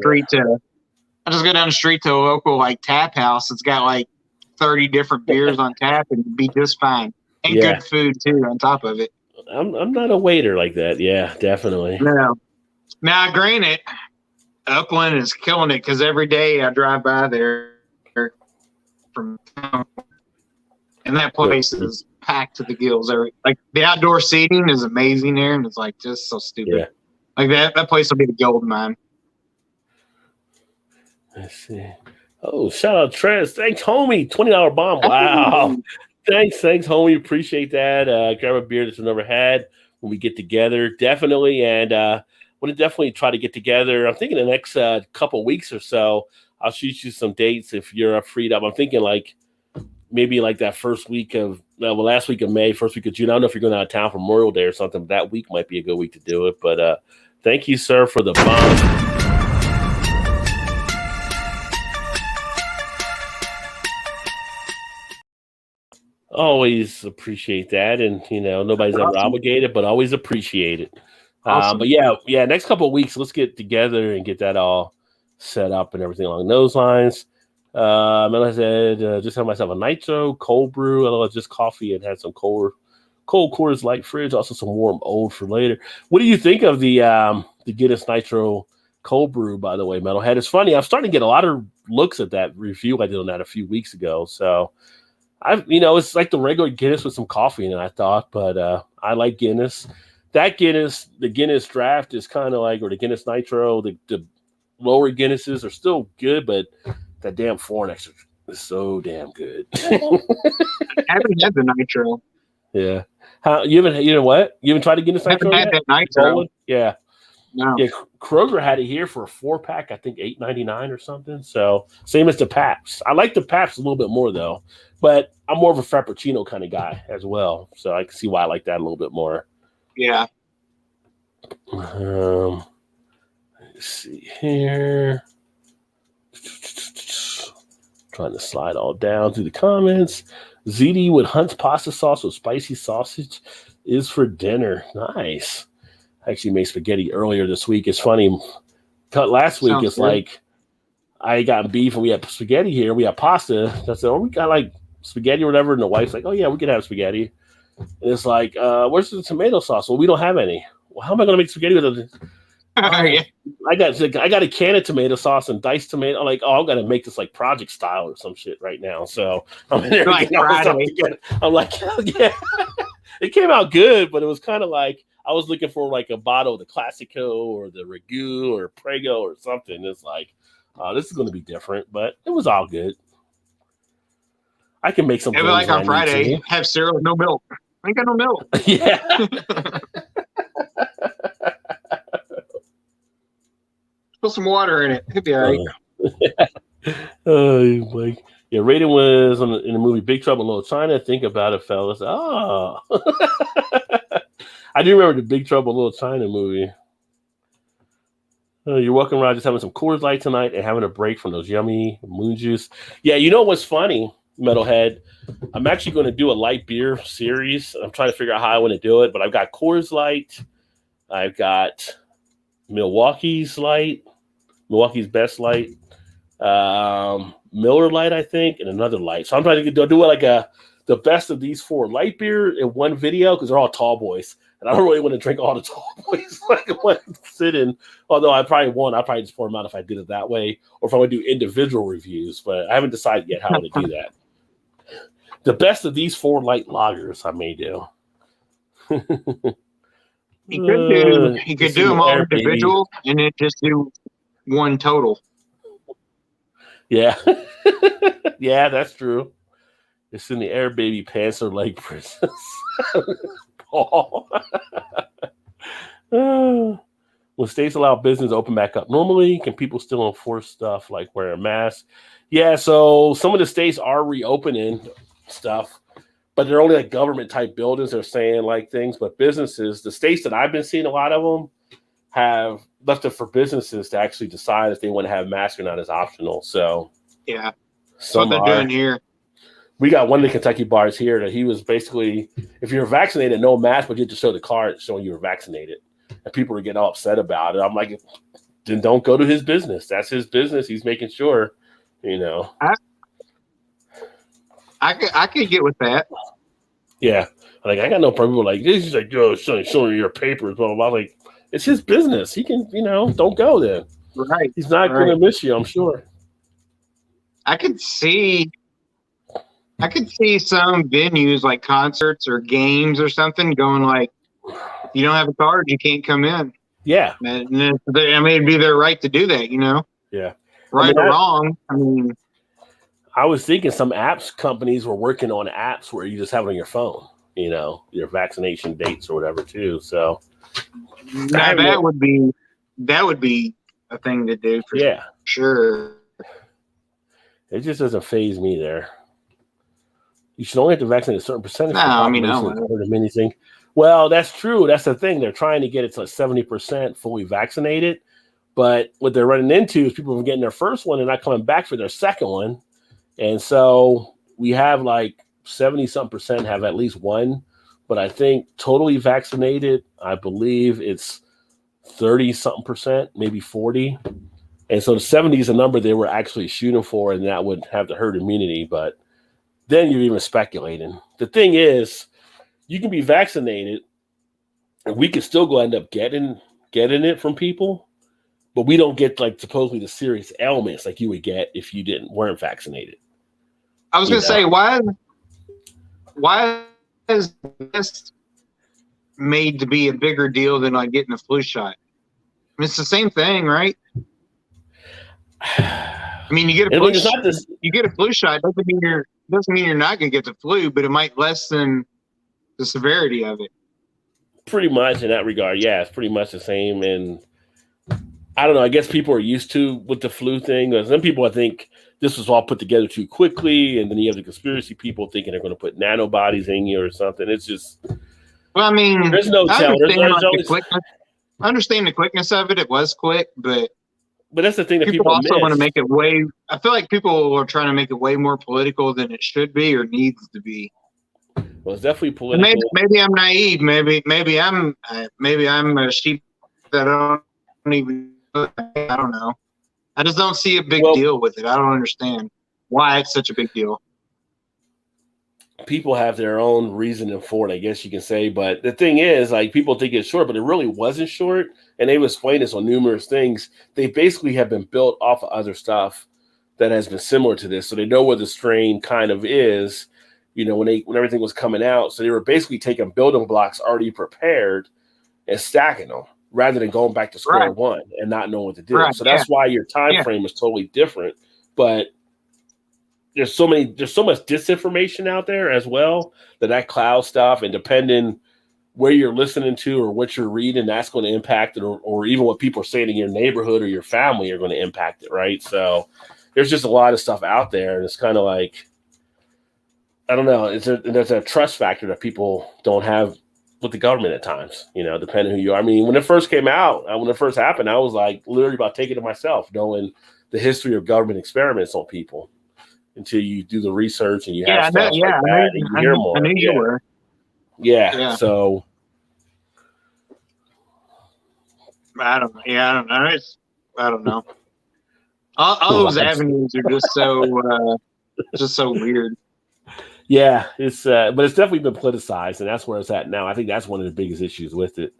street to a local tap house. It's got 30 different beers on tap and be just fine. And good food too on top of it. I'm not a waiter like that. Yeah, definitely. No. Now, granted, Upland is killing it because every day I drive by there from town, and that place is packed to the gills. The outdoor seating is amazing there, and it's just so stupid. Yeah. That place will be the gold mine. Let's see. Oh, shout out Trez. Thanks, homie. $20 bomb. Wow. Thanks, homie. Appreciate that. Grab a beer that I've never had when we get together. Definitely. And want to definitely try to get together. I'm thinking the next couple weeks or so, I'll shoot you some dates if you're freed up. I'm thinking maybe that first week of, last week of May, first week of June. I don't know if you're going out of town for Memorial Day or something, but that week might be a good week to do it. But thank you, sir, for the bomb. Always appreciate that, and nobody's ever obligated, but always appreciate it. Awesome. But next couple of weeks, let's get together and get that all set up and everything along those lines. And I said, just have myself a nitro cold brew. I love just coffee and had some cold Coors Light fridge, also some warm old for later. What do you think of the Guinness Nitro cold brew? By the way, Metalhead, it's funny. I'm starting to get a lot of looks at that review I did on that a few weeks ago. So. It's like the regular Guinness with some coffee in it, I thought, but I like Guinness. That Guinness, the Guinness draft is kind of or the Guinness Nitro, the lower Guinnesses are still good, but that damn foreign extra is so damn good. I haven't had the Nitro. Yeah. You haven't tried the Guinness Nitro yet? I haven't had that Nitro. Yeah. No. Yeah, Kroger had it here for a 4-pack, I think $8.99 or something. So same as the Pabst. I like the Pabst a little bit more though, but I'm more of a Frappuccino kind of guy as well. So I can see why I like that a little bit more. Yeah. Let's see here. Trying to slide all down through the comments. ZD with Hunt's pasta sauce with spicy sausage is for dinner. Nice. I actually made spaghetti earlier this week. It's funny. Last week, it's good. I got beef and we had spaghetti here. We had pasta. I said, we got spaghetti or whatever. And the wife's like, oh, yeah, we could have spaghetti. And it's where's the tomato sauce? Well, we don't have any. Well, how am I going to make spaghetti with it? Yeah. I got a can of tomato sauce and diced tomato. I'm like, I'm going to make this project style or some shit right now. So I'm in there. I'm like, hell yeah. It came out good, but it was kind of I was looking for a bottle of the Classico or the Ragu or Prego or something. It's this is going to be different, but it was all good. I can make something. Maybe on Friday, have cereal with no milk. I ain't got no milk. Yeah. Put some water in it. It'll be all right. Like, yeah, Raiden was in the movie Big Trouble in Little China. Think about it, fellas. Oh. I do remember the Big Trouble in Little China movie. You're welcome, Rod. Just having some Coors Light tonight and having a break from those yummy moon juice. Yeah, you know what's funny? metalhead. I'm actually going to do a light beer series. I'm trying to figure out how I want to do it, but I've got Coors Light. I've got Milwaukee's Best Light, Miller Light, I think, and another light. So I'm trying to do it like the best of these 4 light beer in one video because they're all tall boys. And I don't really want to drink all the tall boys like one sitting. Although I probably won't. I'll probably just pour them out if I did it that way, or if I would do individual reviews. But I haven't decided yet how to do that. The best of these 4 light lagers I may do. He could do them all individual and then just do one total. Yeah. Yeah, that's true. It's in the air, baby. Pants are like prisons. Paul. When states allow business to open back up normally, can people still enforce stuff like wearing masks? Yeah, so some of the states are reopening stuff, but they're only like government type buildings. They're saying like things, but businesses, the states that I've been seeing, a lot of them have left it for businesses to actually decide if they want to have masks or not as optional. So yeah, that's what they're doing here. We got one of the Kentucky bars here that he was basically, if you're vaccinated, no mask, but you have to show the card showing you were vaccinated. And people were getting all upset about it. I'm like, then don't go to his business. That's his business. He's making sure, you know. I could get with that. Yeah. Like, I got no problem. Like, this is like, yo, showing your papers, blah, blah, blah. Like, it's his business. He can, you know, don't go there. Right. He's not going to miss you, I'm sure. I could see some venues like concerts or games or something going like, if you don't have a card, you can't come in. Yeah. And it'd be their right to do that, you know? Yeah. Right or wrong. I mean, I was thinking some apps companies were working on apps where you just have it on your phone, you know, your vaccination dates or whatever too. So that would be a thing to do for sure. It just doesn't faze me there. You should only have to vaccinate a certain percentage. No, I mean, anything. Well, that's true. That's the thing. They're trying to get it to 70% fully vaccinated. But what they're running into is people getting their first one and not coming back for their second one. And so we have like 70-something% have at least one. But I think totally vaccinated, I believe it's 30-something%, maybe 40. And so the 70 is a number they were actually shooting for, and that would have the herd immunity. But then you're even speculating. The thing is, you can be vaccinated, and we can still go end up getting it from people, but we don't get like supposedly the serious ailments like you would get if you weren't vaccinated. I was going to say, why is this made to be a bigger deal than like getting a flu shot? I mean, it's the same thing, right? I mean, you get a flu shot. You get a flu shot doesn't mean you're not going to get the flu, but it might lessen the severity of it. Pretty much in that regard, yeah, it's pretty much the same. And I don't know. I guess people are used to with the flu thing. Some people, I think, this was all put together too quickly, and then you have the conspiracy people thinking they're going to put nanobodies in you or something. It's just, well, I mean, there's no telling. I understand the quickness of it. It was quick, but that's the thing that people also want to make it way. I feel like people are trying to make it way more political than it should be or needs to be. Well, it's definitely political. Maybe I'm naive. Maybe I'm a sheep that I don't even. I don't know. I just don't see a big deal with it. I don't understand why it's such a big deal. People have their own reasoning for it, I guess you can say. But the thing is, like, people think it's short, but it really wasn't short. And they've explained this on numerous things. They basically have been built off of other stuff that has been similar to this. So they know where the strain kind of is, you know, when everything was coming out. So they were basically taking building blocks already prepared and stacking them rather than going back to square one and not knowing what to do. So that's why your time frame is totally different. But there's so much disinformation out there as well that cloud stuff, and depending where you're listening to or what you're reading, that's going to impact it, or even what people are saying in your neighborhood or your family are going to impact it, right? So there's just a lot of stuff out there, and it's kind of like, I don't know, there's a trust factor that people don't have with the government at times, you know, depending who you are. I mean, when it first came out, when it first happened, I was like literally about taking it myself, knowing the history of government experiments on people. until you do the research and you have Yeah, stuff like that, and you hear more. I knew you were. Yeah. So I don't know. Yeah, I don't know. I don't know. All those avenues are just so weird. Yeah, it's but it's definitely been politicized, and that's where it's at now. I think that's one of the biggest issues with it.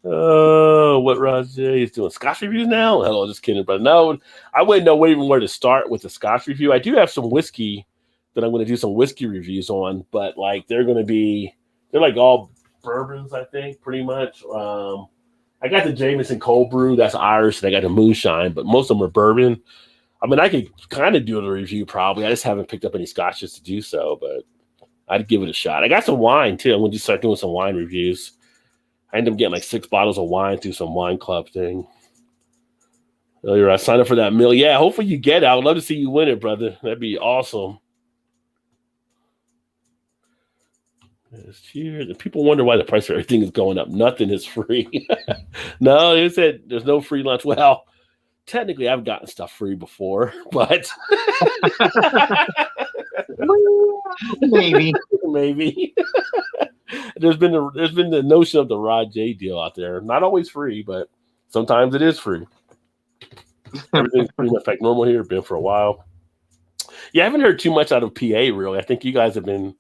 What Roger is doing Scotch reviews now? Hello, just kidding, but no, I wouldn't know even where to start with the Scotch review. I do have some whiskey that I'm going to do some whiskey reviews on, but like they're like all bourbons, I think, pretty much. I got the Jameson Cold Brew, that's Irish, and I got the Moonshine, but most of them are bourbon. I mean, I could kind of do a review probably. I just haven't picked up any scotches to do so, but I'd give it a shot. I got some wine too. I'm going to start doing some wine reviews. I ended up getting like 6 bottles of wine through some wine club thing. Oh, you're right. Sign up for that meal. Yeah, hopefully you get it. I would love to see you win it, brother. That'd be awesome. Yes, cheers. And people wonder why the price of everything is going up. Nothing is free. No, they said there's no free lunch. Well, technically, I've gotten stuff free before, but maybe. There's been the notion of the Rod J deal out there. Not always free, but sometimes it is free. Everything's pretty much like normal here. Been for a while. Yeah, I haven't heard too much out of PA really. I think you guys have been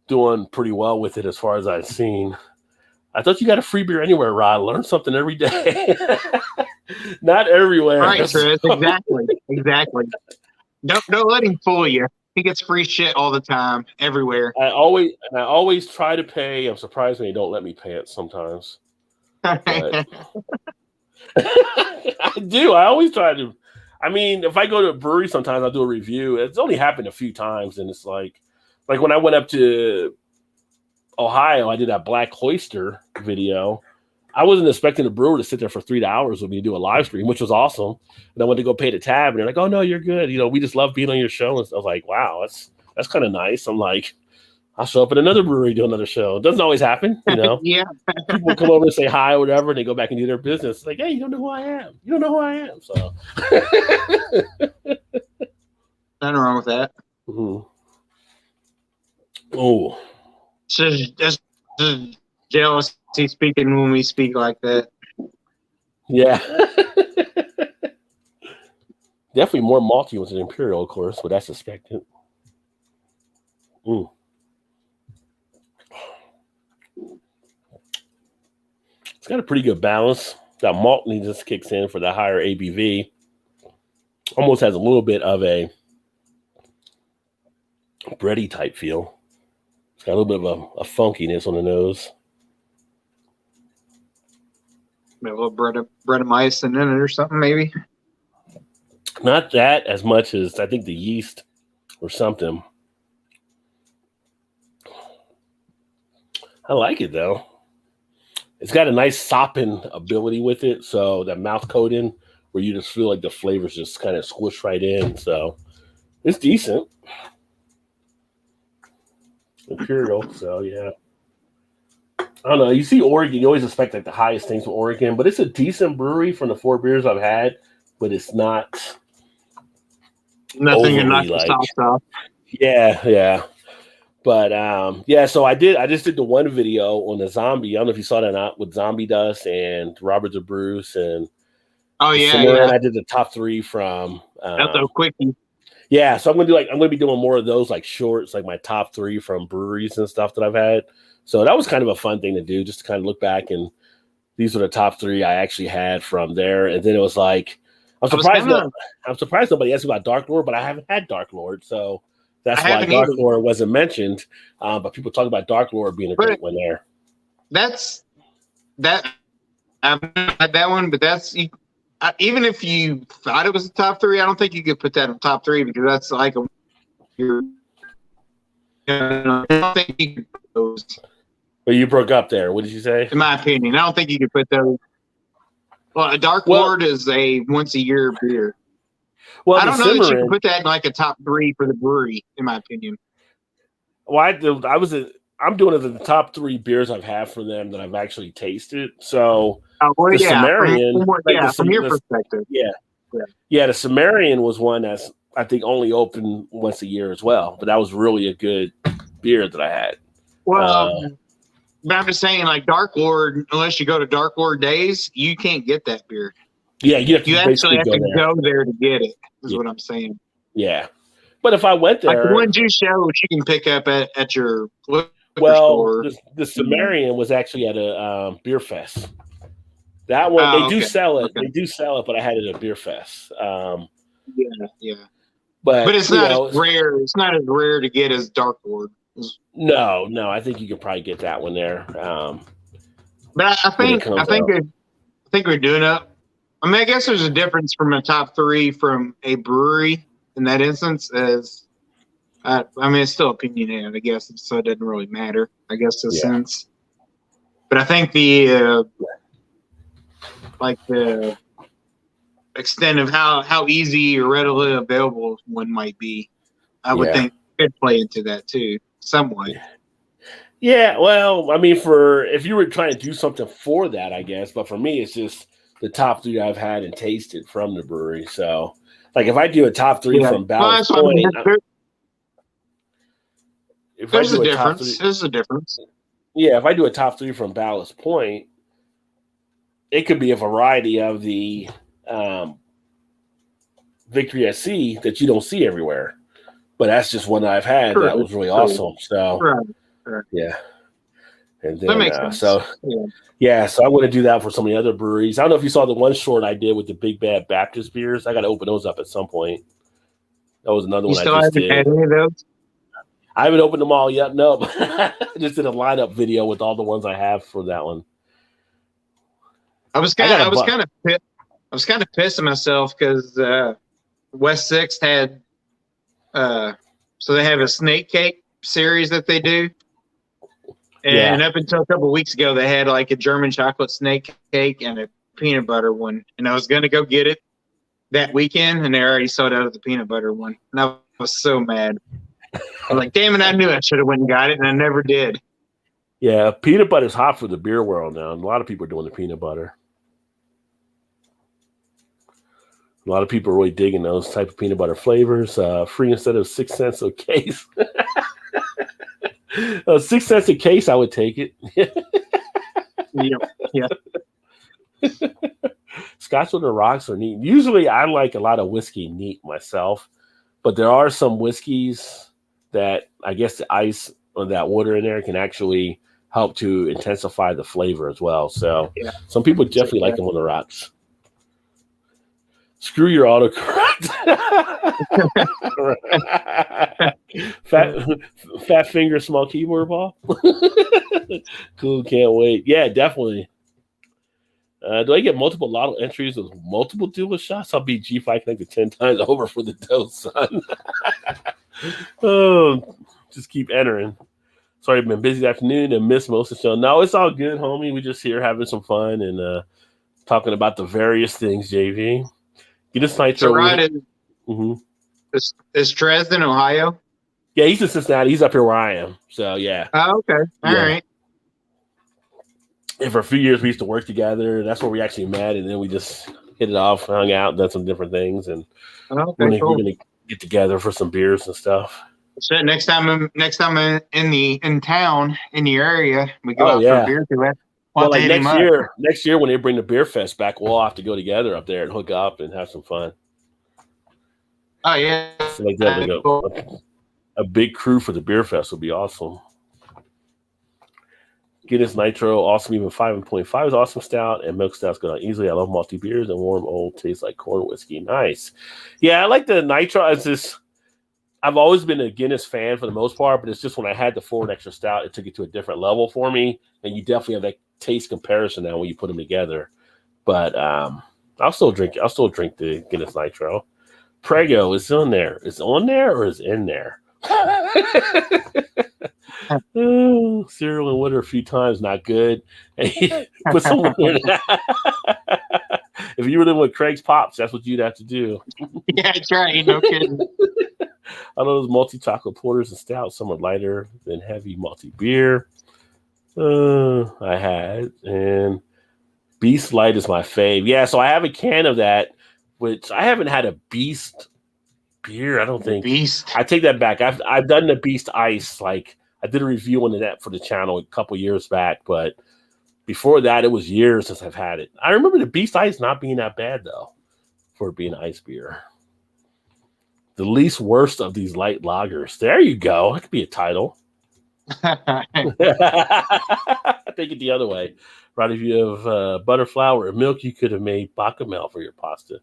doing pretty well with it as far as I've seen. I thought you got a free beer anywhere, Rod. Learn something every day. Not everywhere. Right, Chris. Exactly. Don't let him fool you. He gets free shit all the time, everywhere. I always try to pay. I'm surprised when they don't let me pay it sometimes. But I do. I always try to. I mean, if I go to a brewery, sometimes I'll do a review. It's only happened a few times, and it's like when I went up to Ohio, I did that Black Oyster video. I wasn't expecting the brewer to sit there for 3 hours with me to do a live stream, which was awesome. And I went to go pay the tab, and they're like, "Oh no, you're good. We just love being on your show." And I was like, "Wow, that's kind of nice." I'm like, I'll show up at another brewery, do another show. It doesn't always happen, Yeah. People come over and say hi or whatever, and they go back and do their business. It's like, hey, you don't know who I am. You don't know who I am. So, nothing wrong with that. Mm-hmm. Oh, Just jealousy speaking when we speak like that. Yeah. Definitely more malty with an Imperial, of course, but that's expected. It's got a pretty good balance. That malt just kicks in for the higher ABV. Almost has a little bit of a bready type feel. It's got a little bit of a funkiness on the nose. Maybe a little bread of mice in it or something, maybe. Not that as much as I think the yeast or something. I like it though. It's got a nice sopping ability with it, so that mouth coating where you just feel like the flavors just kind of squish right in. So it's decent. Imperial, so yeah. I don't know. You see Oregon, you always expect like the highest things from Oregon, but it's a decent brewery from the 4 beers I've had, but it's not nothing to knock like, the socks off. Yeah. But so I just did the one video on the zombie. I don't know if you saw that or not, with Zombie Dust and Robert the Bruce and yeah. I did the top 3 from That's a quickie. Yeah, so I'm gonna be doing more of those like shorts, like my top 3 from breweries and stuff that I've had. So that was kind of a fun thing to do, just to kind of look back, and these were the top 3 I actually had from there. And then it was like, I'm surprised nobody asked me about Dark Lord, but I haven't had Dark Lord, so that's why Dark Lord wasn't mentioned. But people talk about Dark Lord being a great one there. That's that. I've not had that one, but that's even if you thought it was the top 3, I don't think you could put that in top 3 because that's like I don't think you could put those. But you broke up there. What did you say? In my opinion, I don't think you could put those. Well, a Dark Lord is a once a year beer. Well, I don't know that you can put that in like a top 3 for the brewery, in my opinion. Well, I'm doing it in the top 3 beers I've had from them that I've actually tasted. So the Sumerian, from your perspective. Yeah. Yeah, the Sumerian was one that's I think only open once a year as well, but that was really a good beer that I had. Well, but I'm just saying, like Dark Lord, unless you go to Dark Lord Days, you can't get that beer. Yeah, you have to actually have to go there to get it. Is what I'm saying. Yeah, but if I went there, like the ones you showed, you can pick up at your liquor store. The Sumerian was actually at a beer fest. That one they do sell it. Okay. They do sell it, but I had it at a beer fest. Yeah. But it's not as rare. It's not as rare to get as Dark Lord. No. I think you could probably get that one there. But I think we're doing it. I mean, I guess there's a difference from a top three from a brewery in that instance. As I mean, it's still opinionated, I guess, so it doesn't really matter. I guess in a sense. But I think the extent of how easy or readily available one might be, I would think could play into that too, somewhat. Yeah, well, I mean, if you were trying to do something for that, I guess, but for me, it's just the top three I've had and tasted from the brewery. So, like, if I do a top three from Ballast Point, there's a difference. There's a difference. Yeah, if I do a top three from Ballast Point, it could be a variety of the Victory at Sea that you don't see everywhere. But that's just one I've had that was really awesome. So, yeah. And then, that makes sense. So I want to do that for some of the other breweries. I don't know if you saw the one short I did with the Big Bad Baptist beers. I got to open those up at some point. That was another one I just did. Had any of those? I haven't opened them all yet. No, I just did a lineup video with all the ones I have for that one. I was kind of pissed at myself because West Sixth had so they have a snake cake series that they do. And up until a couple of weeks ago, they had like a German chocolate snake cake and a peanut butter one. And I was going to go get it that weekend, and they already sold out of the peanut butter one. And I was so mad. I was like, damn it, I knew I should have went and got it, and I never did. Yeah, peanut butter is hot for the beer world now. A lot of people are doing the peanut butter. A lot of people are really digging those type of peanut butter flavors. Free instead of 6 cents a case. 6 cents a case, I would take it. Yeah. Scotch on the rocks are neat. Usually, I like a lot of whiskey neat myself, but there are some whiskeys that I guess the ice or that water in there can actually help to intensify the flavor as well. So some people definitely like them on the rocks. Screw your autocorrect. fat finger, small keyboard ball. Cool, can't wait. Yeah, definitely. Do I get multiple lotto entries with multiple dealer shots? I'll be G5 connected 10 times over for the dough, son. Oh, just keep entering. Sorry, I've been busy this afternoon and missed most of the show. No, it's all good, homie. We just here having some fun and talking about the various things, JV. Get this nitro. So Ryan is Dresden, Ohio? Yeah, he's in Cincinnati. He's up here where I am. So yeah. Oh, okay. All right. And for a few years we used to work together. That's where we actually met, and then we just hit it off, hung out, done some different things, and we're gonna get together for some beers and stuff. So next time I'm in town in the area, we go out for a beer together. Well, like next year when they bring the beer fest back, we'll all have to go together up there and hook up and have some fun. Oh yeah, so like that, a big crew for the beer fest would be awesome. Guinness Nitro, awesome. Even 5.5 is awesome stout, and milk stouts go down easily. I love malty beers, and warm old tastes like corn whiskey. Nice. Yeah, I like the Nitro. I've always been a Guinness fan for the most part, but it's just when I had the Forward Extra Stout, it took it to a different level for me, and you definitely have that taste comparison now when you put them together. But I'll still drink the Guinness Nitro. Prego is on there. Is on there or is in there? Cereal and water a few times, not good. Put some water in that. If you were living with Craig's Pops, that's what you'd have to do. Yeah, that's right. No kidding. I know those multi-chocolate porters and stouts, some are lighter than heavy multi-beer. I had, and Beast Light is my fave. Yeah, so I have a can of that which I haven't had a Beast beer. I don't think. Beast. I take that back. I've done the Beast Ice. Like I did a review on that for the channel a couple years back, but before that, it was years since I've had it. I remember the Beast Ice not being that bad though, for being ice beer. The least worst of these light lagers. There you go. That could be a title. I take it the other way. Right, if you have butter, flour, or milk, you could have made bacamel for your pasta.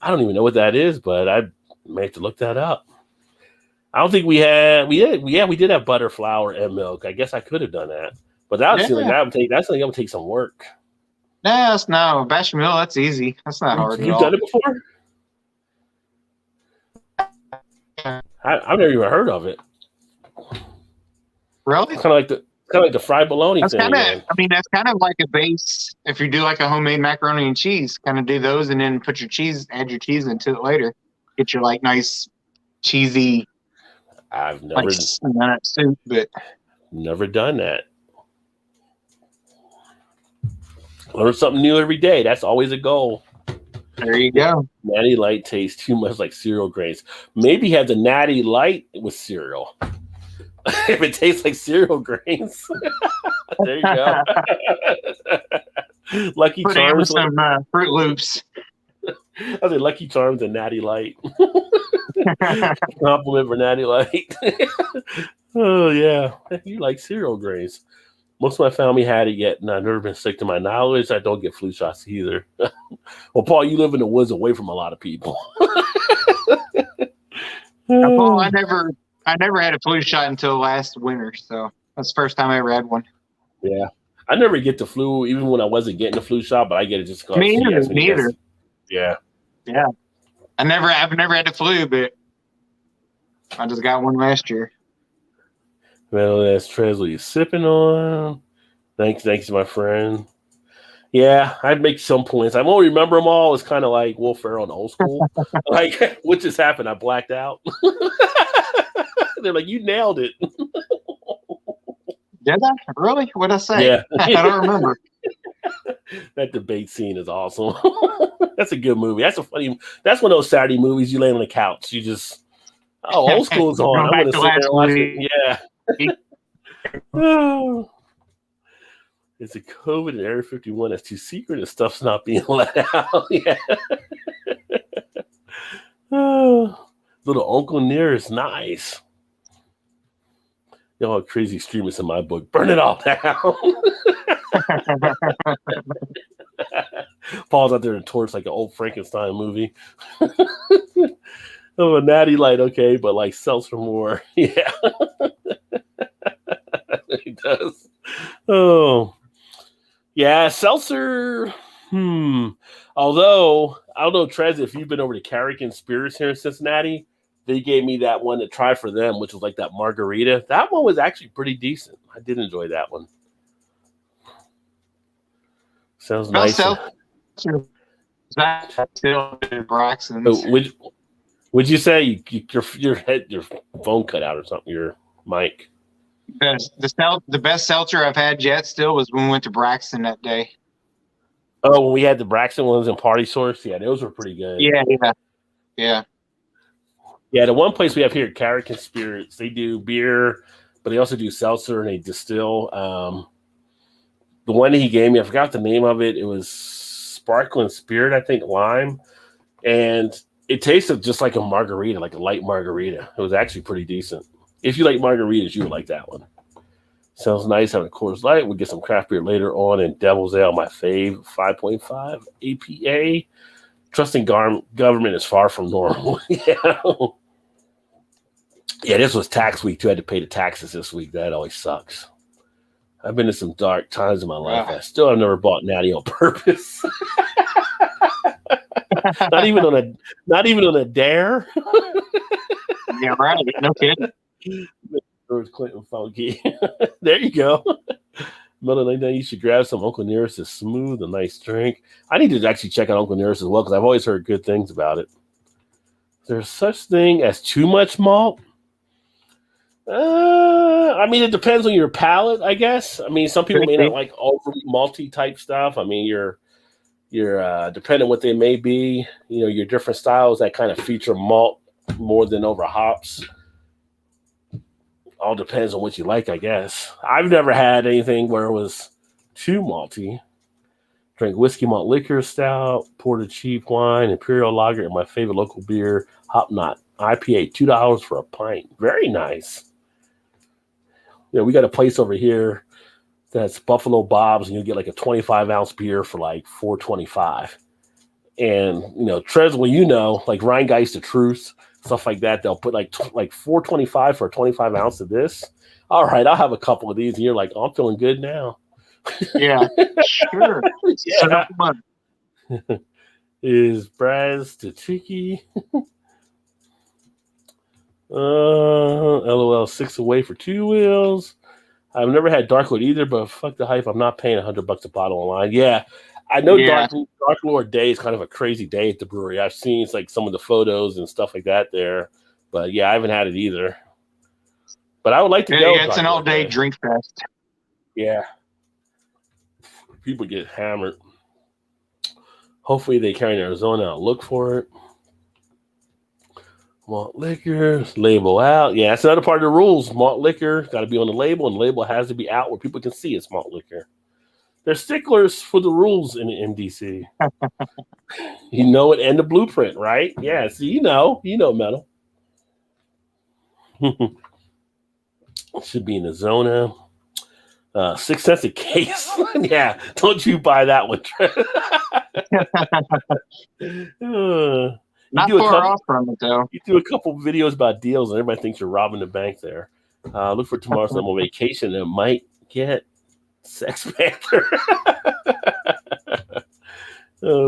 I don't even know what that is, but I may have to look that up. I don't think we did have butter, flour, and milk. I guess I could have done that, but that would take some work. No, bechamel. That's easy. That's not hard. You've done it before? I've never even heard of it. Really? It's kind of like the fried bologna thing. That's kind of like a base. If you do like a homemade macaroni and cheese, kind of do those and then add your cheese into it later. Get your like nice cheesy. I've never soup, but never done that. Learn something new every day. That's always a goal. There you go. Natty Light tastes too much like cereal grains. Maybe have the Natty Light with cereal. If it tastes like cereal grains. There you go. Lucky Put Charms. Some Fruit Loops. I say Lucky Charms and Natty Light. Compliment for Natty Light. Oh, yeah. You like cereal grains. Most of my family had it yet, and I've never been sick to my knowledge. I don't get flu shots either. Well, Paul, you live in the woods away from a lot of people. Paul, I never had a flu shot until last winter, so that's the first time I ever had one. Yeah. I never get the flu, even when I wasn't getting the flu shot, but I get it just because. Me neither. Yeah. Yeah. I've never had the flu, but I just got one last year. Well, that's Tresley is sipping on. Thanks, my friend. Yeah, I'd make some points. I won't remember them all. It's kind of like Will Ferrell in Old School. Like, what just happened? I blacked out. They're like, you nailed it. Did I? Really? What'd I say? Yeah. I don't remember. That debate scene is awesome. That's a good movie. That's one of those Saturday movies you lay on the couch. You just, Old School's on. I'm going to sit there and watch it. Yeah. Oh. It's a COVID in Area 51 that's too secret and stuff's not being let out. Yeah. Oh. Little Uncle Near is nice. Y'all crazy streamers in my book. Burn it all down. Paul's out there in torch like an old Frankenstein movie. Oh, a Natty Light, okay, but like seltzer more. Yeah. He does. Oh. Yeah, seltzer. Although, I don't know, Trez, if you've been over to Carrigan Spirits here in Cincinnati, they gave me that one to try for them, which was like that margarita. That one was actually pretty decent. I did enjoy that one. Sounds nice. Would you say your phone cut out or something? Your mic. The best seltzer I've had yet still was when we went to Braxton that day. Oh, when we had the Braxton ones in Party Source, yeah, those were pretty good. Yeah. Yeah, the one place we have here at Carrigan Spirits, they do beer, but they also do seltzer and they distill. The one that he gave me, I forgot the name of it. It was Sparkling Spirit, I think, lime. And it tasted just like a margarita, like a light margarita. It was actually pretty decent. If you like margaritas, you would like that one. Sounds nice having a Coors Light. We'll get some craft beer later on. And Devil's Ale, my fave, 5.5 APA. Trusting government is far from normal. Yeah, this was tax week, too. I had to pay the taxes this week. That always sucks. I've been in some dark times in my life. I still have never bought Natty on purpose. Not even on a dare. Yeah, right. No kidding. George Clinton funky. There you go. Middle of the night, you should grab some Uncle Nearest. It's smooth, a nice drink. I need to actually check out Uncle Nearest as well because I've always heard good things about it. There's such thing as too much malt. I mean, it depends on your palate, I guess. I mean, some people may not like overly malty type stuff. I mean, your depending on what they may be, your different styles that kind of feature malt more than over hops. All depends on what you like, I guess. I've never had anything where it was too malty. Drink whiskey, malt liquor, stout, poured a cheap wine, Imperial lager, and my favorite local beer, Hop Knot IPA, $2 for a pint. Very nice. We got a place over here that's Buffalo Bob's, and you get like a 25-ounce beer for like $4.25. And Treswell, like Rheingeist, the Truth, stuff like that, they'll put like $4.25 for a 25-ounce of this. All right, I'll have a couple of these, and you're like, oh, I'm feeling good now. Yeah, sure. Yeah. Is Braz Tachiki? LOL 6 away for 2 wheels. I've never had Dark Lord either, but fuck the hype. I'm not paying $100 a bottle online. Yeah, I know. Yeah. Dark Lord Day is kind of a crazy day at the brewery. I've seen like some of the photos and stuff like that there, but yeah, I haven't had it either. But I would like to go. Yeah, it's an all-day drink fest. Yeah, people get hammered. Hopefully they carry in Arizona. I'll look for it. Malt liquor, label out. Yeah, that's another part of the rules. Malt liquor got to be on the label, and the label has to be out where people can see it's malt liquor. They're sticklers for the rules in DC. It, and the blueprint, right? Yeah, so metal. Should be in the Zona. 6 cents a case. Yeah, don't you buy that one. Not far off from it, though. You do a couple videos about deals, and everybody thinks you're robbing the bank there. Look for tomorrow. I'm on vacation, and might get Sex Panther.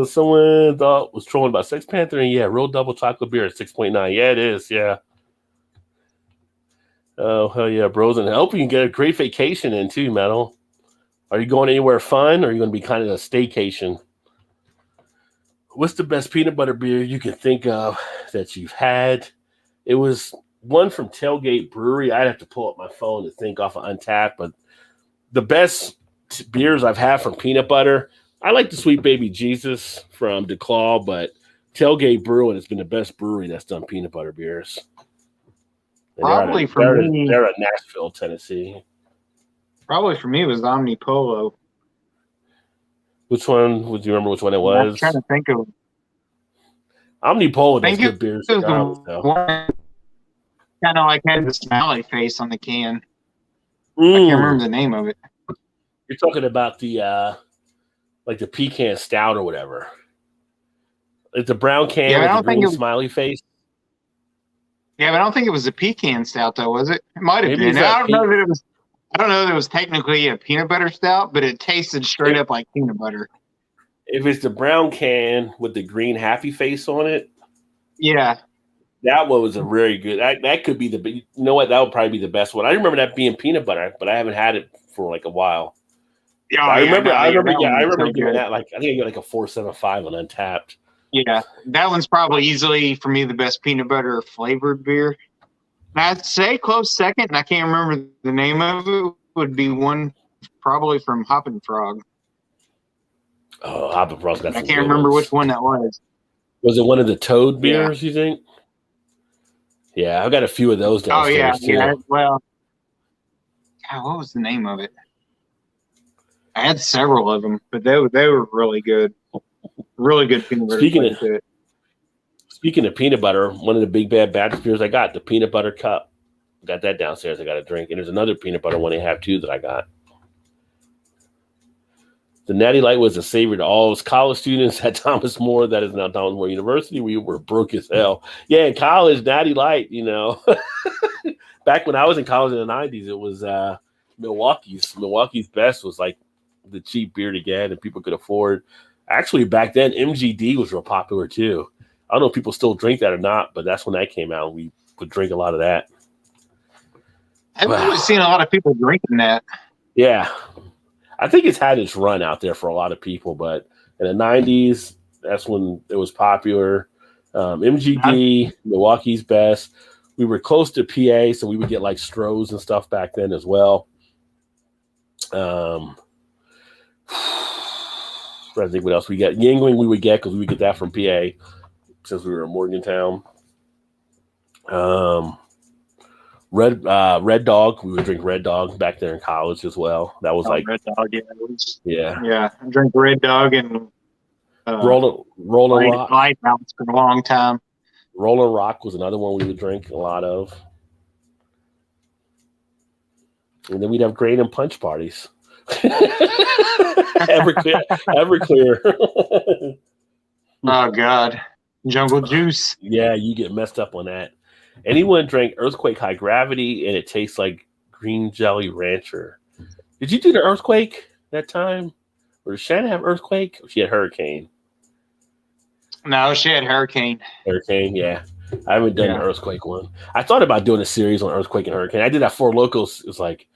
Someone thought was trolling about Sex Panther, and yeah, real double chocolate beer at 6.9. Yeah, it is. Yeah. Oh, hell yeah, bros. And I hope you can get a great vacation in too, Metal. Are you going anywhere fun, or are you going to be kind of a staycation? What's the best peanut butter beer you can think of that you've had? It was one from Tailgate Brewery. I'd have to pull up my phone to think off of Untapped, but the best beers I've had from peanut butter, I like the Sweet Baby Jesus from DeClaw, but Tailgate Brewing has been the best brewery that's done peanut butter beers. And probably they're at Nashville, Tennessee. Probably for me it was Omni Polo. Which one? Would you remember which one it was? I'm trying to think of. Omni Polo does good beers. Kind of like had the smiley face on the can. I can't remember the name of it. You're talking about the like the pecan stout or whatever. It's a brown can with a green smiley face. Yeah, but I don't think it was a pecan stout, though, was it? It might have been. I don't know that it was technically a peanut butter stout, but it tasted straight up like peanut butter. If it's the brown can with the green happy face on it, yeah, that one was a very good. That could be you know what? That would probably be the best one. I remember that being peanut butter, but I haven't had it for like a while. Yeah, I remember giving that I think I got like a 4.75 on Untapped. Yeah, that one's probably easily for me the best peanut butter flavored beer. And I'd say close second, and I can't remember the name of it, would be one probably from Hoppin' Frog. Oh, Hoppin' Frog's got some I can't remember which one that was. Was it one of the Toad beers, you think? Yeah, I've got a few of those downstairs, too. Yeah. Well, God, what was the name of it? I had several of them, but they were really good. Really good peanut butter. Speaking of peanut butter, one of the big bad batch beers I got, the peanut butter cup. Got that downstairs. I got a drink. And there's another peanut butter one they have too that I got. The Natty Light was a savior to all us college students at Thomas More. That is now Thomas More University. We were broke as hell. Yeah, in college, Natty Light, Back when I was in college in the 90s, it was Milwaukee's. Milwaukee's Best was like the cheap beer to get and people could afford. Actually, back then, MGD was real popular too. I don't know if people still drink that or not, but that's when that came out. We would drink a lot of that. I've really seen a lot of people drinking that. Yeah. I think it's had its run out there for a lot of people, but in the 90s, that's when it was popular. MGD, Milwaukee's Best. We were close to PA, so we would get like Stroh's and stuff back then as well. I think what else we get. Yingling we would get because we would get that from PA since we were in Morgantown. Red Dog. We would drink Red Dog back there in college as well. That was like Red Dog. yeah. I drank Red Dog and Rolling Rock. Lighthouse for a long time. Rolling Rock was another one we would drink a lot of. And then we'd have grain and punch parties. Everclear. Oh God, Jungle Juice. Yeah, you get messed up on that. Anyone drank Earthquake High Gravity, and it tastes like green jelly rancher. Did you do the Earthquake that time? Or did Shannon have Earthquake? Or she had Hurricane? No, she had Hurricane. Hurricane, yeah. I haven't done the Earthquake one. I thought about doing a series on Earthquake and Hurricane. I did that Four Locos. It was like,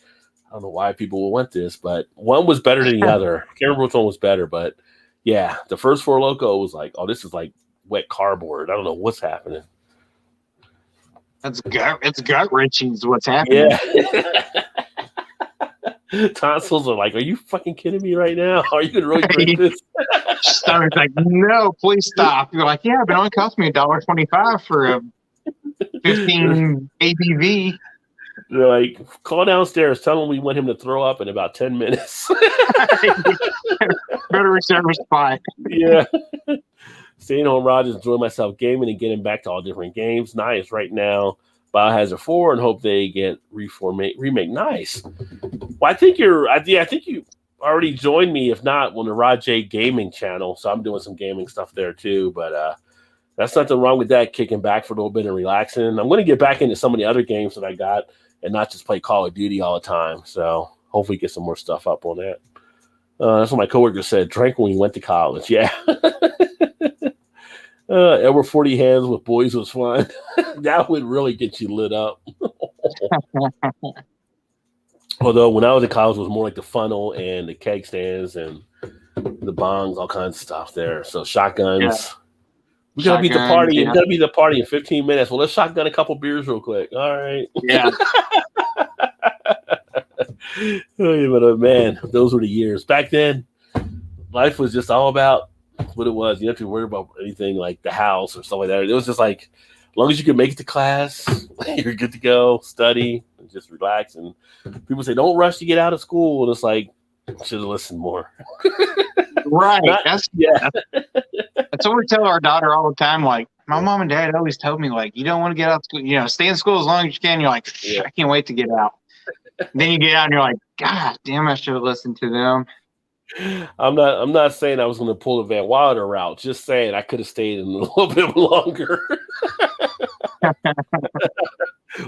I don't know why people would want this, but one was better than the other. I can't remember which one was better, but yeah, the first Four Loko was like, oh, this is like wet cardboard. I don't know what's happening. It's gut wrenching is what's happening. Yeah. Tonsils are like, are you fucking kidding me right now? Are you gonna really drink this? Stomach's like, no, please stop. You're like, yeah, but it only cost me $1.25 for a 15 ABV. They're like, call downstairs, tell him we want him to throw up in about 10 minutes. Better reserve a spot. Yeah. Staying home, Rogers, enjoying myself gaming and getting back to all different games. Nice. Right now, Biohazard 4 and hope they get remake. Nice. Well, I think you already joined me, if not, on the Raj Gaming channel. So I'm doing some gaming stuff there too. But that's nothing wrong with that, kicking back for a little bit and relaxing. I'm going to get back into some of the other games that I got and not just play Call of Duty all the time. So hopefully get some more stuff up on that. That's what my coworker said. Drank when we went to college. Yeah. Ever 40 hands with boys was fun. That would really get you lit up. Although when I was in college, it was more like the funnel and the keg stands and the bongs, all kinds of stuff there. So shotguns. Yeah. We gotta beat the party. Yeah. We gotta beat the party in 15 minutes. Well, let's shotgun a couple beers real quick. All right. Yeah. But man, those were the years. Back then, life was just all about what it was. You didn't have to worry about anything like the house or stuff like that. It was just like, as long as you could make it to class, you're good to go, study, and just relax. And people say, don't rush to get out of school. And it's like, should have listened more. Right. That's what we tell our daughter all the time. Like, my mom and dad always told me, like, you don't want to get out of school. Stay in school as long as you can. You're like, I can't wait to get out. Then you get out and you're like, God damn, I should have listened to them. I'm not saying I was going to pull the Van Wilder route. Just saying I could have stayed in a little bit longer.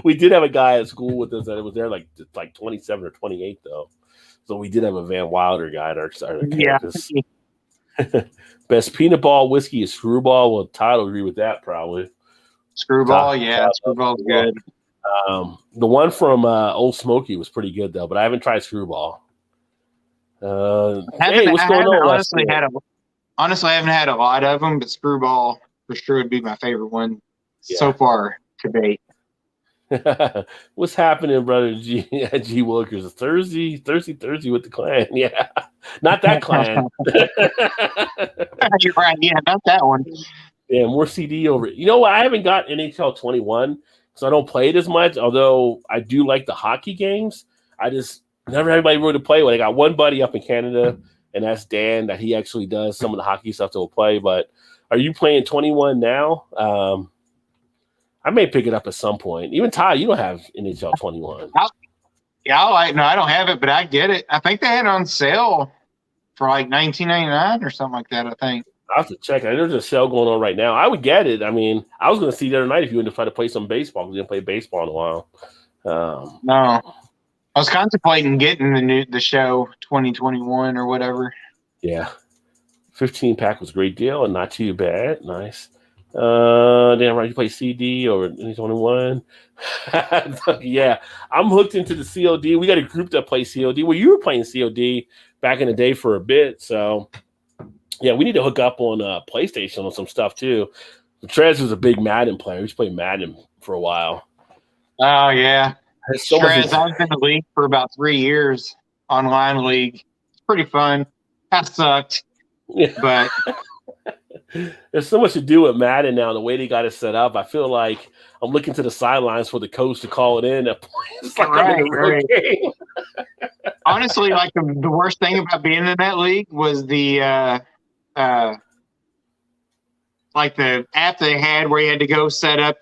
We did have a guy at school with us that was there like 27 or 28 though. So we did have a Van Wilder guy at our campus. Yeah. Best peanut ball whiskey is Screwball. Well, Todd will agree with that probably. Screwball, Screwball's good. The one from Old Smoky was pretty good though, but I haven't tried Screwball. Hey, what's going on? Honestly, I haven't had a lot of them, but Screwball for sure would be my favorite one so far to date. What's happening, brother G Wilkers? Thursday with the clan. Yeah, not that clan. You're right. Yeah, not that one. Yeah, more CD over it. You know what? I haven't got NHL 21, so I don't play it as much. Although I do like the hockey games, I just never had anybody really to play with. I got one buddy up in Canada, and that's Dan, that he actually does some of the hockey stuff that will play. But are you playing 21 now? I may pick it up at some point. Even Ty, you don't have NHL 21. I don't have it, but I get it. I think they had it on sale for like $19.99 or something like that, I think. I'll have to check. There's a sale going on right now. I would get it. I mean, I was going to see the other night if you wanted to try to play some baseball because we didn't play baseball in a while. No. I was contemplating getting the show 2021 or whatever. Yeah. 15-pack was a great deal and not too bad. Nice. Damn right, you play CD or 21. Yeah, I'm hooked into the COD. We got a group that plays COD. Well, you were playing COD back in the day for a bit, so yeah, we need to hook up on PlayStation on some stuff too. Trez was a big Madden player. We used to play Madden for a while. Oh yeah, Trez. I've been in the league for about 3 years. Online league, it's pretty fun. That sucked. Yeah. But there's so much to do with Madden now. The way they got it set up, I feel like I'm looking to the sidelines for the coach to call it in. It's like I'm in a real game. Honestly, like the worst thing about being in that league was the like the app they had where you had to go set up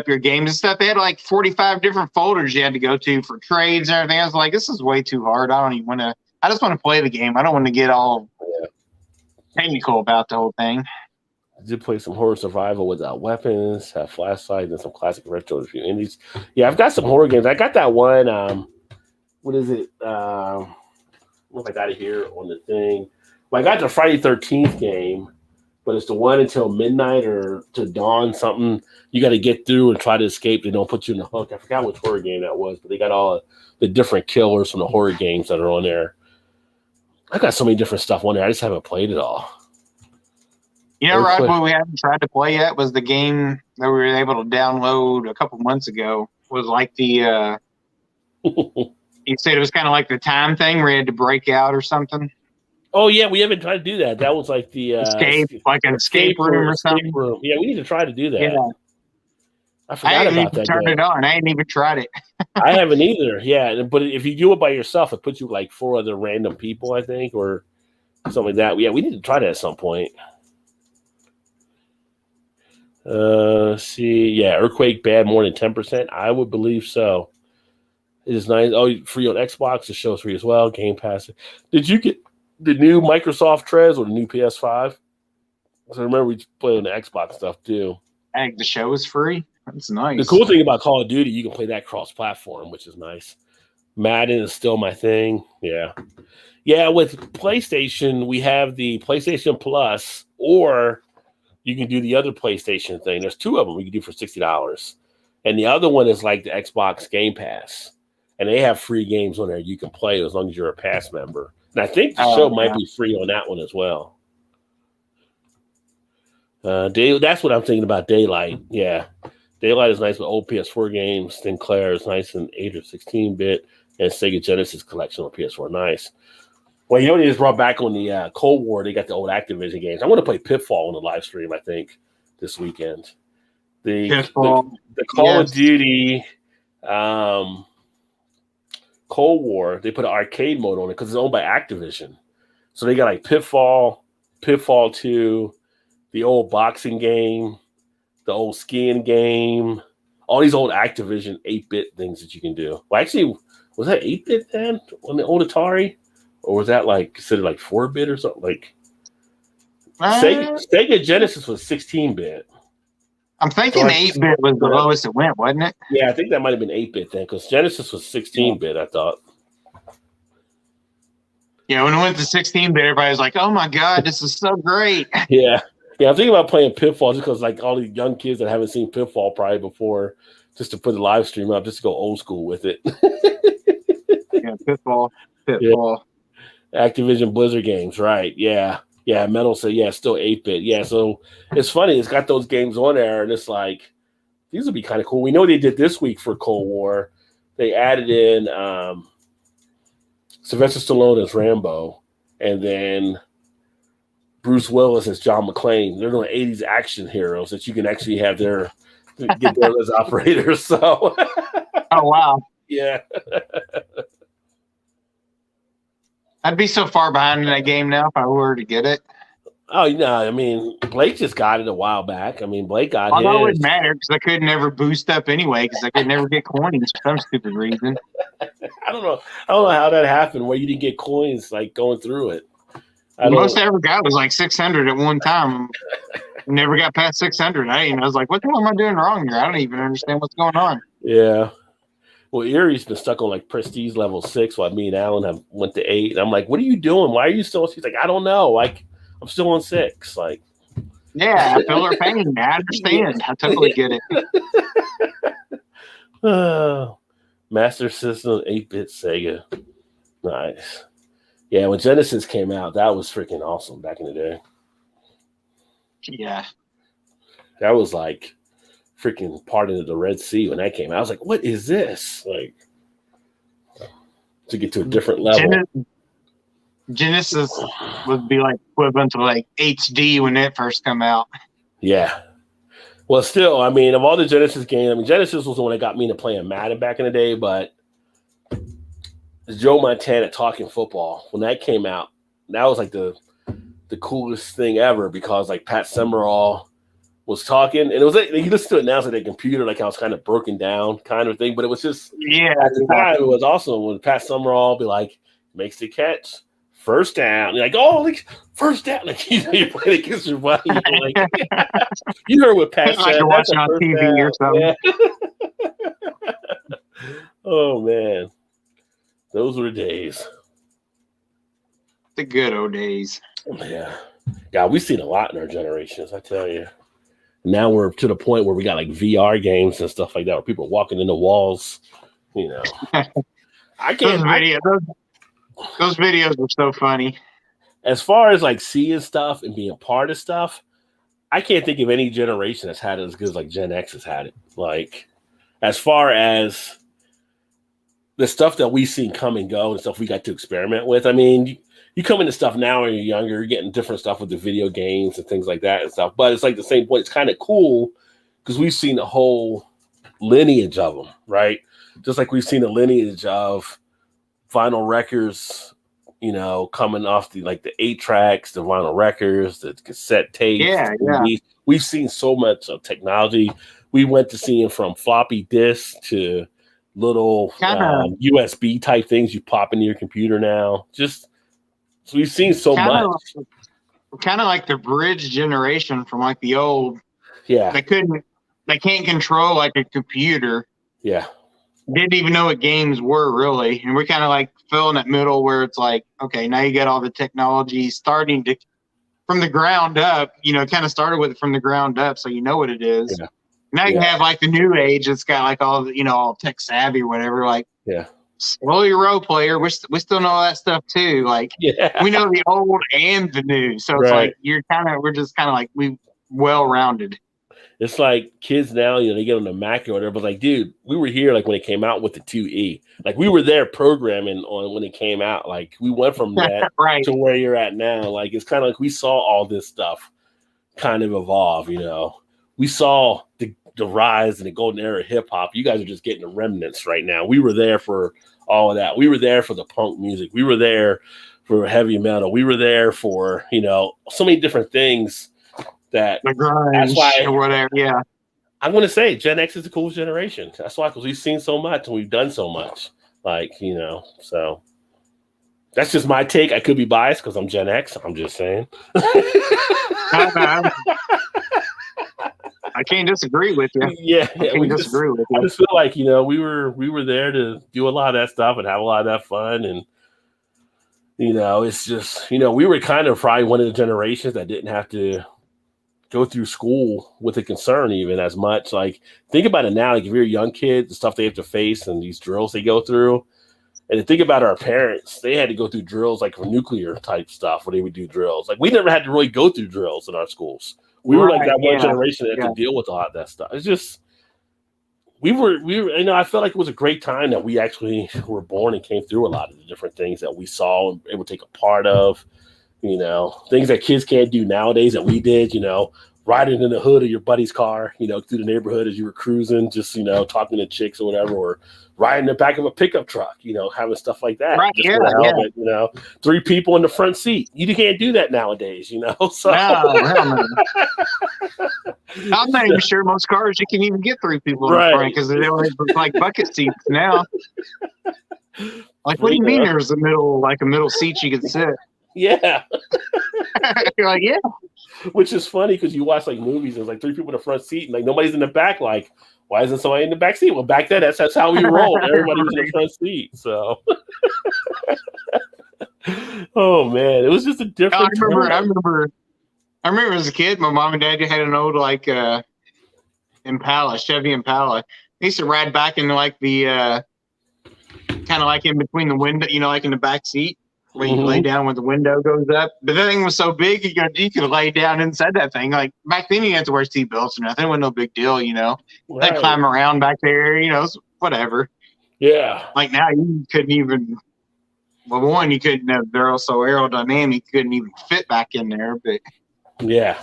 your games and stuff. They had like 45 different folders you had to go to for trades and everything. I was like, this is way too hard. I don't even want to. I just want to play the game. I don't want to get all technical about the whole thing. I did play some horror survival without weapons, have flashlights, and some classic retro a few indies. Yeah, I've got some horror games. I got that one. What is it? I don't know if I got it here on the thing. Well, I got the Friday 13th game, but it's the one until midnight or to dawn something you got to get through and try to escape. They don't put you in the hook. I forgot which horror game that was, but they got all the different killers from the horror games that are on there. I got so many different stuff on there. I just haven't played it all. You know, Rod, what we haven't tried to play yet was the game that we were able to download a couple months ago. Was like the you said it was kind of like the time thing where you had to break out or something. Oh yeah, we haven't tried to do that. That was like the like an escape room or something. Room. Yeah, we need to try to do that. Yeah. I forgot about that. Turned it on. I ain't even tried it. I haven't either. Yeah, but if you do it by yourself, it puts you like 4 other random people, I think, or something like that. Yeah, we need to try that at some point. See, yeah, Earthquake bad more than 10%. I would believe so. It is nice. Oh, free on Xbox. The show's free as well. Game Pass. Did you get the new Microsoft Trez or the new PS5? So remember, we play on the Xbox stuff too. Hey, the show is free. That's nice. The cool thing about Call of Duty, you can play that cross-platform, which is nice. Madden is still my thing. Yeah. Yeah, with PlayStation, we have the PlayStation Plus, or you can do the other PlayStation thing. There's 2 of them we can do for $60. And the other one is like the Xbox Game Pass. And they have free games on there you can play as long as you're a Pass member. And I think the show might be free on that one as well. That's what I'm thinking about Daylight. Yeah. Daylight is nice with old PS4 games. Sinclair is nice in 8 or 16-bit. And Sega Genesis collection on PS4. Nice. Well, you know they just brought back on the Cold War. They got the old Activision games. I want to play Pitfall on the live stream, I think, this weekend. The Call of Duty Cold War, they put an arcade mode on it because it's owned by Activision. So they got like Pitfall, Pitfall 2, the old boxing game, the old skiing game, all these old Activision 8-bit things that you can do. Well, actually, was that 8-bit then on the old Atari? Or was that like considered like 4-bit or something? Like Sega Genesis was 16-bit. I'm thinking 8-bit was the lowest it went, wasn't it? Yeah, I think that might have been 8-bit then, because Genesis was 16-bit, I thought. Yeah, when it went to 16-bit, everybody was like, oh my God, this is so great. Yeah. Yeah, I'm thinking about playing Pitfall just because like all these young kids that haven't seen Pitfall probably before, just to put the live stream up, just to go old school with it. Yeah, Pitfall. Yeah. Activision Blizzard games, right. Yeah. Yeah, Metal said, yeah, still 8-bit. Yeah, so it's funny. It's got those games on there, and it's like, these would be kind of cool. We know they did this week for Cold War. They added in Sylvester Stallone as Rambo, and then Bruce Willis as John McClane. They're doing 80s action heroes that you can actually have get there as operators. So, oh, wow. Yeah. I'd be so far behind in that game now if I were to get it. Oh, no. I mean, Blake just got it a while back. I mean, Blake got Although his. it wouldn't matter because I could never boost up anyway because I could never get coins for some stupid reason. I don't know how that happened where you didn't get coins like going through it. Most I ever got was like 600 at one time. Never got past 600. I was like, what the hell am I doing wrong here? I don't even understand what's going on. Yeah. Well, Erie's been stuck on like prestige level 6 while me and Alan have went to 8. And I'm like, what are you doing? Why are you still? She's like, I don't know. Like, I'm still on 6. Like, yeah, I feel her pain. I understand. I totally get it. Master System 8-bit Sega. Nice. Yeah, when Genesis came out, that was freaking awesome back in the day. Yeah. That was like freaking part of the Red Sea when that came out. I was like, what is this? Like, to get to a different level. Genesis would be like equivalent to like HD when it first come out. Yeah. Well, still, I mean, of all the Genesis games, I mean, Genesis was the one that got me into playing Madden back in the day, but Joe Montana Talking Football, when that came out, that was like the coolest thing ever because like Pat Summerall was talking, and it was like you listen to it now, it's like a computer, like how it's kind of broken down kind of thing, but it was just at the time it was awesome when Pat Summerall be like makes the catch, first down, you're like, oh, like first down, like you're playing against your buddy, like you heard what Pat like said, that's watching on TV or something. Yeah. Oh man, those were the days. The good old days. Yeah. God, we've seen a lot in our generations, I tell you. Now we're to the point where we got like VR games and stuff like that, where people are walking in the walls, you know. I can't. Those videos are so funny. As far as like seeing stuff and being a part of stuff, I can't think of any generation that's had it as good as like Gen X has had it. Like, as far as the stuff that we've seen come and go and stuff we got to experiment with, I mean, you come into stuff now when you're younger, you're getting different stuff with the video games and things like that and stuff. But it's like the same point. It's kind of cool because we've seen the whole lineage of them, right? Just like we've seen the lineage of vinyl records, you know, coming off the 8-tracks, the vinyl records, the cassette tapes. Yeah. We've seen so much of technology. We went to seeing from floppy disks to little USB type things you pop into your computer now. So we've seen so much. Kind of like the bridge generation from like the old. Yeah. They can't control like a computer. Yeah. Didn't even know what games were really. And we're kind of like filling that middle where it's like, okay, now you got all the technology starting to, from the ground up, you know, kind of started with it from the ground up. So you know what it is. Yeah. Now you have like the new age. It's got like all the, you know, all tech savvy or whatever. Like, slowly role player. We still know all that stuff too. Like, we know the old and the new. So it's like we're just kind of like we well rounded. It's like kids now, you know, they get on the Mac or whatever. But like, dude, we were here like when it came out with the 2E. Like we were there programming on when it came out. Like we went from that to where you're at now. Like it's kind of like we saw all this stuff kind of evolve. You know, we saw the rise and the golden era of hip hop. You guys are just getting the remnants right now. We were there for all of that. We were there for the punk music. We were there for heavy metal. We were there for, you know, so many different things that that's why or whatever. Yeah. I'm going to say Gen X is the coolest generation. That's why, because we've seen so much and we've done so much. Like, you know, so that's just my take. I could be biased because I'm Gen X. I'm just saying. I can't disagree with you. Yeah, I disagree with you. I just feel like, you know, we were there to do a lot of that stuff and have a lot of that fun. And, you know, it's just, you know, we were kind of probably one of the generations that didn't have to go through school with a concern even as much. Like, think about it now. Like, if you're a young kid, the stuff they have to face and these drills they go through. And to think about our parents, they had to go through drills like for nuclear type stuff where they would do drills. Like, we never had to really go through drills in our schools. We were like that one generation that could deal with a lot of that stuff. It's just, we were, you know, I felt like it was a great time that we actually were born and came through a lot of the different things that we saw and able to take a part of, you know, things that kids can't do nowadays that we did, you know, riding in the hood of your buddy's car, you know, through the neighborhood as you were cruising, just, you know, talking to chicks or whatever, or riding in the back of a pickup truck, you know, having stuff like that. Right, just with a helmet, you know, 3 people in the front seat. You can't do that nowadays, you know. So no. I'm not even sure most cars you can even get 3 people in the front because they only like bucket seats now. Like, what do you mean there's a middle seat you can sit? Yeah. You're like, yeah. Which is funny because you watch like movies, there's like 3 people in the front seat and like nobody's in the back. Like, why isn't somebody in the back seat? Well, back then that's how we rolled. Everybody was in the front seat. So, oh man, it was just a different. I remember as a kid, my mom and dad had an old like Impala, Chevy Impala. They used to ride back in like the kind of like in between the window, you know, like in the back seat. Where you lay down when the window goes up. But that thing was so big, you could lay down inside that thing. Like, back then, you didn't have to wear seatbelts or nothing. It wasn't no big deal, you know. Right. They'd climb around back there, you know, whatever. Yeah. Like, now, you couldn't even Well, one, you couldn't have, they're also aerodynamic, you couldn't even fit back in there. But yeah,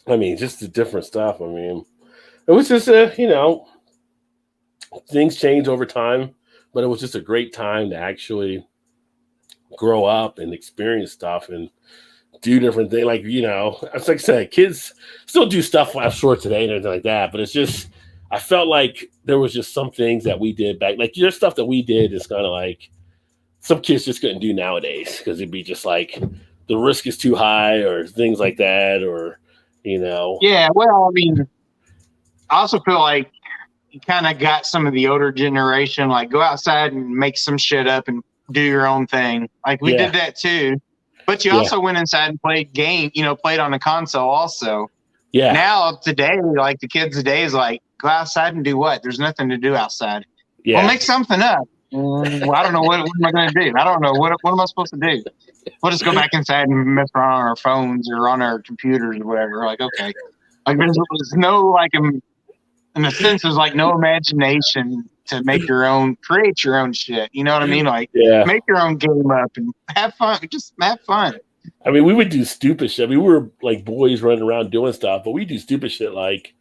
I mean, just the different stuff. I mean, it was just things change over time, but it was just a great time to actually grow up and experience stuff and do different things. Like, it's like I said, kids still do stuff I'm sure today and everything like that, but it's just, I felt like there was just some things that we did back, like there's stuff that we did is kind of like some kids just couldn't do nowadays because it'd be just like the risk is too high or things like that, or Yeah, well, I mean, I also feel like you kind of got some of the older generation, like go outside and make some shit up and do your own thing. Like we did that too, but you also went inside and played played on a console also. Yeah. Now today, like the kids today is like, go outside and do what? There's nothing to do outside. Yeah. Well, make something up. Well, I don't know what am I going to do. I don't know what am I supposed to do. We'll just go back inside and mess around on our phones or on our computers or whatever. Like, okay, like there's no like in a sense, there's like no imagination to create your own shit. You know what I mean? Like, make your own game up and have fun. Just have fun. I mean, we would do stupid shit. I mean, we were like boys running around doing stuff, but we do stupid shit like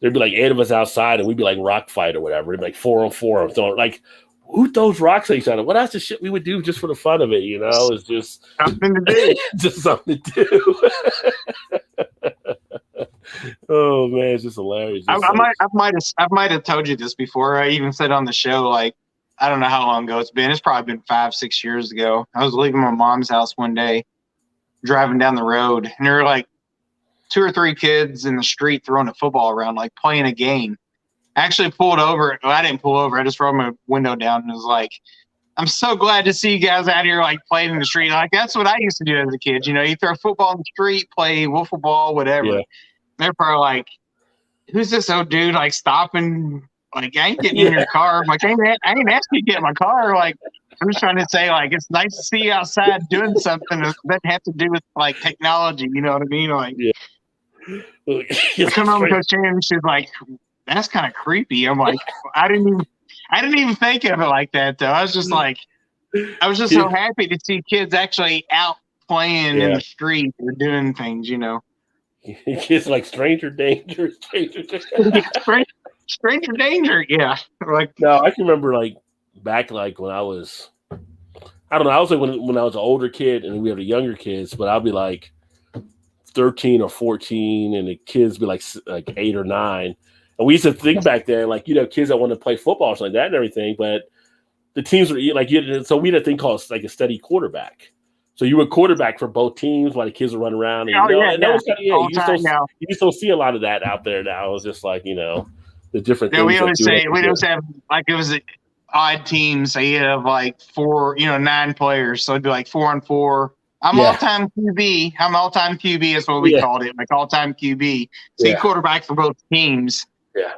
there'd be like 8 of us outside and we'd be like rock fight or whatever. It'd be like 4-on-4 throwing like. Who throws rocks at each other? Well, that's the shit we would do just for the fun of it, It's just something to do. Just something to do. Oh man, it's just hilarious. I might have told you this before. I even said on the show, like, I don't know how long ago it's been. It's probably been 5-6 years ago. I was leaving my mom's house one day, driving down the road, and there were like 2 or 3 kids in the street throwing a football around, like playing a game. Actually pulled over. Well, I didn't pull over. I just rolled my window down and was like, I'm so glad to see you guys out here like playing in the street. Like that's what I used to do as a kid. You throw football in the street, play wiffle ball, whatever. Yeah. They're probably like, who's this old dude like stopping? Like I ain't getting in your car. I'm like, I ain't asking you to get in my car. Like I'm just trying to say like it's nice to see you outside doing something that doesn't have to do with like technology. You know what I mean? Like come home with Coach Shannon and she's like, that's kind of creepy. I'm like, I didn't even think of it like that though. I was just like, so happy to see kids actually out playing in the street or doing things, Kids like stranger danger. Stranger danger, yeah. Like no, I can remember like back like when I was, I don't know, I was like when I was an older kid and we had the younger kids, but I'll be like 13 or 14 and the kids be like 8 or 9. And we used to think back then, like, kids that want to play football or something like that and everything, but the teams were like, so we had a thing called like a steady quarterback. So you were quarterback for both teams while the kids were running around. And, that was kind of, you just don't see a lot of that out there now. It's just like, the different things. We always have, like, it was odd teams. So you have like 4, 9 players. So it'd be like 4-on-4. I'm all-time QB. All-time QB is what we called it, like all-time QB. So you quarterback for both teams. Yeah,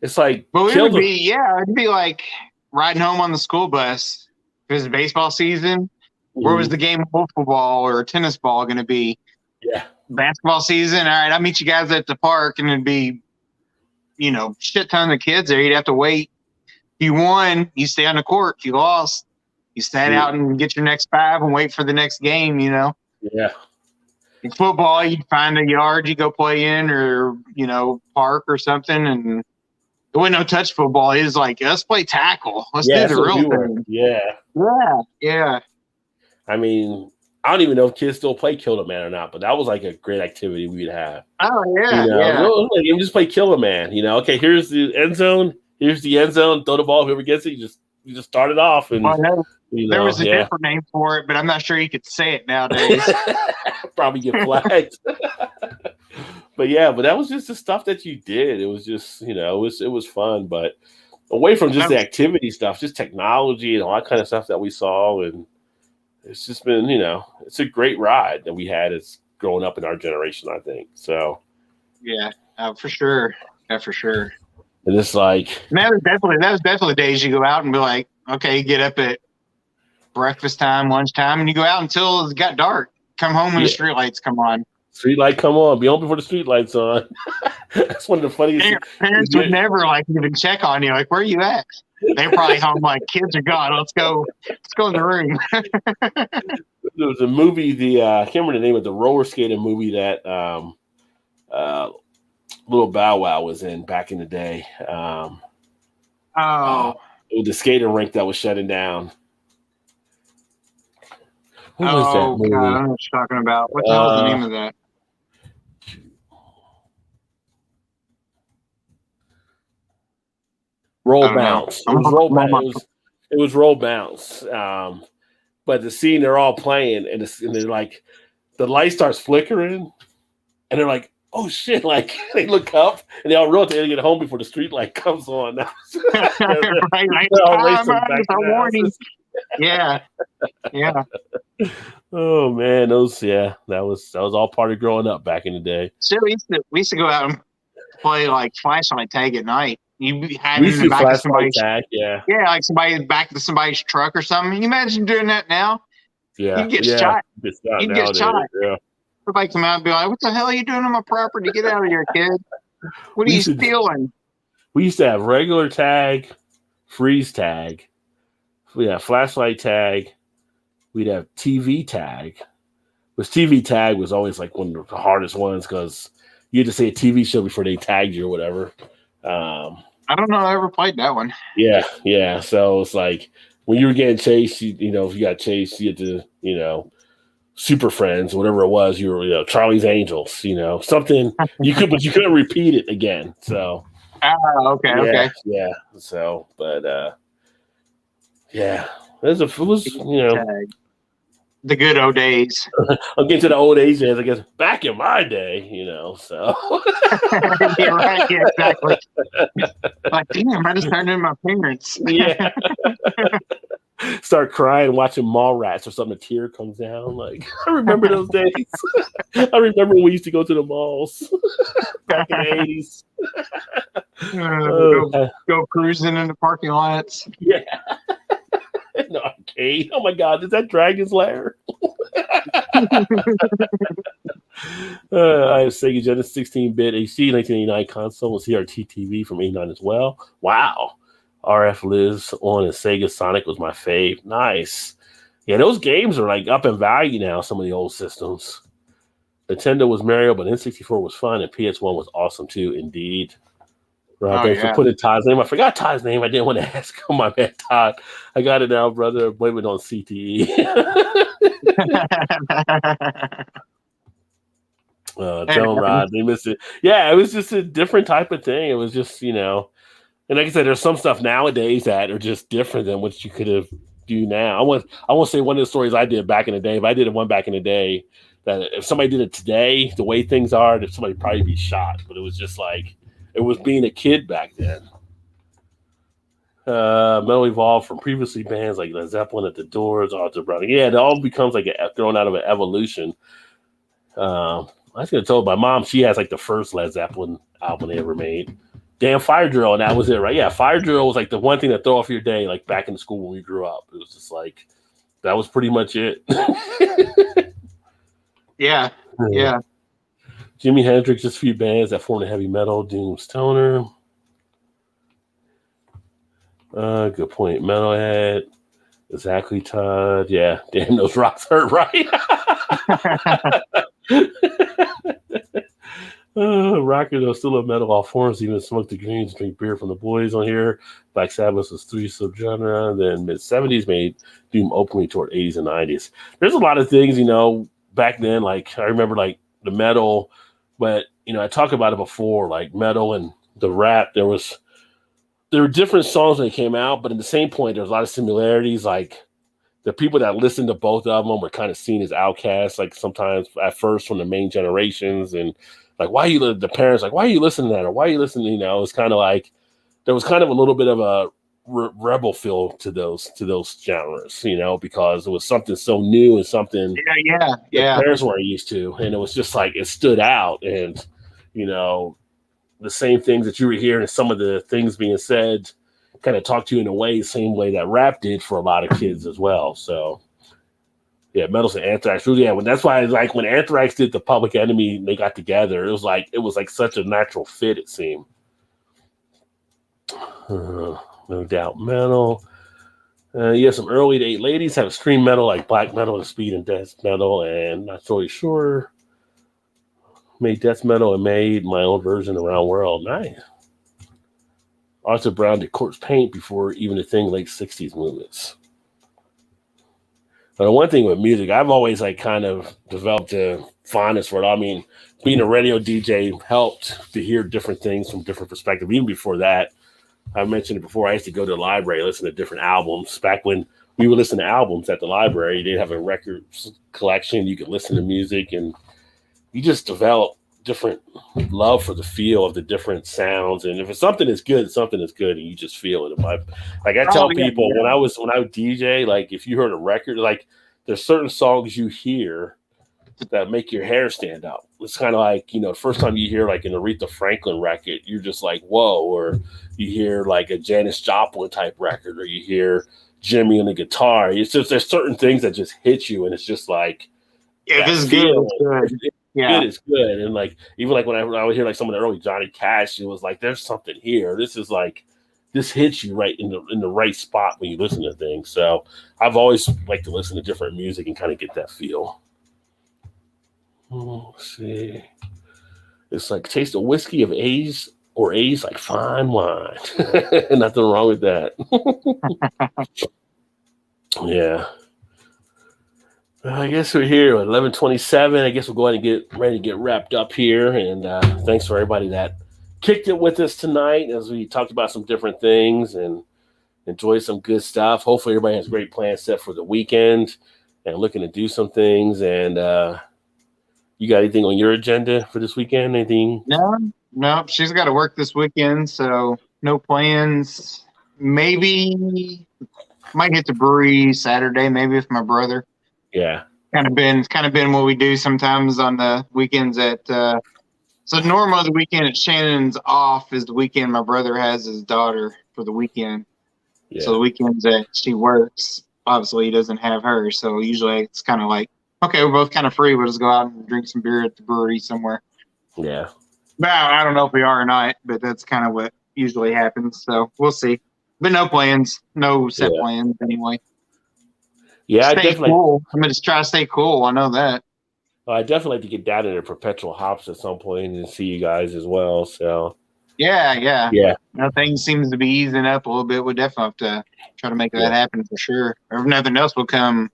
it's like, but it'd be like riding home on the school bus. If it was baseball season, where was the game of football or tennis ball going to be? Yeah, basketball season. All right, I'll meet you guys at the park, and it'd be, shit ton of kids there. You'd have to wait. If you won, you stay on the court. If you lost, you stand out and get your next 5 and wait for the next game. Yeah. In football, you'd find a yard you go play in or, park or something. And there wasn't no touch football. It was like, let's play tackle. Let's do the real thing. Yeah. I mean, I don't even know if kids still play Kill the Man or not, but that was like a great activity we'd have. Oh, yeah. You just play Kill the Man. Okay, here's the end zone. Here's the end zone. Throw the ball. Whoever gets it, you just start it off. And there was a different name for it, but I'm not sure you could say it nowadays. Probably get flagged. but that was just the stuff that you did. It was just, it was fun. But away from just the activity stuff, just technology and all that kind of stuff that we saw, and it's just been, it's a great ride that we had as growing up in our generation, I think. So, yeah, for sure. Yeah, for sure. And it's like, that was definitely days you go out and be like, okay, you get up at breakfast time, lunchtime, and you go out until it got dark. Come home when the street lights come on. Street light, come on, be home before the street light's on. That's one of the funniest. Parents would never like even check on you. Like, where are you at? They're probably home. Like, kids are gone. Let's go in the room. There was a movie. I can't remember the name of the roller skating movie that Little Bow Wow was in back in the day. It was the skating rink that was shutting down. What was that movie? God, I don't know what you're talking about. What the hell is the name of that? Roll Bounce. It was Roll Bounce. It was Roll Bounce. But the scene, they're all playing, and they're like, the light starts flickering, and they're like, oh shit, like they look up and they all realize they get home before the street light comes on. Right, warning. Yeah. Oh man, that was all part of growing up back in the day. So we used to go out and play like flashlight tag at night. You had we used to back of somebody's tag, like somebody back to somebody's truck or something. Can you imagine doing that now? Yeah, you get shot. You get shot. Yeah. Everybody come out and be like, "What the hell are you doing on my property? Get out of here, kid! What are you stealing?" We used to have regular tag, freeze tag. We had flashlight tag. We'd have TV tag. Which TV tag was always like one of the hardest ones because you had to say a TV show before they tagged you or whatever. I don't know. I ever played that one. Yeah. So it's like when you were getting chased, you know, if you got chased, you had to, you know, Super Friends, whatever it was, you were, you know, Charlie's Angels, you know, something you could, but you couldn't repeat it again. So, okay. Yeah. So, but, yeah, it was, you know, the good old days. I'm getting to the old age days, I guess, back in my day, you know, so. Yeah, right. Yeah, exactly. Like, damn, I just turned into my parents. Yeah. Start crying, watching Mallrats or something. A tear comes down. Like, I remember those days. I remember when we used to go to the malls back in the 80s. Go cruising in the parking lots. Yeah. No arcade. Oh my God, is that Dragon's Lair? I have Sega Genesis 16-bit HD 1989 console and CRT TV from 89 as well. Wow. RF lives on, and Sega Sonic was my fave. Nice. Yeah, those games are like up in value now, some of the old systems. Nintendo was Mario, but N64 was fun, and PS1 was awesome too, indeed. Right, thanks for putting Todd's name. I forgot Todd's name. I didn't want to ask. Oh, my bad, Todd. I got it now, brother. Blame it on CTE. Tell Rod, they missed it. Yeah, it was just a different type of thing. It was just, you know, and like I said, there's some stuff nowadays that are just different than what you could have do now. I won't say one of the stories I did back in the day, but I did one back in the day that if somebody did it today, the way things are, that somebody would probably be shot. But it was just like, it was being a kid back then. Metal evolved from previously bands like Led Zeppelin at the Doors, Arthur Brown. Yeah, it all becomes like thrown out of an evolution. I was going to tell my mom she has like the first Led Zeppelin album they ever made. Damn Fire Drill, and that was it, right? Yeah, Fire Drill was like the one thing that throw off your day, like back in school when we grew up. It was just like, that was pretty much it. Yeah. Jimi Hendrix, just a few bands that formed a heavy metal, Doom Stoner. Good point. Metalhead. Exactly, Todd. Yeah, damn, those rocks hurt, right? Rockers are still a metal all forms, even Smoke the Greens, Drink Beer from the Boys on here. Black Sabbath was 3 subgenre. Then mid-70s made Doom openly toward 80s and 90s. There's a lot of things, you know, back then, like I remember like the metal, but you know, I talked about it before, like metal and the rap, there were different songs when they came out, but at the same point, there's a lot of similarities. Like the people that listened to both of them were kind of seen as outcasts, like sometimes at first from the main generations, and like, why the parents, like, why are you listening to that? Or why are you listening? You know, it's kind of like, there was kind of a little bit of a rebel feel to those genres, you know, because it was something so new and something parents weren't used to. And it was just like, it stood out. And, you know, the same things that you were hearing and some of the things being said kind of talked to you in a way, the same way that rap did for a lot of kids as well. So, Yeah, Metals and Anthrax. Really, yeah, that's why like when Anthrax did the Public Enemy, they got together. It was like such a natural fit. It seemed. No Doubt Metal. Yeah, some early to 8 ladies have extreme metal like black metal and speed and death metal, and not really sure. Made death metal and made my own version around world. Nice. Arthur Brown did corpse paint before even the thing late 60s movements. But the one thing with music, I've always like kind of developed a fondness for it. I mean, being a radio DJ helped to hear different things from different perspectives. Even before that, I mentioned it before, I used to go to the library, listen to different albums. Back when we would listen to albums at the library, they'd have a record collection. You could listen to music, and you just develop different love for the feel of the different sounds. And if something is good, and you just feel it. Like I tell people when I would DJ, like if you heard a record, like there's certain songs you hear that make your hair stand up. It's kind of like, the first time you hear like an Aretha Franklin record, you're just like, whoa. Or you hear like a Janis Joplin type record, or you hear Jimmy on the guitar. It's just, there's certain things that just hit you, and it's just like, if it's good, it's good. Yeah, good is good. And like even like when I would hear like some of the early Johnny Cash, it was like there's something here. This is like this hits you right in the right spot when you listen to things. So I've always liked to listen to different music and kind of get that feel. Let's see. It's like taste of whiskey of age like fine wine. Nothing wrong with that. Yeah. I guess we're here at 11:27. I guess we'll go ahead and get ready to get wrapped up here. And thanks for everybody that kicked it with us tonight as we talked about some different things and enjoyed some good stuff. Hopefully everybody has great plans set for the weekend and looking to do some things. And you got anything on your agenda for this weekend? Anything? No. She's got to work this weekend, so no plans. Maybe might hit the brewery Saturday, maybe with my brother. Yeah. Kind of been what we do sometimes on the weekends so normally the weekend at Shannon's off is the weekend my brother has his daughter for the weekend. Yeah. So the weekends that she works, obviously he doesn't have her. So usually it's kind of like, okay, we're both kind of free. We'll just go out and drink some beer at the brewery somewhere. Yeah. But I don't know if we are or not, but that's kind of what usually happens. So we'll see. But no plans, no set plans anyway. Yeah, stay cool. I'm going to try to stay cool. I know that. I definitely like to get down into Perpetual Hops at some point and see you guys as well. So yeah. Things seems to be easing up a little bit. We'll definitely have to try to make that happen for sure. Or if nothing else, we'll come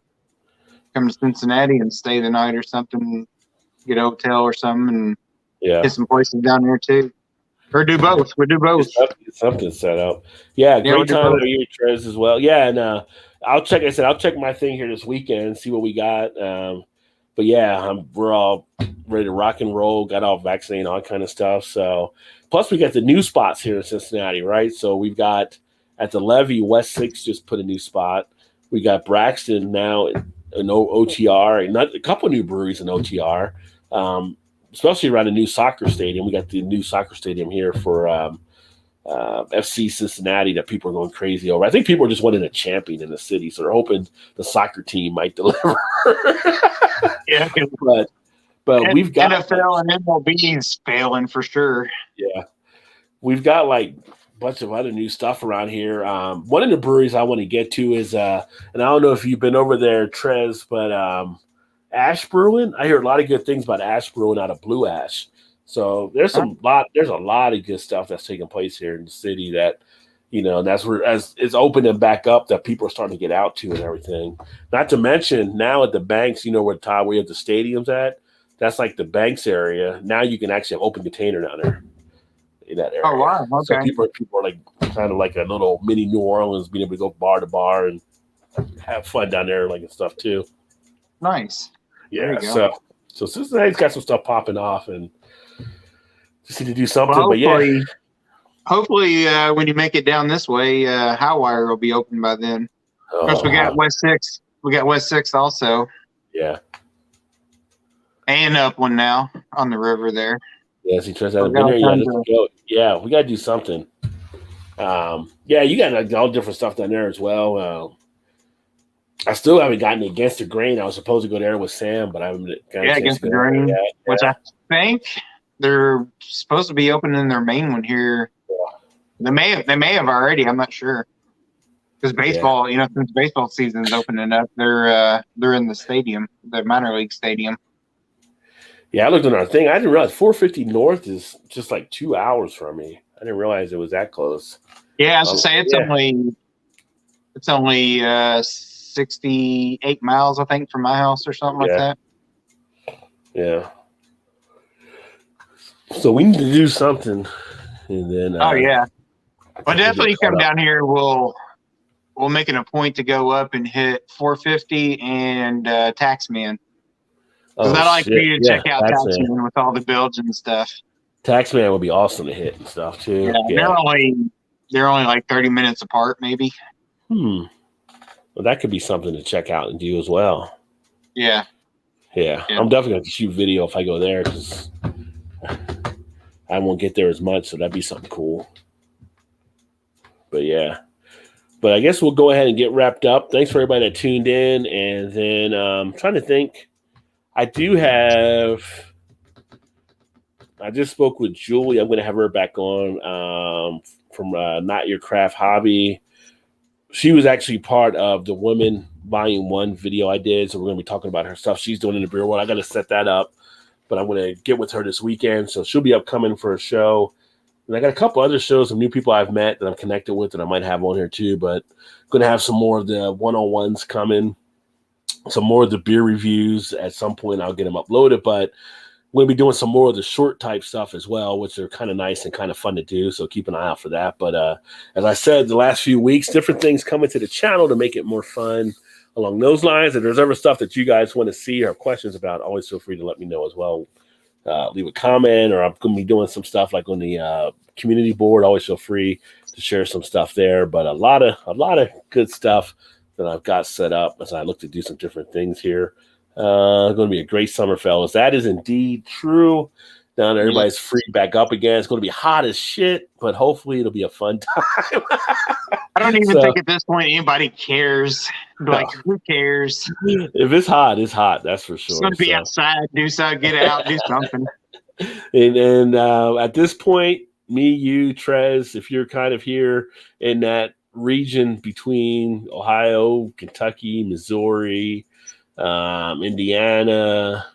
to Cincinnati and stay the night or something. Get a hotel or something and get some places down there too. Or do both. We'll do both. Get something set up. Yeah, great time for you, Trez, as well. Yeah, and I'll check my thing here this weekend and see what we got. But yeah, we're all ready to rock and roll, got all vaccinated, all kind of stuff. So plus we got the new spots here in Cincinnati, right? So we've got at the Levee, West 6 just put a new spot. We got Braxton now an OTR, and a couple of new breweries in OTR, especially around the new soccer stadium. We got the new soccer stadium here for FC Cincinnati that people are going crazy over. I think people are just wanting a champion in the city, so they're hoping the soccer team might deliver. Yeah, but we've got NFL and MLB is failing for sure. Yeah, we've got like a bunch of other new stuff around here. One of the breweries I want to get to is, and I don't know if you've been over there, Trez, but Ash Brewing. I hear a lot of good things about Ash Brewing out of Blue Ash. So there's a lot of good stuff that's taking place here in the city that, that's where as it's opening back up that people are starting to get out to and everything. Not to mention now at the Banks, where Todd, we have the stadiums at, that's like the Banks area. Now you can actually have open container down there in that area. Oh, wow. Okay. So people are like kind of like a little mini New Orleans, being able to go bar to bar and have fun down there like and stuff too. Nice. Yeah. So Cincinnati's got some stuff popping off and just need to do something. Well, hopefully, when you make it down this way, Highwire will be open by then. Of course, we got West 6. We got West 6 also. Yeah. And up one now on the river there. Yeah, he tries out been there. Yeah, we got to do something. You got all different stuff down there as well. I still haven't gotten Against the Grain. I was supposed to go there with Sam, but I haven't gotten a chance Against to the go there Grain, yet. which I think they're supposed to be opening their main one here. They may have already. I'm not sure. Because baseball, since baseball season's opening up, they're in the stadium, the minor league stadium. Yeah, I looked on our thing. I didn't realize 450 North is just like 2 hours from me. I didn't realize it was that close. Yeah, I was gonna say it's only 68 miles, I think, from my house or something like that. Yeah. So we need to do something, and then. Oh yeah. Well, definitely come down here. We'll make it a point to go up and hit 450 and Taxman. Because I'd like for you to check out Taxman with all the builds and stuff. Taxman would be awesome to hit and stuff too. Yeah. They're only like 30 minutes apart, maybe. Well, that could be something to check out and do as well. Yeah. I'm definitely going to shoot video if I go there because I won't get there as much, so that'd be something cool. But I guess we'll go ahead and get wrapped up. Thanks for everybody that tuned in, and then I'm trying to think. I just spoke with Julie. I'm going to have her back on from Not Your Craft Hobby. She was actually part of the Women Volume 1 video I did, so we're going to be talking about her stuff she's doing in the beer world. I got to set that up, but I'm going to get with her this weekend, so she'll be upcoming for a show. And I got a couple other shows of new people I've met that I'm connected with that I might have on here too, but I'm going to have some more of the one-on-ones coming, some more of the beer reviews. At some point, I'll get them uploaded, but we'll be doing some more of the short type stuff as well, which are kind of nice and kind of fun to do. So keep an eye out for that. But as I said, the last few weeks, different things coming to the channel to make it more fun along those lines. If there's ever stuff that you guys want to see or have questions about, always feel free to let me know as well. Leave a comment, or I'm going to be doing some stuff like on the community board. Always feel free to share some stuff there. But a lot of good stuff that I've got set up as I look to do some different things here. Going to be a great summer, fellas. That is indeed true. Now that everybody's free back up again, it's going to be hot as shit, but hopefully it'll be a fun time. I don't even think at this point anybody cares. Like, who cares? If it's hot, it's hot. That's for sure. It's going to be outside, do something, get out, do something. And at this point, me, you, Trez, if you're kind of here in that region between Ohio, Kentucky, Missouri, Indiana,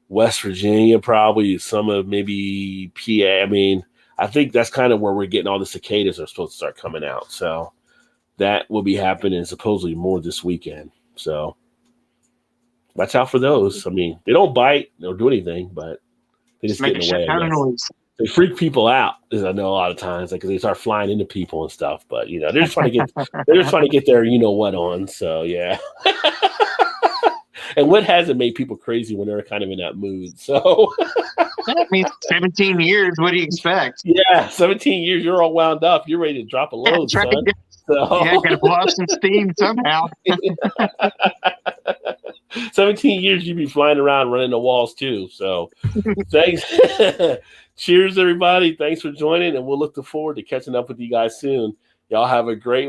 West Virginia, probably some of maybe PA. I mean, I think that's kind of where we're getting all the cicadas are supposed to start coming out. So that will be happening supposedly more this weekend. So watch out for those. I mean, they don't bite, they don't do anything, but they just get in the way. They freak people out, as I know a lot of times, like, 'cause they start flying into people and stuff. But they're just trying to get their what on. So yeah. And what hasn't made people crazy when they're kind of in that mood? So I mean, 17 years. What do you expect? Yeah, 17 years. You're all wound up. You're ready to drop a load, son. Got to blow up some steam somehow. 17 years, you'd be flying around running the walls too. So thanks. Cheers, everybody. Thanks for joining, and we'll look forward to catching up with you guys soon. Y'all have a great